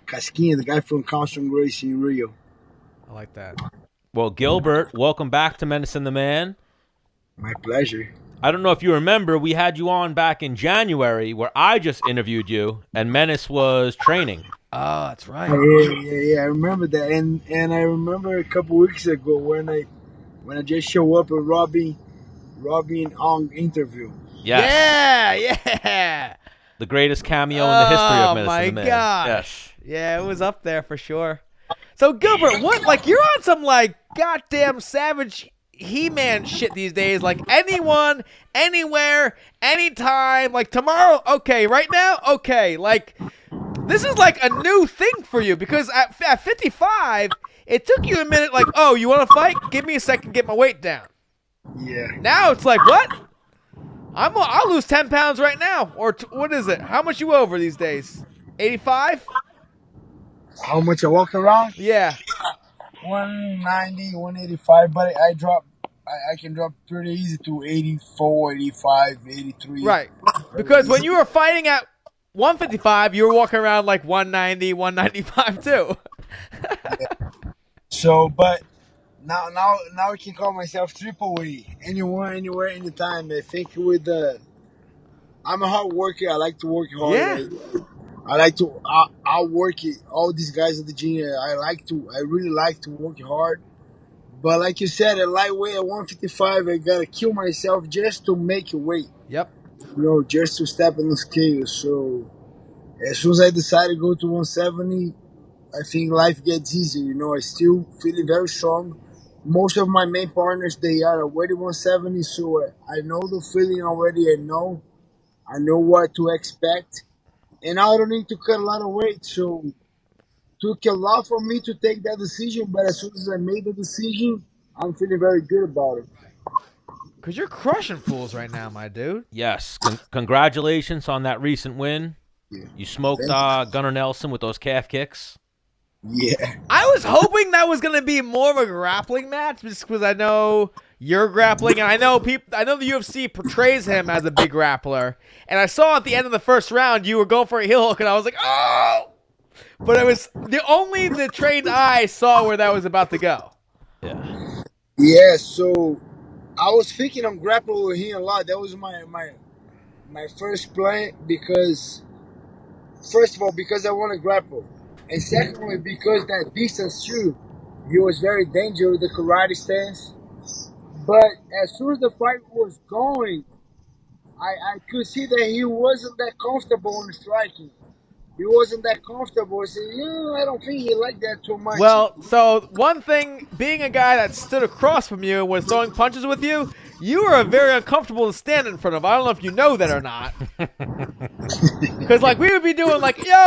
Casquinha, the guy from Costume Gracie in Rio. I like that. Well, Gilbert, welcome back to Menace and the Man. My pleasure. I don't know if you remember, we had you on back in January where I just interviewed you and Menace was training. Oh, that's right. Yeah. I remember that, and I remember a couple weeks ago when I just show up at Robbie on interview. Yes. Yeah. The greatest cameo in the history of Menace and The Man. Oh my gosh. Yes. Yeah, it was up there for sure. So Gilbert, what? Like you're on some like goddamn savage He-Man shit these days. Like anyone, anywhere, anytime. Like tomorrow, okay. Right now, okay. Like this is like a new thing for you because at 55, it took you a minute. Like, oh, you want to fight? Give me a second, get my weight down. Yeah. Now it's like what? I'll lose 10 pounds right now. Or what is it? How much you over these days? 85? How much I walk around? Yeah. 190, 185, but I can drop pretty easy to 84, 85, 83. Right. Because when you were fighting at 155, you were walking around like 190, 195 too. Yeah. So, but now I can call myself triple weight. Anyone, anywhere, anytime. I think I'm a hard worker. I like to work hard. Yeah. I'll work it. All these guys at the gym, I really like to work hard. But like you said, at lightweight at 155, I gotta kill myself just to make a weight. Yep. Just to step on the scale. So as soon as I decide to go to 170, I think life gets easier. I still feeling very strong. Most of my main partners, they are already 170, so I know the feeling already. I know what to expect. And I don't need to cut a lot of weight, so it took a lot for me to take that decision, but as soon as I made the decision, I'm feeling very good about it. Because you're crushing fools right now, my dude. Yes. Congratulations on that recent win. Yeah. You smoked Gunnar Nelson with those calf kicks. Yeah. I was hoping that was going to be more of a grappling match just because I know you're grappling, and I know the UFC portrays him as a big grappler. And I saw at the end of the first round you were going for a heel hook, and I was like, oh! But it was the trained eye saw where that was about to go. Yeah. Yeah, so I was thinking I'm grappling with him a lot. That was my first plan because, first of all, because I want to grapple. And secondly, because that distance too, he was very dangerous with the karate stance. But as soon as the fight was going, I could see that he wasn't that comfortable in striking. He wasn't that comfortable. I said, I don't think he liked that too much. Well, so one thing, being a guy that stood across from you and was throwing punches with you, you were very uncomfortable to stand in front of. I don't know if you know that or not. Because, we would be doing,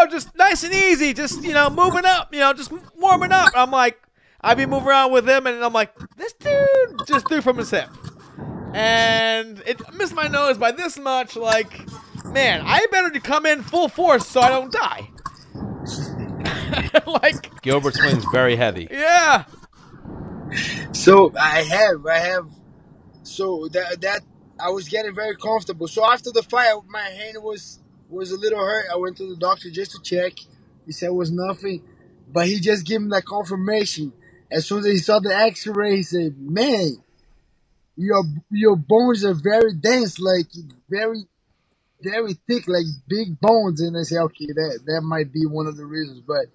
just nice and easy, just, moving up, just warming up. I'm like, I'd be moving around with him, and I'm like, this dude just threw from his hip. And it missed my nose by this much, man, I better come in full force so I don't die. Gilbert swings very heavy. Yeah. So I have. So that I was getting very comfortable. So after the fight, my hand was a little hurt. I went to the doctor just to check. He said it was nothing, but he just gave me that confirmation. As soon as he saw the X-ray, he said, "Man, your bones are very dense, very." Very thick, big bones, and I say, okay, that might be one of the reasons. But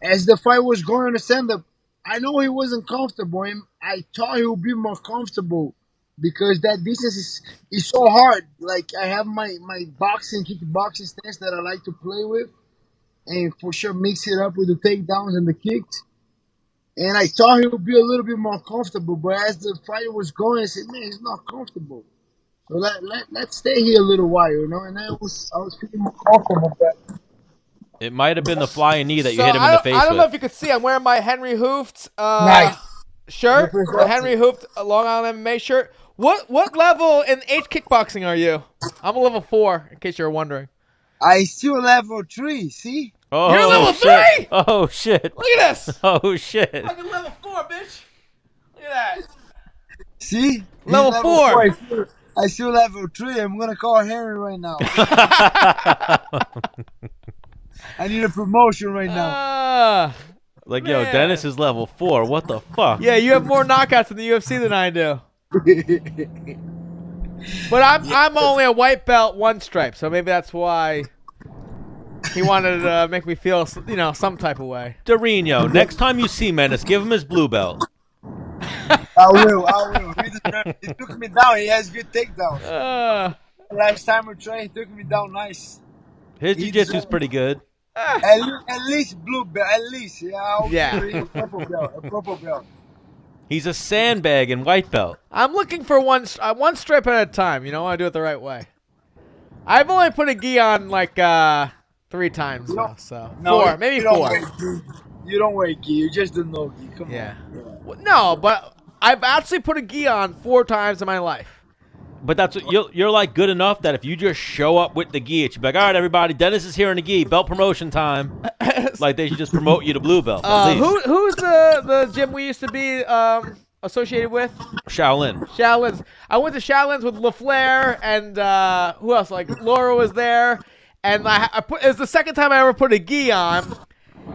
as the fight was going on the stand-up, I know he wasn't comfortable, and I thought he would be more comfortable because that distance is so hard. I have my boxing, kickboxing stance that I like to play with, and for sure mix it up with the takedowns and the kicks. And I thought he would be a little bit more comfortable, but as the fight was going, I said, man, he's not comfortable. So let's stay here a little while, and I was feeling more comfortable. But it might have been the flying knee that you hit him in the face with. I don't know if you could see. I'm wearing my Henri Hooft shirt, the Henri Hooft Long Island MMA shirt. What level in H kickboxing are you? I'm a level 4, in case you're wondering. I still level 3. See? Oh, you're level shit. 3. Oh shit! Look at this. Oh shit! I'm level 4, bitch. Look at that. See? Level 4. I still level 3. I'm gonna call Henry right now. I need a promotion right now. Yo, Dennis is level 4. What the fuck? Yeah, you have more knockouts in the UFC than I do. But I'm only a white belt, 1 stripe, so maybe that's why he wanted to make me feel, some type of way. Dorino, next time you see Menace, give him his blue belt. I will. He took me down. He has good takedowns. Last time we trained, he took me down nice. His jiu-jitsu's pretty good. At least blue belt. At least, Yeah. A purple belt. He's a sandbag in white belt. I'm looking for one strip at a time. I want to do it the right way. I've only put a gi on like 3 times now, so 4, maybe 4. You don't wear gi. You just do no gi. Come on. Well, no, but I've actually put a gi on 4 times in my life. But that's you're like good enough that if you just show up with the gi, it should be like, all right, everybody, Dennis is here in the gi, belt promotion time. Like they should just promote you to blue belt. Who's the gym we used to be associated with? Shaolin's. I went to Shaolin's with LaFleur and who else? Like Laura was there, and it was the second time I ever put a gi on.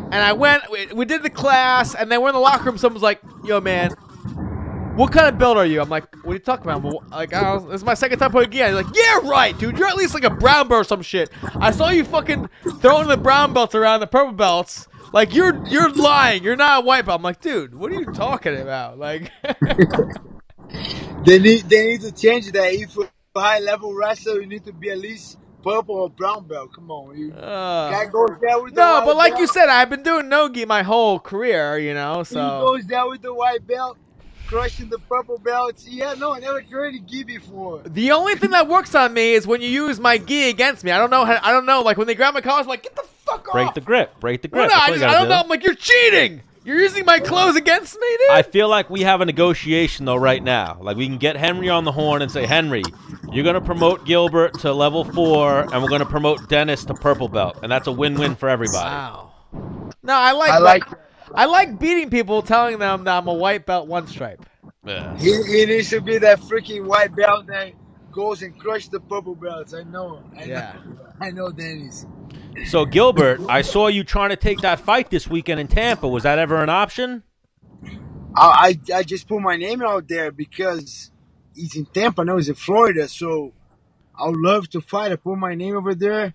And I went, we did the class, and then we're in the locker room. Someone's like, "Yo, man, what kind of belt are you?" I'm like, "What are you talking about?" Like, this is my second time putting a gi on. He's like, "Yeah, right, dude. You're at least like a brown belt or some shit. I saw you fucking throwing the brown belts around the purple belts. Like, you're lying. You're not a white belt." I'm like, "Dude, what are you talking about?" Like, they need to change that. If you're a high level wrestler, you need to be at least purple or brown belt. Come on, guy goes there with the white but like belt. you said, I've been doing no-gi my whole career, so. He goes there with the white belt, crushing the purple belts. I never tried gi before. The only thing that works on me is when you use my gi against me. I don't know. Like when they grab my collars, I'm like, get the fuck off. Break the grip. Well, no, I don't know. I'm like, you're cheating. You're using my clothes against me, dude. I feel like we have a negotiation, though, right now. Like, we can get Henry on the horn and say, Henry, you're going to promote Gilbert to level 4, and we're going to promote Dennis to purple belt. And that's a win-win for everybody. Wow. No, I like beating people, telling them that I'm a white belt, 1 stripe. Yeah. He needs to be that freaking white belt that goes and crushes the purple belts. I know Dennis. So, Gilbert, I saw you trying to take that fight this weekend in Tampa. Was that ever an option? I just put my name out there because he's in Tampa, now he's in Florida, so I would love to fight. I put my name over there.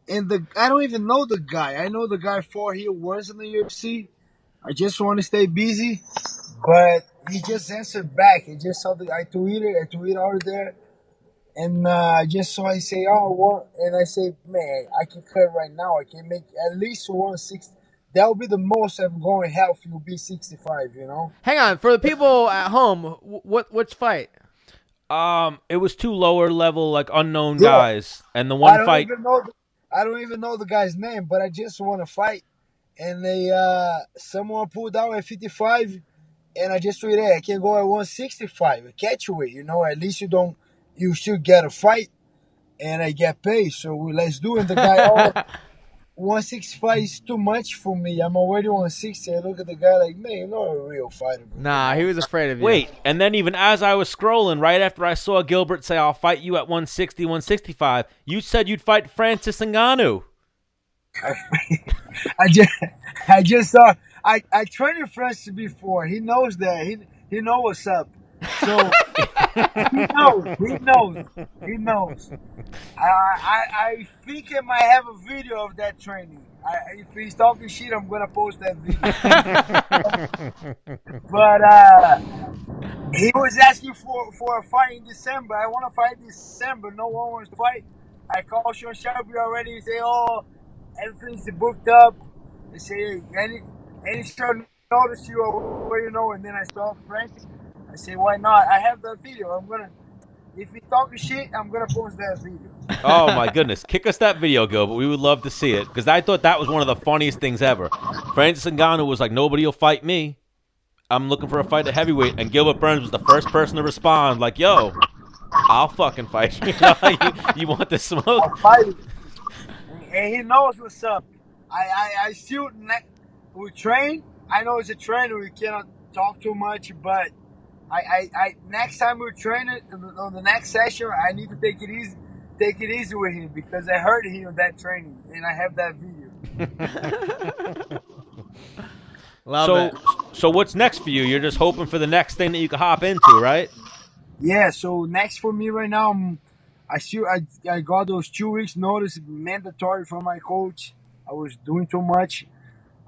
And I don't even know the guy. I know the guy he was in the UFC. I just want to stay busy. But he just answered back. He just saw I tweeted out there. And I just saw I say, and I say, man, I can cut right now. I can make at least 160. That will be the most I'm going to have. You'll be 65, Hang on, for the people at home, which fight? It was 2 lower level, like unknown guys, and the one fight. I don't even know the guy's name, but I just want to fight. And someone pulled out at 55, and I just tweeted, I can go at 165, catch weight. At least you should get a fight, and I get paid. So let's do it. The guy, 165 is too much for me. I'm already 160. I look at the guy like, man, you're not a real fighter. Bro. Nah, he was afraid of you. Wait, and then even as I was scrolling, right after I saw Gilbert say, I'll fight you at 160, 165, you said you'd fight Francis Ngannou. I just saw. I trained with Francis before. He knows that. He knows what's up. So he knows. I think I might have a video of that training. If he's talking shit, I'm gonna post that video. But he was asking for a fight in December. I want to fight in December. No one wants to fight. I called Sean Shelby already. He say, everything's booked up. They say, any short notice you or where and then I saw Francis. I say, why not? I have that video. If he's talking shit, I'm gonna post that video. Oh my goodness. Kick us that video, Gilbert. We would love to see it. Because I thought that was one of the funniest things ever. Francis Ngannou was like, nobody will fight me. I'm looking for a fight at heavyweight. And Gilbert Burns was the first person to respond, like, yo, I'll fucking fight you. You want the smoke? I'll fight him. And he knows what's up. I still, we train. I know it's a trainer. We cannot talk too much, but I next time we train it on the next session, I need to take it easy with him because I heard him on that training and I have that video. Love it. So what's next for you? You're just hoping for the next thing that you can hop into, right? Yeah, so next for me right now, I got those 2 weeks notice mandatory from my coach. I was doing too much.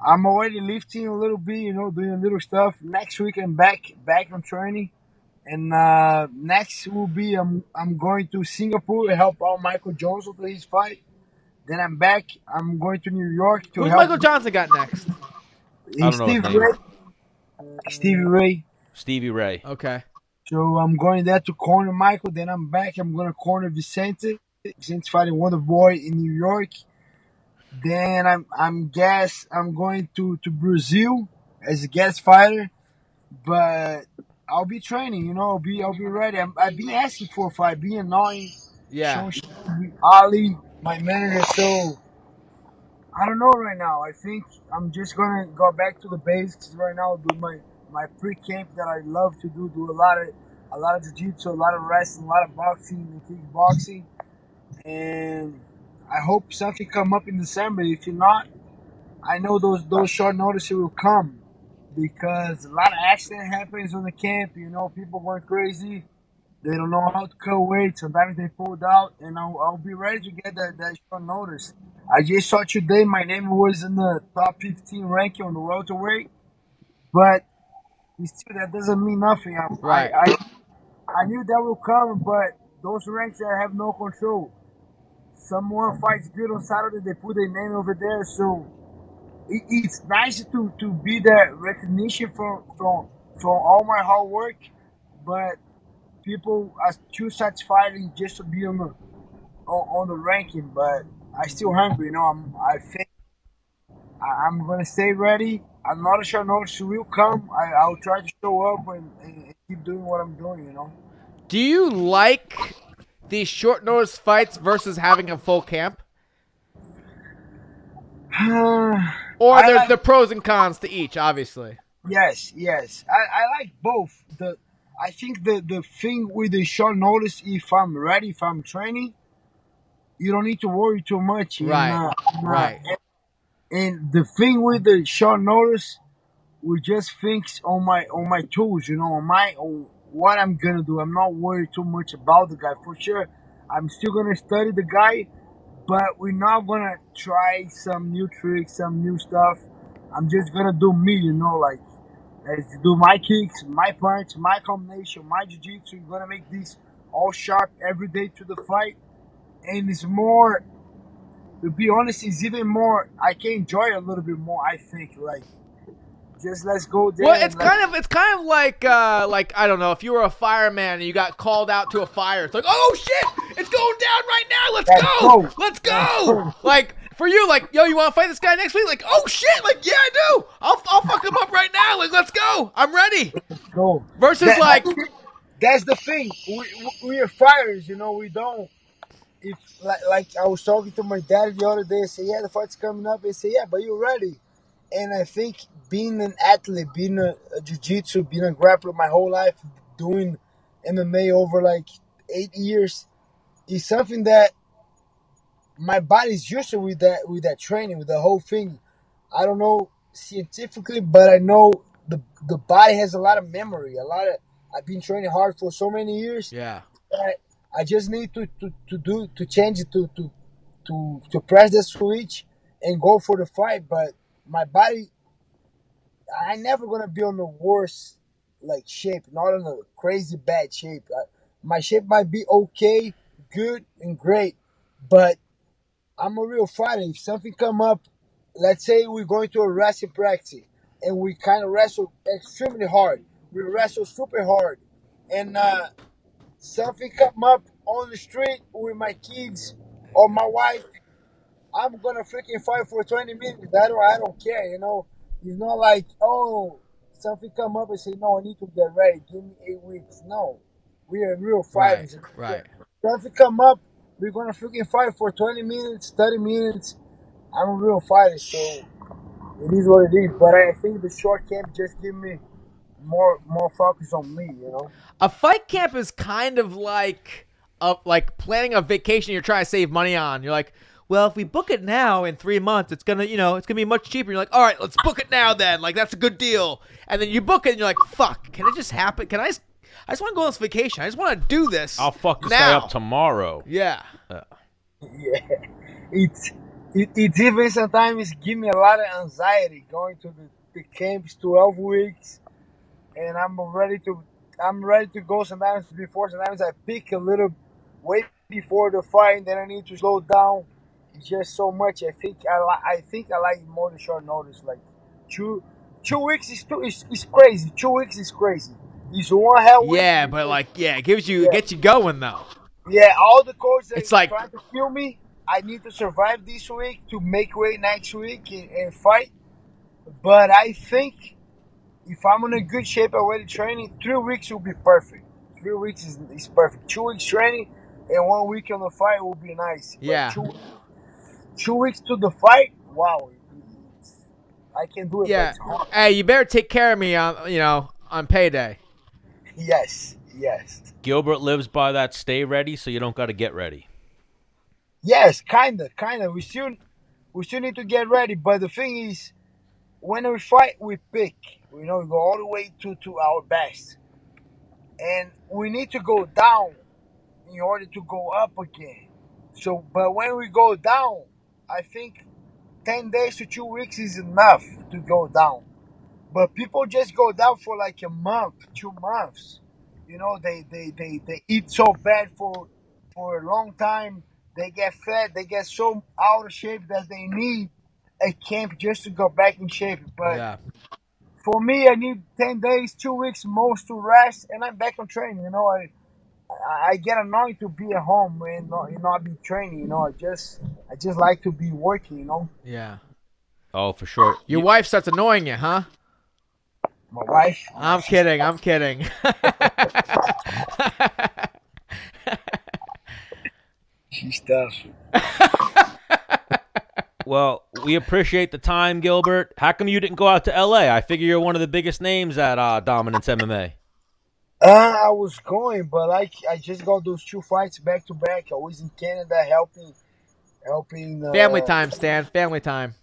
I'm already lifting a little bit, doing a little stuff. Next week I'm back on training, and next will be I'm going to Singapore to help out Michael Johnson to his fight. Then I'm back. I'm going to New York to Who's help Michael Johnson got next? I don't know his Steve name. Ray. Stevie Ray. Stevie Ray. Okay. So I'm going there to corner Michael. Then I'm back. I'm gonna corner Vicente. Vicente's fighting Wonder Boy in New York. Then I'm going to Brazil as a guest fighter, but I'll be training. I'll be ready. I've been asking for a fight, being annoying. Yeah. Ali, my manager. So I don't know right now. I think I'm just gonna go back to the basics right now. Do my pre camp that I love to do. Do a lot of jiu-jitsu, a lot of wrestling, a lot of boxing and kickboxing, and I hope something come up in December. If not, I know those short notices will come because a lot of accident happens on the camp. People going crazy. They don't know how to cut weight. Sometimes they pulled out, and I'll be ready to get that short notice. I just saw today my name was in the top 15 ranking on the welterweight, but still that doesn't mean nothing. Right. I knew that will come, but those ranks I have no control. Someone fights good on Saturday, they put their name over there, so it's nice to be that recognition from all my hard work, but people are too satisfied in just to be on the ranking. But I still hungry, I think I'm gonna stay ready. I'm not sure notice will come. I'll try to show up and keep doing what I'm doing. Do you like these short notice fights versus having a full camp? Or there's the pros and cons to each, obviously. Yes. I like both. I think the thing with the short notice, if I'm ready, if I'm training, you don't need to worry too much. Right. Right. And the thing with the short notice, we just fix on my tools, on what I'm gonna do. I'm not worried too much about the guy. For sure, I'm still gonna study the guy, but we're not gonna try some new tricks, some new stuff. I'm just gonna do me, like let's do my kicks, my punch, my combination, my jiu-jitsu. Gonna make this all sharp every day to the fight, and it's more. To be honest, it's even more. I can enjoy it a little bit more. I think, like, just let's go there. Well, it's kind of like I don't know, if you were a fireman and you got called out to a fire, it's like, oh shit, it's going down right now. Let's go. Like for you, like, yo, you want to fight this guy next week? Like, oh shit, like, yeah, I do. I'll fuck him up right now. Like, let's go. I'm ready. Let's go. Versus that's the thing. We are fighters, we don't. If like I was talking to my dad the other day, I said, yeah, the fight's coming up. He said, yeah, but you're ready. And I think being an athlete, being a jiu-jitsu, being a grappler my whole life, doing MMA over like 8 years, is something that my body's used to with that training, with the whole thing. I don't know scientifically, but I know the body has a lot of memory. I've been training hard for so many years. Yeah. I just need to change it to press the switch and go for the fight. But my body, I never gonna be on the worst like shape, not in a crazy bad shape. My shape might be okay, good and great, but I'm a real fighter. If something come up, let's say we're going to a wrestling practice and we kind of wrestle extremely hard. We wrestle super hard, and something come up on the street with my kids or my wife, I'm gonna freaking fight for 20 minutes. I don't care. It's not like, oh, something come up and say, no, I need to get ready. Give me 8 weeks. No, we are real fighters. Right. Something come up, we're gonna freaking fight for 20 minutes, 30 minutes. I'm a real fighter, so it is what it is. But I think the short camp just give me more focus on me. A fight camp is kind of like planning a vacation you're trying to save money on. You're like, well, if we book it now in 3 months, it's gonna be much cheaper. You're like, all right, let's book it now then. Like, that's a good deal. And then you book it and you're like, fuck, can it just happen? Can I I just want to go on this vacation. I just want to do this. I'll fuck this now. guy up tomorrow. Yeah. Yeah, it's even sometimes give me a lot of anxiety going to the camps 12 weeks, and I'm ready to go. Sometimes I pick a little way before the fight, and then I need to slow down. It's just so much. I think I like more the short notice. Like two weeks is crazy. 2 weeks is crazy. It's one hell week. Yeah, but it gets you going though. Yeah, all the coaches It's like trying to kill me. I need to survive this week to make weight next week and fight. But I think if I'm in a good shape already training, 3 weeks will be perfect. 3 weeks is perfect. 2 weeks training and 1 week on the fight will be nice. Yeah. But 2 weeks to the fight, wow. I can do it. Yeah. Hey, you better take care of me on payday. Yes. Gilbert lives by that stay ready, so you don't got to get ready. Yes, kinda. We still need to get ready, but the thing is, when we fight, we pick. We go all the way to our best, and we need to go down in order to go up again. So, but when we go down, I think 10 days to 2 weeks is enough to go down. But people just go down for like a month, 2 months. They eat so bad for a long time. They get fat. They get so out of shape that they need a camp just to go back in shape. But for me, I need 10 days, 2 weeks most to rest, and I'm back on training. I get annoyed to be at home and not be training. I just like to be working. Yeah. Oh, for sure. Your wife starts annoying you, huh? My wife? I'm kidding. She's tough. Well, we appreciate the time, Gilbert. How come you didn't go out to L.A.? I figure you're one of the biggest names at Dominance MMA. I was going, but I just got those 2 fights back to back. I was in Canada helping. Family time, Stan. Family time.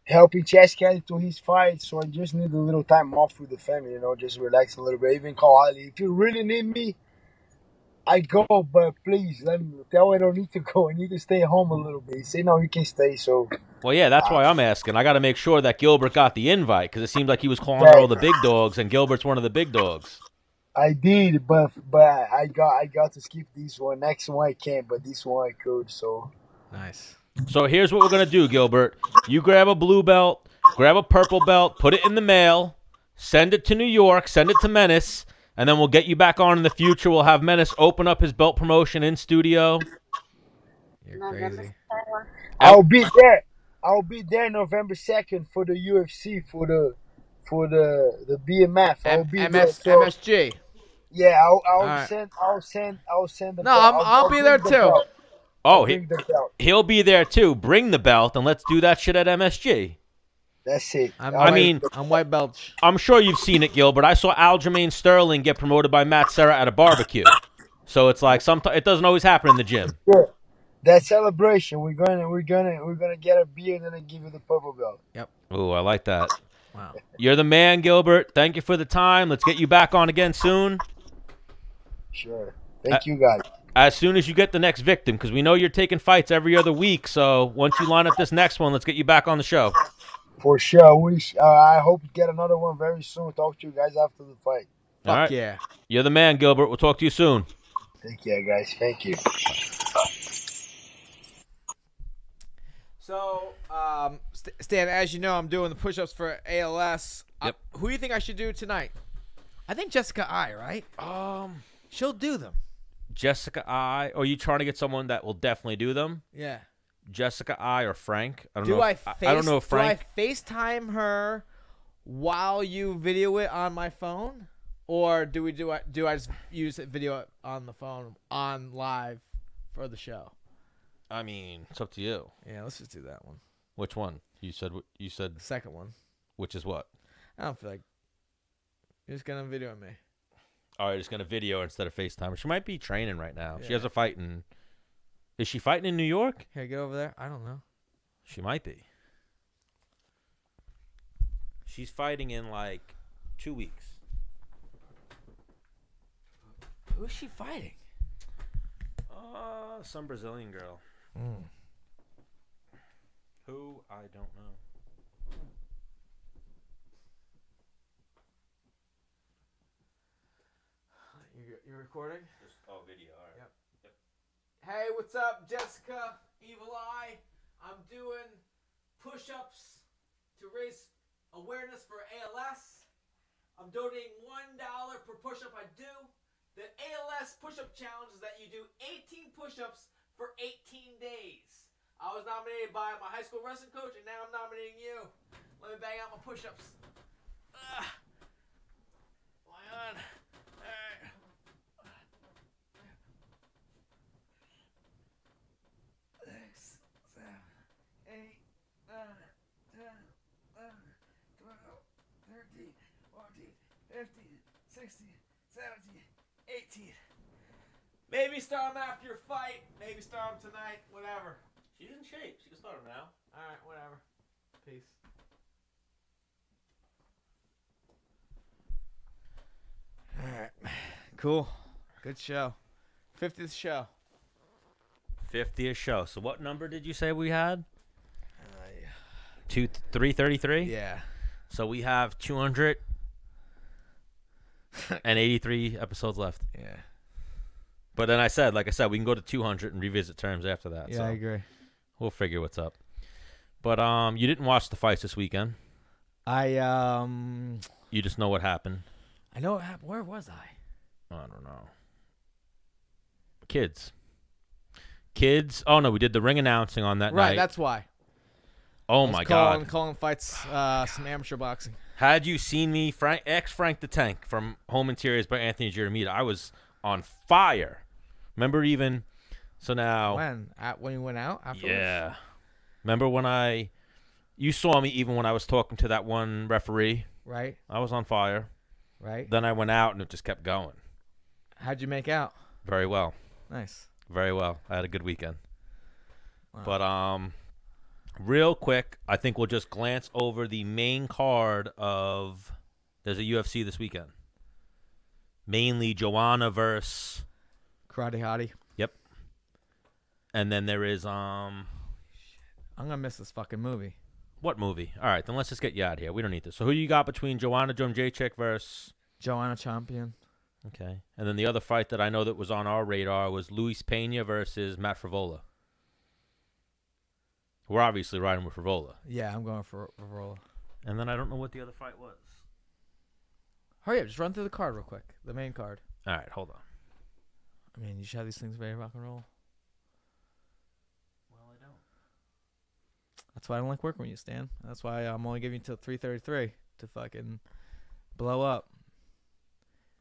Helping Chess Kelly to his fight, so I just need a little time off with the family. Just relax a little bit. Even call Ali. If you really need me, I go, but please let me tell I don't need to go. I need to stay home a little bit. He said, no, you can stay. So, well, yeah, that's why I'm asking. I got to make sure that Gilbert got the invite because it seemed like he was calling out all the big dogs, and Gilbert's one of the big dogs. I did, but I got to skip this one. Next one I can't, but this one I could. So nice. So here's what we're gonna do, Gilbert. You grab a blue belt, grab a purple belt, put it in the mail, send it to New York, send it to Menace. And then we'll get you back on in the future. We'll have Menace open up his belt promotion in studio. You're crazy. I'll be there. I'll be there November 2nd for the UFC for the BMF. I'll be there. So, MSG. Yeah, I'll right. send the No, belt. I'll be there the too. belt. Oh, he'll be there too. Bring the belt and let's do that shit at MSG. That's it. I'm white belt. I'm sure you've seen it, Gilbert. I saw Aljamain Sterling get promoted by Matt Serra at a barbecue. So it's like sometimes it doesn't always happen in the gym. Sure. That celebration, we're gonna get a beer and then I give you the purple belt. Yep. Ooh, I like that. Wow. You're the man, Gilbert. Thank you for the time. Let's get you back on again soon. Sure. Thank you, guys. As soon as you get the next victim, because we know you're taking fights every other week. So once you line up this next one, let's get you back on the show. For sure. I hope to get another one very soon. Talk to you guys after the fight. All right. Yeah. You're the man, Gilbert. We'll talk to you soon. Take care, guys. Thank you. So, Stan, as you know, I'm doing the push-ups for ALS. Yep. Who do you think I should do tonight? I think Jessica I, right? She'll do them. Jessica I. Are you trying to get someone that will definitely do them? Yeah. Jessica I or Frank? I don't Do know. I don't know if Frank. Do I FaceTime her while you video it on my phone, or do I just use a video on the phone on live for the show? I mean, it's up to you. Yeah, let's just do that one. Which one? You said The second one. Which is what? I don't feel like you're just gonna video me. All right, just gonna video instead of FaceTime. She might be training right now. Yeah. She has a fight in. Is she fighting in New York? Here, get over there. I don't know. She might be. She's fighting in like 2 weeks. Who's she fighting? Some Brazilian girl. Who? I don't know. You're recording? Video. All right. Yep. Hey, what's up, Jessica? Evil Eye. I'm doing push-ups to raise awareness for ALS. I'm donating $1 per push-up I do. The ALS push-up challenge is that you do 18 push-ups for 18 days. I was nominated by my high school wrestling coach, and now I'm nominating you. Let me bang out my push-ups. Why on? All right. 6, 7, 8, 9, 10, 11, 12, 13, 14, 15, 16, 17, 18. Maybe start him after your fight. Maybe start him tonight. Whatever. She's in shape. She can start him now. All right, whatever. Peace. All right. Cool. Good show. 50th show. 50th show. So what number did you say we had? 333? Yeah. So we have 283 episodes left. Yeah. But then like I said, we can go to 200 and revisit terms after that. Yeah, so I agree. We'll figure what's up. But you didn't watch the fights this weekend. You just know what happened. I know what happened. Where was I? I don't know. Kids. Oh no, we did the ring announcing on that night. Right, that's why. Oh my God. Calling fights, some amateur boxing. Had you seen me, Frank the Tank from Home Interiors by Anthony Jeremita, I was on fire. Remember even, so now. When you went out afterwards? Yeah. Remember when you saw me even when I was talking to that one referee? Right. I was on fire. Right. Then I went out and it just kept going. How'd you make out? Very well. Nice. Very well. I had a good weekend. Wow. But real quick, I think we'll just glance over the main card of there's a UFC this weekend. Mainly Joanna versus Karate Hottie. Yep. And then there is I'm gonna miss this fucking movie. What movie? All right, then let's just get you out of here. We don't need this. So who you got between Joanna Jędrzejczyk versus Joanna Champion? Okay. And then the other fight that I know that was on our radar was Luis Pena versus Matt Frevola. We're obviously riding with Frevola. Yeah, I'm going for Frevola. And then I don't know what the other fight was. Hurry up, just run through the card real quick. The main card. All right, hold on. I mean, you should have these things very rock and roll. Well, I don't. That's why I don't like working with you, Stan. That's why I'm only giving you till 3:33 to fucking blow up.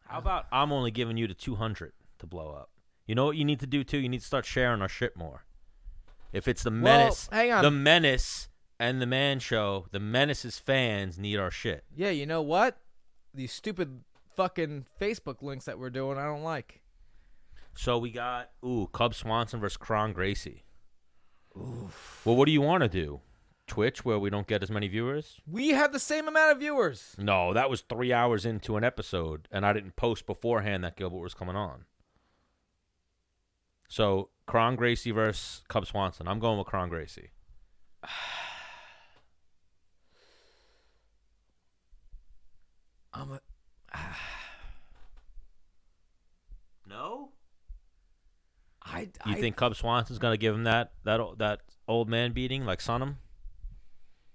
How about I'm only giving you to 200 to blow up? You know what you need to do, too? You need to start sharing our shit more. If it's the Menace, hang on. The Menace and The Man show, the Menace's fans need our shit. Yeah, you know what? These stupid fucking Facebook links that we're doing, I don't like. So we got, Cub Swanson versus Kron Gracie. Oof. Well, what do you want to do? Twitch, where we don't get as many viewers? We have the same amount of viewers. No, that was 3 hours into an episode, and I didn't post beforehand that Gilbert was coming on. So, Kron Gracie versus Cub Swanson. I'm going with Kron Gracie. No? You think Cub Swanson's going to give him that old man beating like Sonam?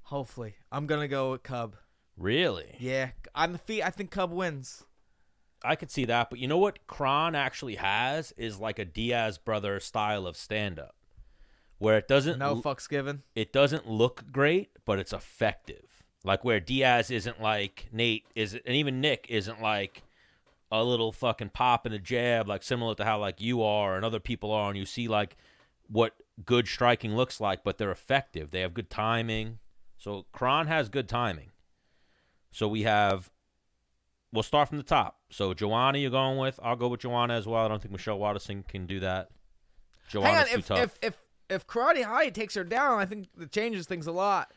Hopefully. I'm going to go with Cub. Really? Yeah. On the feet, I think Cub wins. I could see that, but you know what Kron actually has is like a Diaz brother style of stand-up, where it doesn't fucks given. It doesn't look great, but it's effective. Like where Diaz isn't like Nate isn't, and even Nick isn't like a little fucking pop and a jab, like similar to how like you are and other people are, and you see like what good striking looks like, but they're effective. They have good timing. So Kron has good timing. So we'll start from the top. So Joanna, you're going with. I'll go with Joanna as well. I don't think Michelle Watterson can do that. Joanna's too tough. If Karate Hottie takes her down, I think it changes things a lot.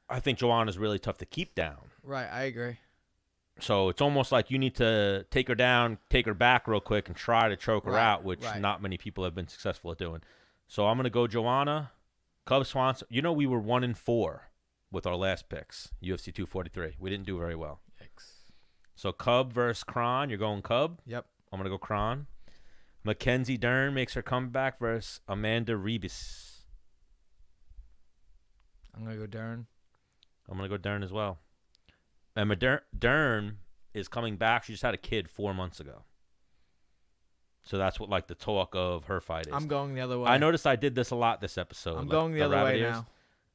I think Joanna's really tough to keep down. Right, I agree. So it's almost like you need to take her down, take her back real quick, and try to choke her out, which not many people have been successful at doing. So I'm going to go Joanna, Cub Swanson. You know, we were 1-4 with our last picks, UFC 243. We didn't do very well. Yikes. So Cub versus Kron. You're going Cub? Yep. I'm going to go Kron. Mackenzie Dern makes her comeback versus Amanda Ribas. I'm going to go Dern. I'm going to go Dern as well. And Dern is coming back. She just had a kid 4 months ago. So that's what like the talk of her fight is. I'm going the other way. I noticed I did this a lot this episode. I'm going the other way now.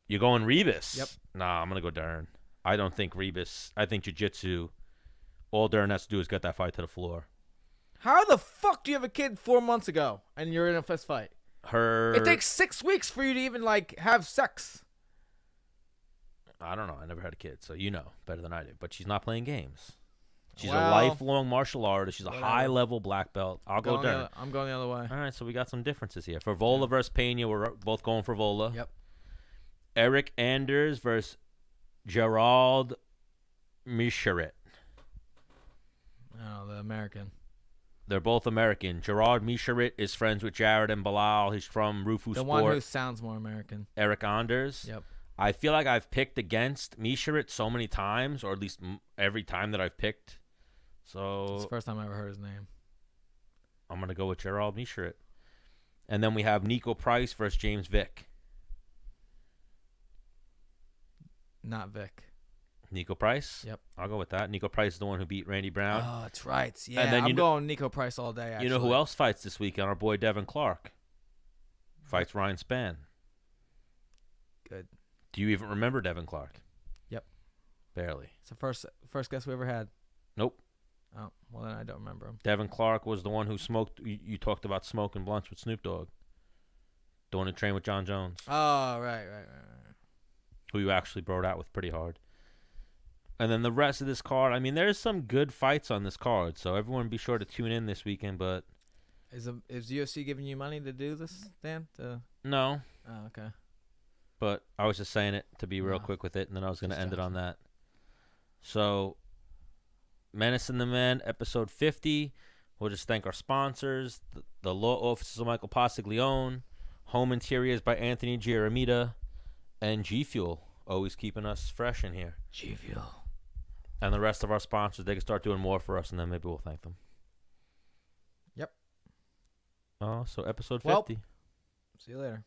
You're going Ribas? Yep. Nah, I'm going to go Dern. I don't think Ribas. I think jiu-jitsu, all Dern has to do is get that fight to the floor. How the fuck do you have a kid 4 months ago and you're in a fist fight? It takes 6 weeks for you to even like have sex. I don't know. I never had a kid, so you know better than I do. But she's not playing games. She's a Well, lifelong martial artist. She's a high-level black belt. I'll go Dern. I'm going the other way. All right, so we got some differences here. For Vola versus Pena, we're both going for Vola. Yep. Eric Anders versus Gerald Micharit. Oh, the American. They're both American. Gerard Micharit is friends with Jared and Bilal. He's from Rufu Sport. The one who sounds more American. Eric Anders. Yep. I feel like I've picked against Micharit so many times, or at least every time that I've picked. So it's the first time I ever heard his name. I'm going to go with Gerald Micharit. And then we have Nico Price versus James Vick. Not Vic. Nico Price? Yep. I'll go with that. Nico Price is the one who beat Randy Brown. Oh, that's right. Yeah, and then I'm going Nico Price all day, actually. You know who else fights this weekend? Our boy Devin Clark. Fights Ryan Spann. Good. Do you even remember Devin Clark? Yep. Barely. It's the first guest we ever had. Nope. Oh, well, then I don't remember him. Devin Clark was the one who smoked. You talked about smoking blunts with Snoop Dogg. The one who trained with John Jones. Oh, right. Who you actually brought out with pretty hard. And then the rest of this card, I mean, there's some good fights on this card, so everyone be sure to tune in this weekend. But is UFC giving you money to do this, Dan? No. Oh, okay. But I was just saying it to be real quick with it, and then I was going to end it on that. So, Menace and The Man, episode 50. We'll just thank our sponsors, the law offices of Michael Pasiglione, Home Interiors by Anthony Giaramita, and G Fuel, always keeping us fresh in here. G Fuel. And the rest of our sponsors, they can start doing more for us, and then maybe we'll thank them. Yep. So episode 50. Well, see you later.